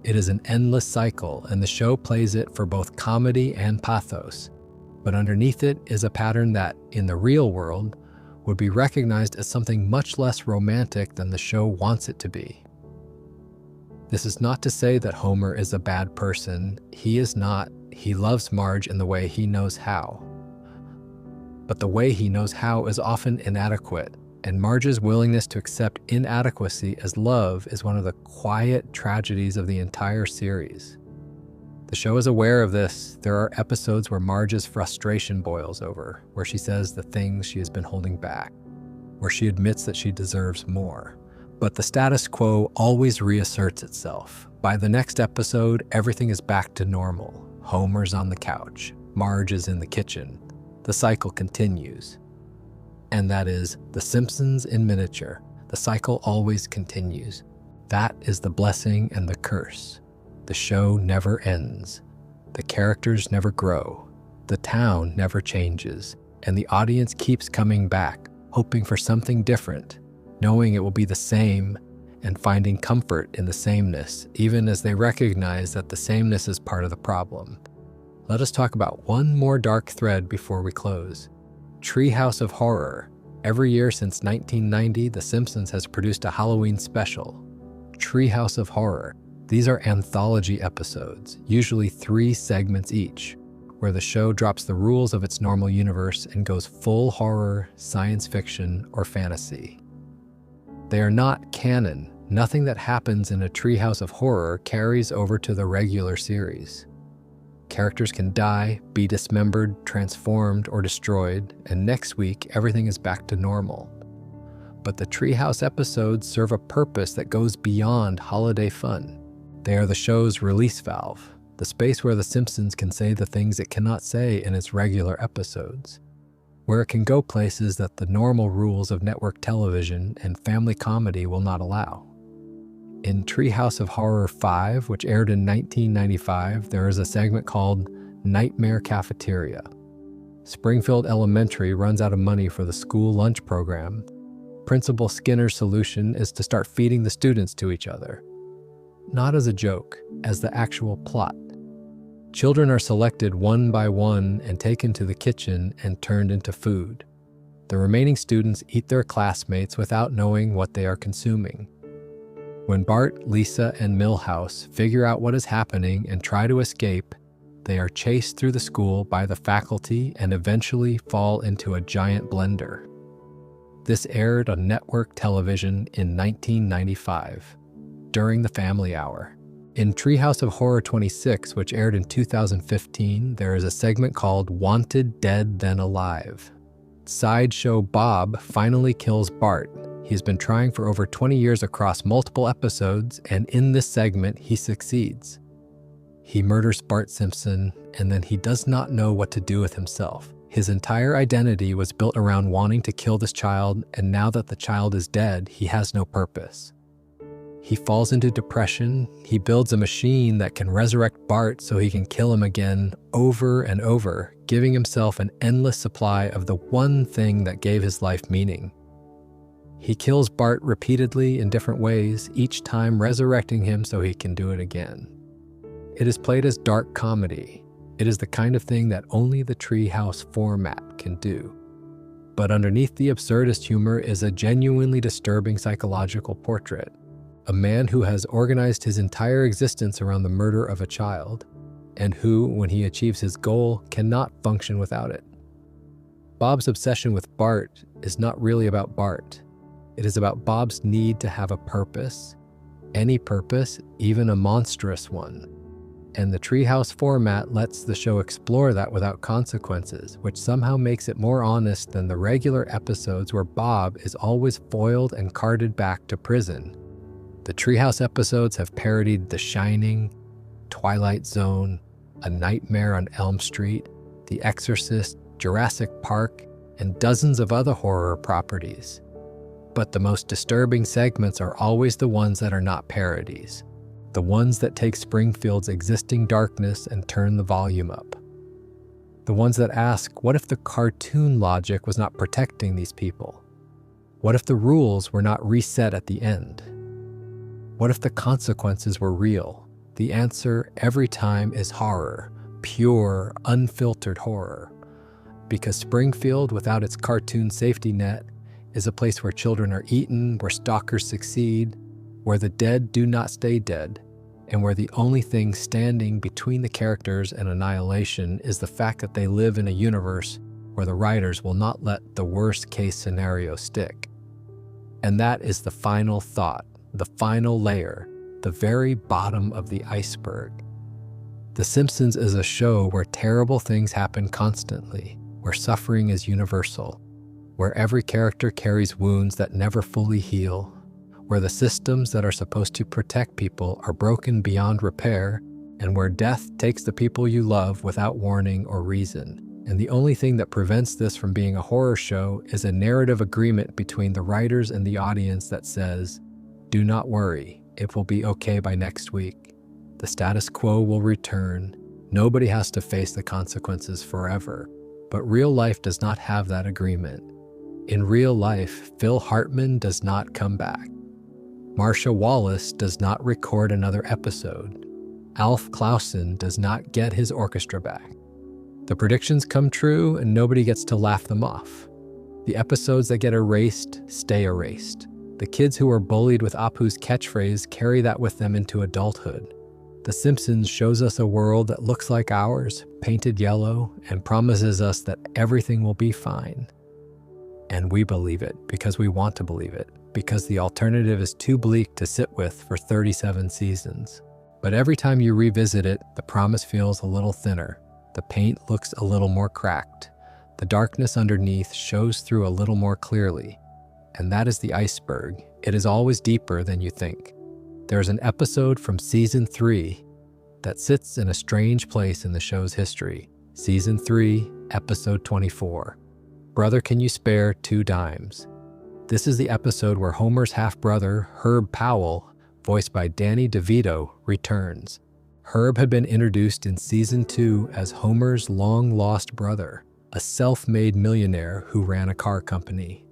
It is an endless cycle, and the show plays it for both comedy and pathos. But underneath it is a pattern that, in the real world, would be recognized as something much less romantic than the show wants it to be. This is not to say that Homer is a bad person. He is not. He loves Marge in the way he knows how. But the way he knows how is often inadequate, and Marge's willingness to accept inadequacy as love is one of the quiet tragedies of the entire series. The show is aware of this. There are episodes where Marge's frustration boils over, where she says the things she has been holding back, where she admits that she deserves more. But the status quo always reasserts itself. By the next episode, everything is back to normal. Homer's on the couch. Marge is in the kitchen. The cycle continues. And that is The Simpsons in miniature. The cycle always continues. That is the blessing and the curse. The show never ends. The characters never grow. The town never changes. And the audience keeps coming back, hoping for something different, knowing it will be the same, and finding comfort in the sameness, even as they recognize that the sameness is part of the problem. Let us talk about one more dark thread before we close. Treehouse of Horror. Every year since 1990, The Simpsons has produced a Halloween special. Treehouse of Horror. These are anthology episodes, usually 3 segments each, where the show drops the rules of its normal universe and goes full horror, science fiction, or fantasy. They are not canon. Nothing that happens in a Treehouse of Horror carries over to the regular series. Characters can die, be dismembered, transformed, or destroyed, and next week everything is back to normal. But the Treehouse episodes serve a purpose that goes beyond holiday fun. They are the show's release valve, the space where The Simpsons can say the things it cannot say in its regular episodes, where it can go places that the normal rules of network television and family comedy will not allow. In Treehouse of Horror 5, which aired in 1995, there is a segment called Nightmare Cafeteria. Springfield Elementary runs out of money for the school lunch program. Principal Skinner's solution is to start feeding the students to each other. Not as a joke, as the actual plot. Children are selected one by one and taken to the kitchen and turned into food. The remaining students eat their classmates without knowing what they are consuming. When Bart, Lisa, and Milhouse figure out what is happening and try to escape, they are chased through the school by the faculty and eventually fall into a giant blender. This aired on network television in 1995, during the Family Hour. In Treehouse of Horror 26, which aired in 2015, there is a segment called Wanted Dead Then Alive. Sideshow Bob finally kills Bart. He's been trying for over 20 years across multiple episodes, and in this segment, he succeeds. He murders Bart Simpson, and then he does not know what to do with himself. His entire identity was built around wanting to kill this child, and now that the child is dead, he has no purpose. He falls into depression. He builds a machine that can resurrect Bart so he can kill him again over and over, giving himself an endless supply of the one thing that gave his life meaning. He kills Bart repeatedly in different ways, each time resurrecting him so he can do it again. It is played as dark comedy. It is the kind of thing that only the Treehouse format can do. But underneath the absurdist humor is a genuinely disturbing psychological portrait. A man who has organized his entire existence around the murder of a child, and who, when he achieves his goal, cannot function without it. Bob's obsession with Bart is not really about Bart. It is about Bob's need to have a purpose, any purpose, even a monstrous one. And the Treehouse format lets the show explore that without consequences, which somehow makes it more honest than the regular episodes where Bob is always foiled and carted back to prison. The Treehouse episodes have parodied The Shining, Twilight Zone, A Nightmare on Elm Street, The Exorcist, Jurassic Park, and dozens of other horror properties. But the most disturbing segments are always the ones that are not parodies, the ones that take Springfield's existing darkness and turn the volume up. The ones that ask, what if the cartoon logic was not protecting these people? What if the rules were not reset at the end? What if the consequences were real? The answer every time is horror, pure, unfiltered horror. Because Springfield, without its cartoon safety net, is a place where children are eaten, where stalkers succeed, where the dead do not stay dead, and where the only thing standing between the characters and annihilation is the fact that they live in a universe where the writers will not let the worst-case scenario stick. And that is the final thought, the final layer, the very bottom of the iceberg. The Simpsons is a show where terrible things happen constantly, where suffering is universal, where every character carries wounds that never fully heal, where the systems that are supposed to protect people are broken beyond repair, and where death takes the people you love without warning or reason. And the only thing that prevents this from being a horror show is a narrative agreement between the writers and the audience that says, "Do not worry, it will be okay by next week. The status quo will return. Nobody has to face the consequences forever." But real life does not have that agreement. In real life, Phil Hartman does not come back. Marcia Wallace does not record another episode. Alf Clausen does not get his orchestra back. The predictions come true and nobody gets to laugh them off. The episodes that get erased stay erased. The kids who were bullied with Apu's catchphrase carry that with them into adulthood. The Simpsons shows us a world that looks like ours, painted yellow, and promises us that everything will be fine. And we believe it because we want to believe it, because the alternative is too bleak to sit with for 37 seasons. But every time you revisit it, the promise feels a little thinner. The paint looks a little more cracked. The darkness underneath shows through a little more clearly. And that is the iceberg. It is always deeper than you think. There is an episode from Season 3 that sits in a strange place in the show's history. Season 3, Episode 24. Brother, Can You Spare 2 Dimes? This is the episode where Homer's half-brother, Herb Powell, voiced by Danny DeVito, returns. Herb had been introduced in Season 2 as Homer's long-lost brother, a self-made millionaire who ran a car company.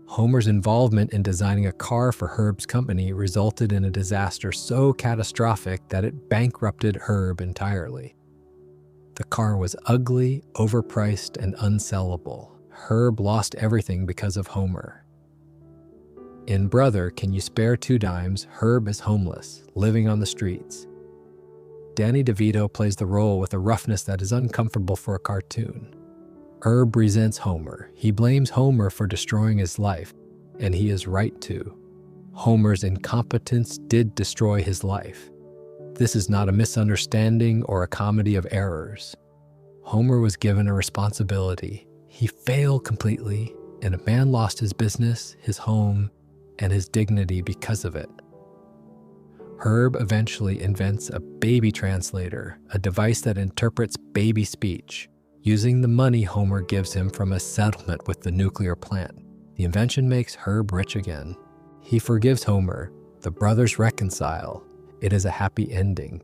Homer's involvement in designing a car for Herb's company resulted in a disaster so catastrophic that it bankrupted Herb entirely. The car was ugly, overpriced, and unsellable. Herb lost everything because of Homer. In Brother, Can You Spare 2 Dimes, Herb is homeless, living on the streets. Danny DeVito plays the role with a roughness that is uncomfortable for a cartoon. Herb resents Homer. He blames Homer for destroying his life, and he is right to. Homer's incompetence did destroy his life. This is not a misunderstanding or a comedy of errors. Homer was given a responsibility. He failed completely, and a man lost his business, his home, and his dignity because of it. Herb eventually invents a baby translator, a device that interprets baby speech, using the money Homer gives him from a settlement with the nuclear plant. The invention makes Herb rich again. He forgives Homer. The brothers reconcile. It is a happy ending.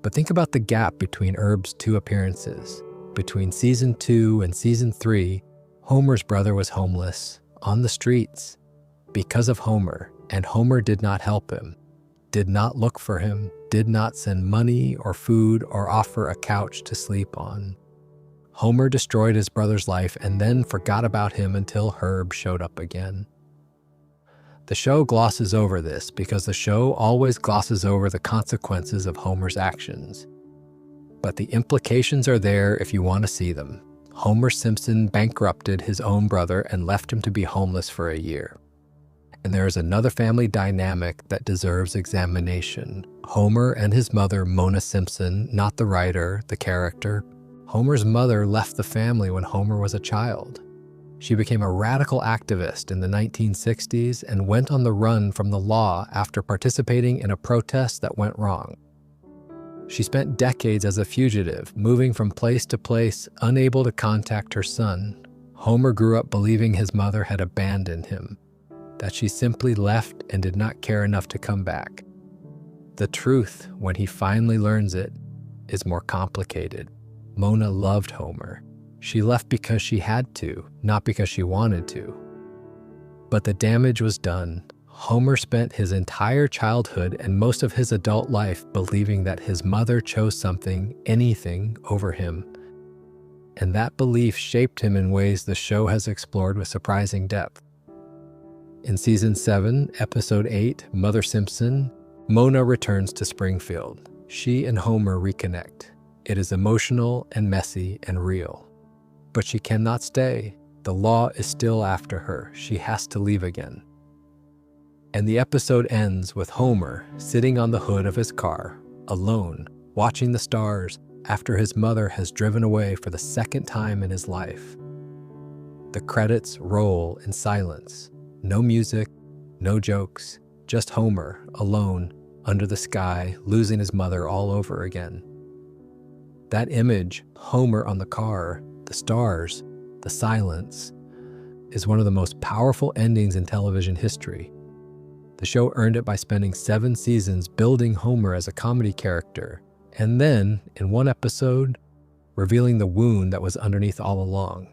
But think about the gap between Herb's 2 appearances. Between Season 2 and Season 3, Homer's brother was homeless, on the streets, because of Homer, and Homer did not help him, did not look for him, did not send money or food or offer a couch to sleep on. Homer destroyed his brother's life and then forgot about him until Herb showed up again. The show glosses over this because the show always glosses over the consequences of Homer's actions. But the implications are there if you want to see them. Homer Simpson bankrupted his own brother and left him to be homeless for a year. And there is another family dynamic that deserves examination. Homer and his mother, Mona Simpson, not the writer, the character. Homer's mother left the family when Homer was a child. She became a radical activist in the 1960s and went on the run from the law after participating in a protest that went wrong. She spent decades as a fugitive, moving from place to place, unable to contact her son. Homer grew up believing his mother had abandoned him, that she simply left and did not care enough to come back. The truth, when he finally learns it, is more complicated. Mona loved Homer. She left because she had to, not because she wanted to. But the damage was done. Homer spent his entire childhood and most of his adult life believing that his mother chose something, anything, over him. And that belief shaped him in ways the show has explored with surprising depth. In Season 7, Episode 8, Mother Simpson, Mona returns to Springfield. She and Homer reconnect. It is emotional and messy and real. But she cannot stay. The law is still after her. She has to leave again. And the episode ends with Homer sitting on the hood of his car, alone, watching the stars after his mother has driven away for the second time in his life. The credits roll in silence. No music, No jokes, just Homer, alone, under the sky, losing his mother all over again. That image, Homer on the car, the stars, the silence, is one of the most powerful endings in television history. The show earned it by spending 7 seasons building Homer as a comedy character, and then, in one episode, revealing the wound that was underneath all along.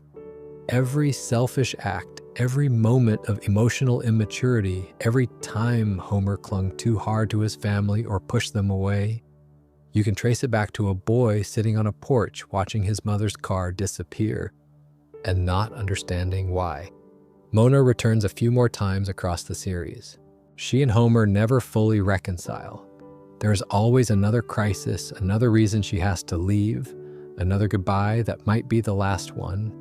Every selfish act, every moment of emotional immaturity, every time Homer clung too hard to his family or pushed them away, you can trace it back to a boy sitting on a porch watching his mother's car disappear and not understanding why. Mona returns a few more times across the series. She and Homer never fully reconcile. There is always another crisis, another reason she has to leave, another goodbye that might be the last one.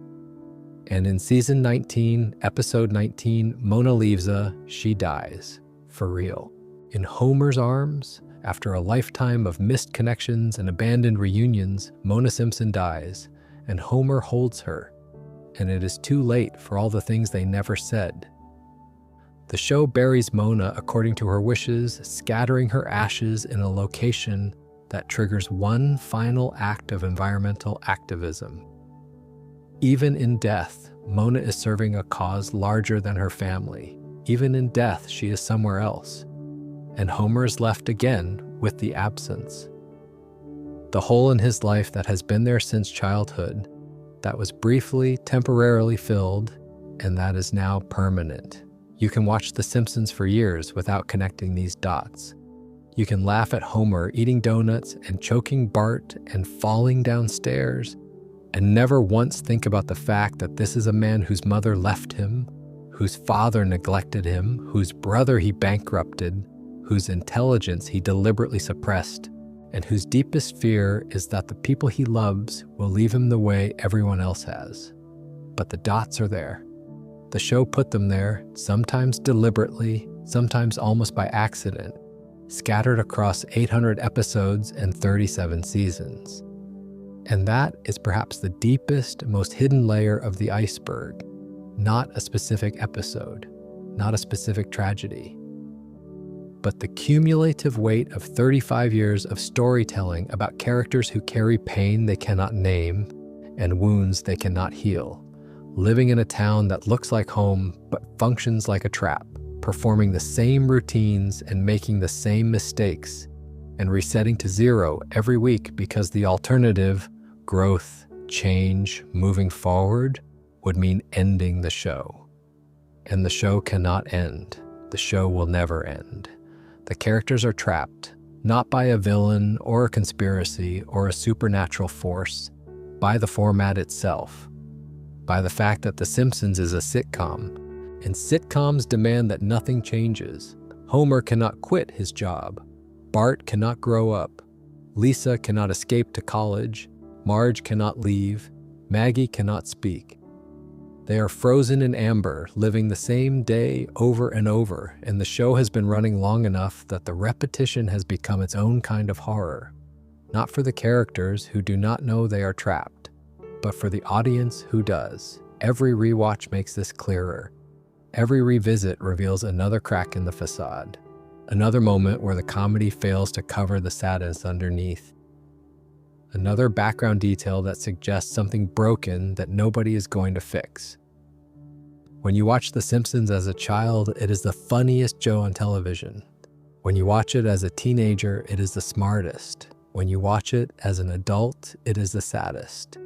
And in season 19, episode 19, Mona leaves she dies, for real. In Homer's arms, after a lifetime of missed connections and abandoned reunions, Mona Simpson dies, and Homer holds her. And it is too late for all the things they never said. The show buries Mona according to her wishes, scattering her ashes in a location that triggers one final act of environmental activism. Even in death, Mona is serving a cause larger than her family. Even in death, she is somewhere else. And Homer is left again with the absence. The hole in his life that has been there since childhood, that was briefly, temporarily filled, and that is now permanent. You can watch The Simpsons for years without connecting these dots. You can laugh at Homer eating donuts and choking Bart and falling downstairs, and never once think about the fact that this is a man whose mother left him, whose father neglected him, whose brother he bankrupted, whose intelligence he deliberately suppressed, and whose deepest fear is that the people he loves will leave him the way everyone else has. But the dots are there. The show put them there, sometimes deliberately, sometimes almost by accident, scattered across 800 episodes and 37 seasons. And that is perhaps the deepest, most hidden layer of the iceberg, not a specific episode, not a specific tragedy, but the cumulative weight of 35 years of storytelling about characters who carry pain they cannot name and wounds they cannot heal, living in a town that looks like home but functions like a trap, performing the same routines and making the same mistakes, and resetting to zero every week because the alternative, growth, change, moving forward, would mean ending the show. And the show cannot end. The show will never end. The characters are trapped, not by a villain or a conspiracy or a supernatural force, by the format itself, by the fact that The Simpsons is a sitcom, and sitcoms demand that nothing changes. Homer cannot quit his job. Bart cannot grow up. Lisa cannot escape to college. Marge cannot leave. Maggie cannot speak. They are frozen in amber, living the same day over and over, and the show has been running long enough that the repetition has become its own kind of horror. Not for the characters who do not know they are trapped, but for the audience who does. Every rewatch makes this clearer. Every revisit reveals another crack in the facade, another moment where the comedy fails to cover the sadness underneath. Another background detail that suggests something broken that nobody is going to fix. When you watch The Simpsons as a child, it is the funniest show on television. When you watch it as a teenager, it is the smartest. When you watch it as an adult, it is the saddest.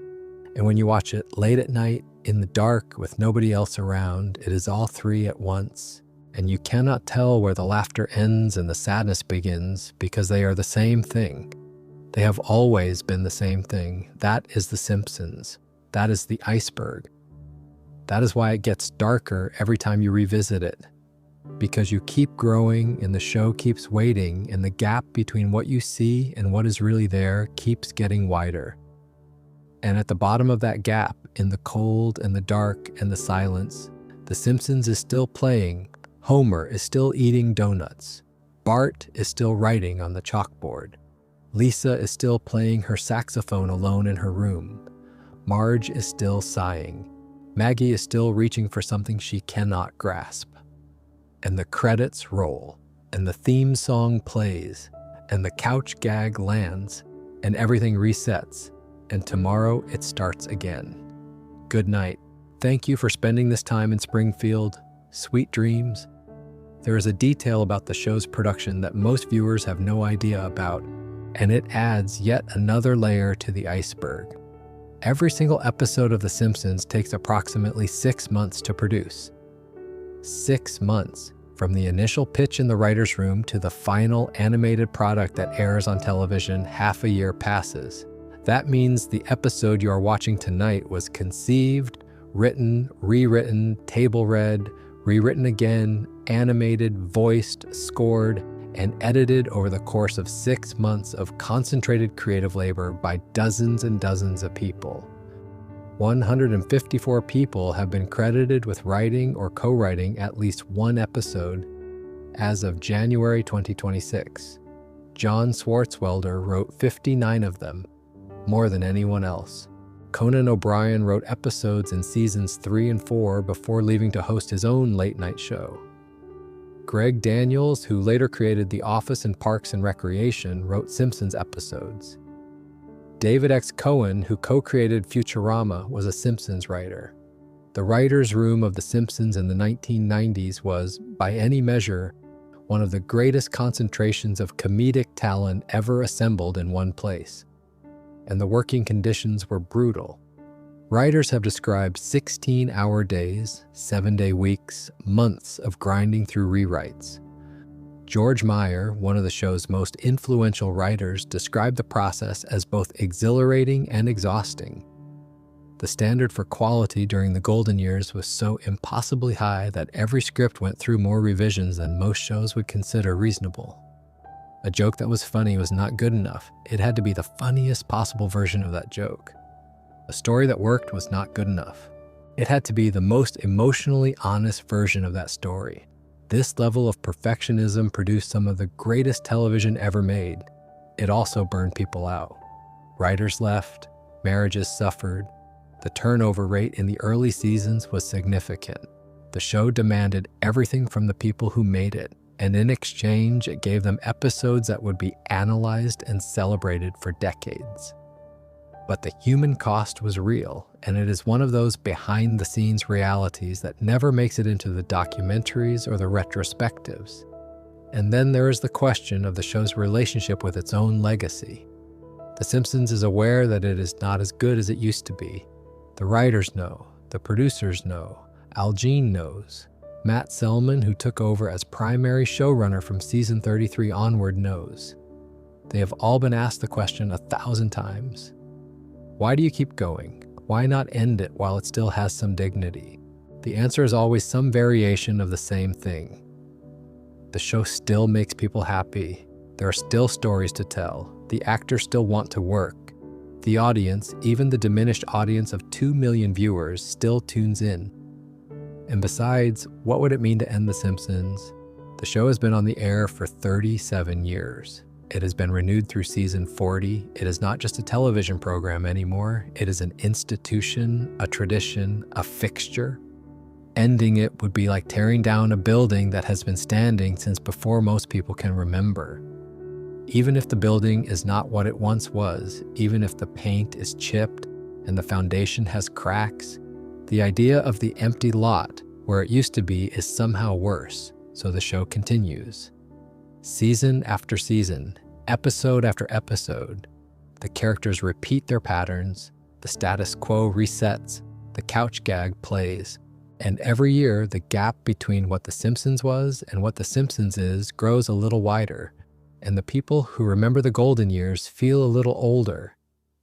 And when you watch it late at night, in the dark, with nobody else around, it is all three at once. And you cannot tell where the laughter ends and the sadness begins because they are the same thing. They have always been the same thing. That is The Simpsons. That is the iceberg. That is why it gets darker every time you revisit it. Because you keep growing and the show keeps waiting, and the gap between what you see and what is really there keeps getting wider. And at the bottom of that gap, in the cold and the dark and the silence, The Simpsons is still playing. Homer is still eating donuts. Bart is still writing on the chalkboard. Lisa is still playing her saxophone alone in her room. Marge is still sighing. Maggie is still reaching for something she cannot grasp. and the credits roll, and the theme song plays, and the couch gag lands, and everything resets, and tomorrow it starts again. Good night. Thank you for spending this time in Springfield. Sweet dreams. There is a detail about the show's production that most viewers have no idea about, and it adds yet another layer to the iceberg. Every single episode of The Simpsons takes approximately 6 months to produce. 6 months, from the initial pitch in the writer's room to the final animated product that airs on television. Half a year passes. That means the episode you are watching tonight was conceived, written, rewritten, table read, rewritten again, animated, voiced, scored, and edited over the course of 6 months of concentrated creative labor by dozens and dozens of people. 154 people have been credited with writing or co-writing at least one episode as of January 2026. John Swartzwelder wrote 59 of them, more than anyone else. Conan O'Brien wrote episodes in seasons 3 and 4 before leaving to host his own late-night show. Greg Daniels, who later created The Office and Parks and Recreation, wrote Simpsons episodes. David X. Cohen, who co-created Futurama, was a Simpsons writer. The writer's room of The Simpsons in the 1990s was, by any measure, one of the greatest concentrations of comedic talent ever assembled in one place. And the working conditions were brutal. Writers have described 16-hour days, 7-day weeks, months of grinding through rewrites. George Meyer, one of the show's most influential writers, described the process as both exhilarating and exhausting. The standard for quality during the golden years was so impossibly high that every script went through more revisions than most shows would consider reasonable. A joke that was funny was not good enough. It had to be the funniest possible version of that joke. A story that worked was not good enough. It had to be the most emotionally honest version of that story. This level of perfectionism produced some of the greatest television ever made. It also burned people out. Writers left, marriages suffered. The turnover rate in the early seasons was significant. The show demanded everything from the people who made it, and in exchange, it gave them episodes that would be analyzed and celebrated for decades. But the human cost was real, and it is one of those behind-the-scenes realities that never makes it into the documentaries or the retrospectives. And then there is the question of the show's relationship with its own legacy. The Simpsons is aware that it is not as good as it used to be. The writers know, the producers know, Al Jean knows. Matt Selman, who took over as primary showrunner from season 33 onward, knows. They have all been asked the question 1,000 times. Why do you keep going? Why not end it while it still has some dignity? The answer is always some variation of the same thing. The show still makes people happy. There are still stories to tell. The actors still want to work. The audience, even the diminished audience of 2 million viewers, still tunes in. And besides, what would it mean to end The Simpsons? The show has been on the air for 37 years. It has been renewed through season 40. It is not just a television program anymore. It is an institution, a tradition, a fixture. Ending it would be like tearing down a building that has been standing since before most people can remember. Even if the building is not what it once was, even if the paint is chipped and the foundation has cracks, the idea of the empty lot where it used to be is somehow worse, so the show continues. Season after season, episode after episode, the characters repeat their patterns, the status quo resets, the couch gag plays, and every year the gap between what The Simpsons was and what The Simpsons is grows a little wider, and the people who remember the golden years feel a little older,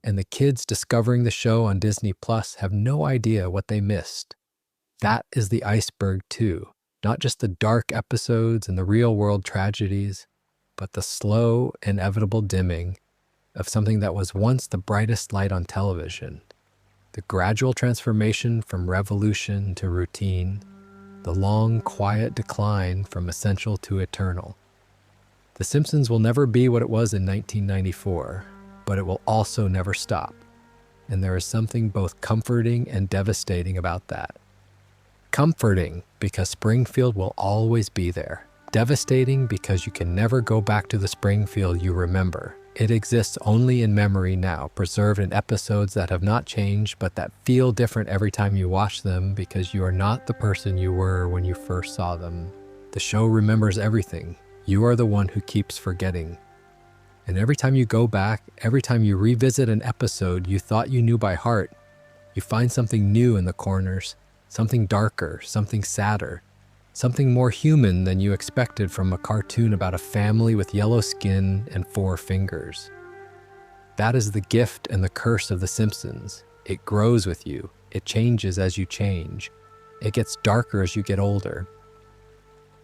and the kids discovering the show on Disney Plus have no idea what they missed. That is the iceberg too. Not just the dark episodes and the real-world tragedies, but the slow, inevitable dimming of something that was once the brightest light on television. The gradual transformation from revolution to routine, the long, quiet decline from essential to eternal. The Simpsons will never be what it was in 1994, but it will also never stop. And there is something both comforting and devastating about that. Comforting because Springfield will always be there. Devastating because you can never go back to the Springfield you remember. It exists only in memory now, preserved in episodes that have not changed but that feel different every time you watch them because you are not the person you were when you first saw them. The show remembers everything. You are the one who keeps forgetting. And every time you go back, every time you revisit an episode you thought you knew by heart, you find something new in the corners, something darker, something sadder, something more human than you expected from a cartoon about a family with yellow skin and 4 fingers. That is the gift and the curse of The Simpsons. It grows with you. It changes as you change. It gets darker as you get older.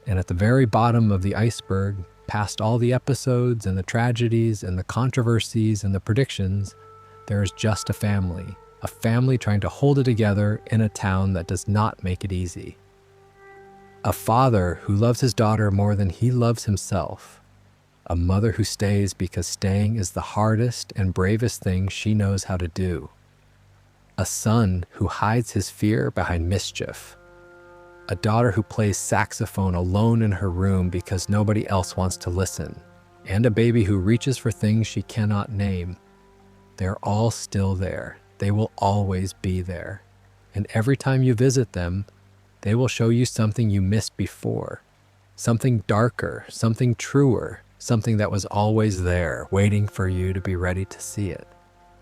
And at the very bottom of the iceberg, past all the episodes and the tragedies and the controversies and the predictions, there is just a family trying to hold it together in a town that does not make it easy. A father who loves his daughter more than he loves himself. A mother who stays because staying is the hardest and bravest thing she knows how to do. A son who hides his fear behind mischief. A daughter who plays saxophone alone in her room because nobody else wants to listen. And a baby who reaches for things she cannot name. They're all still there. They will always be there. And every time you visit them, they will show you something you missed before. Something darker, something truer, something that was always there, waiting for you to be ready to see it.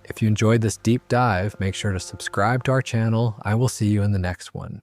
If you enjoyed this deep dive, make sure to subscribe to our channel. I will see you in the next one.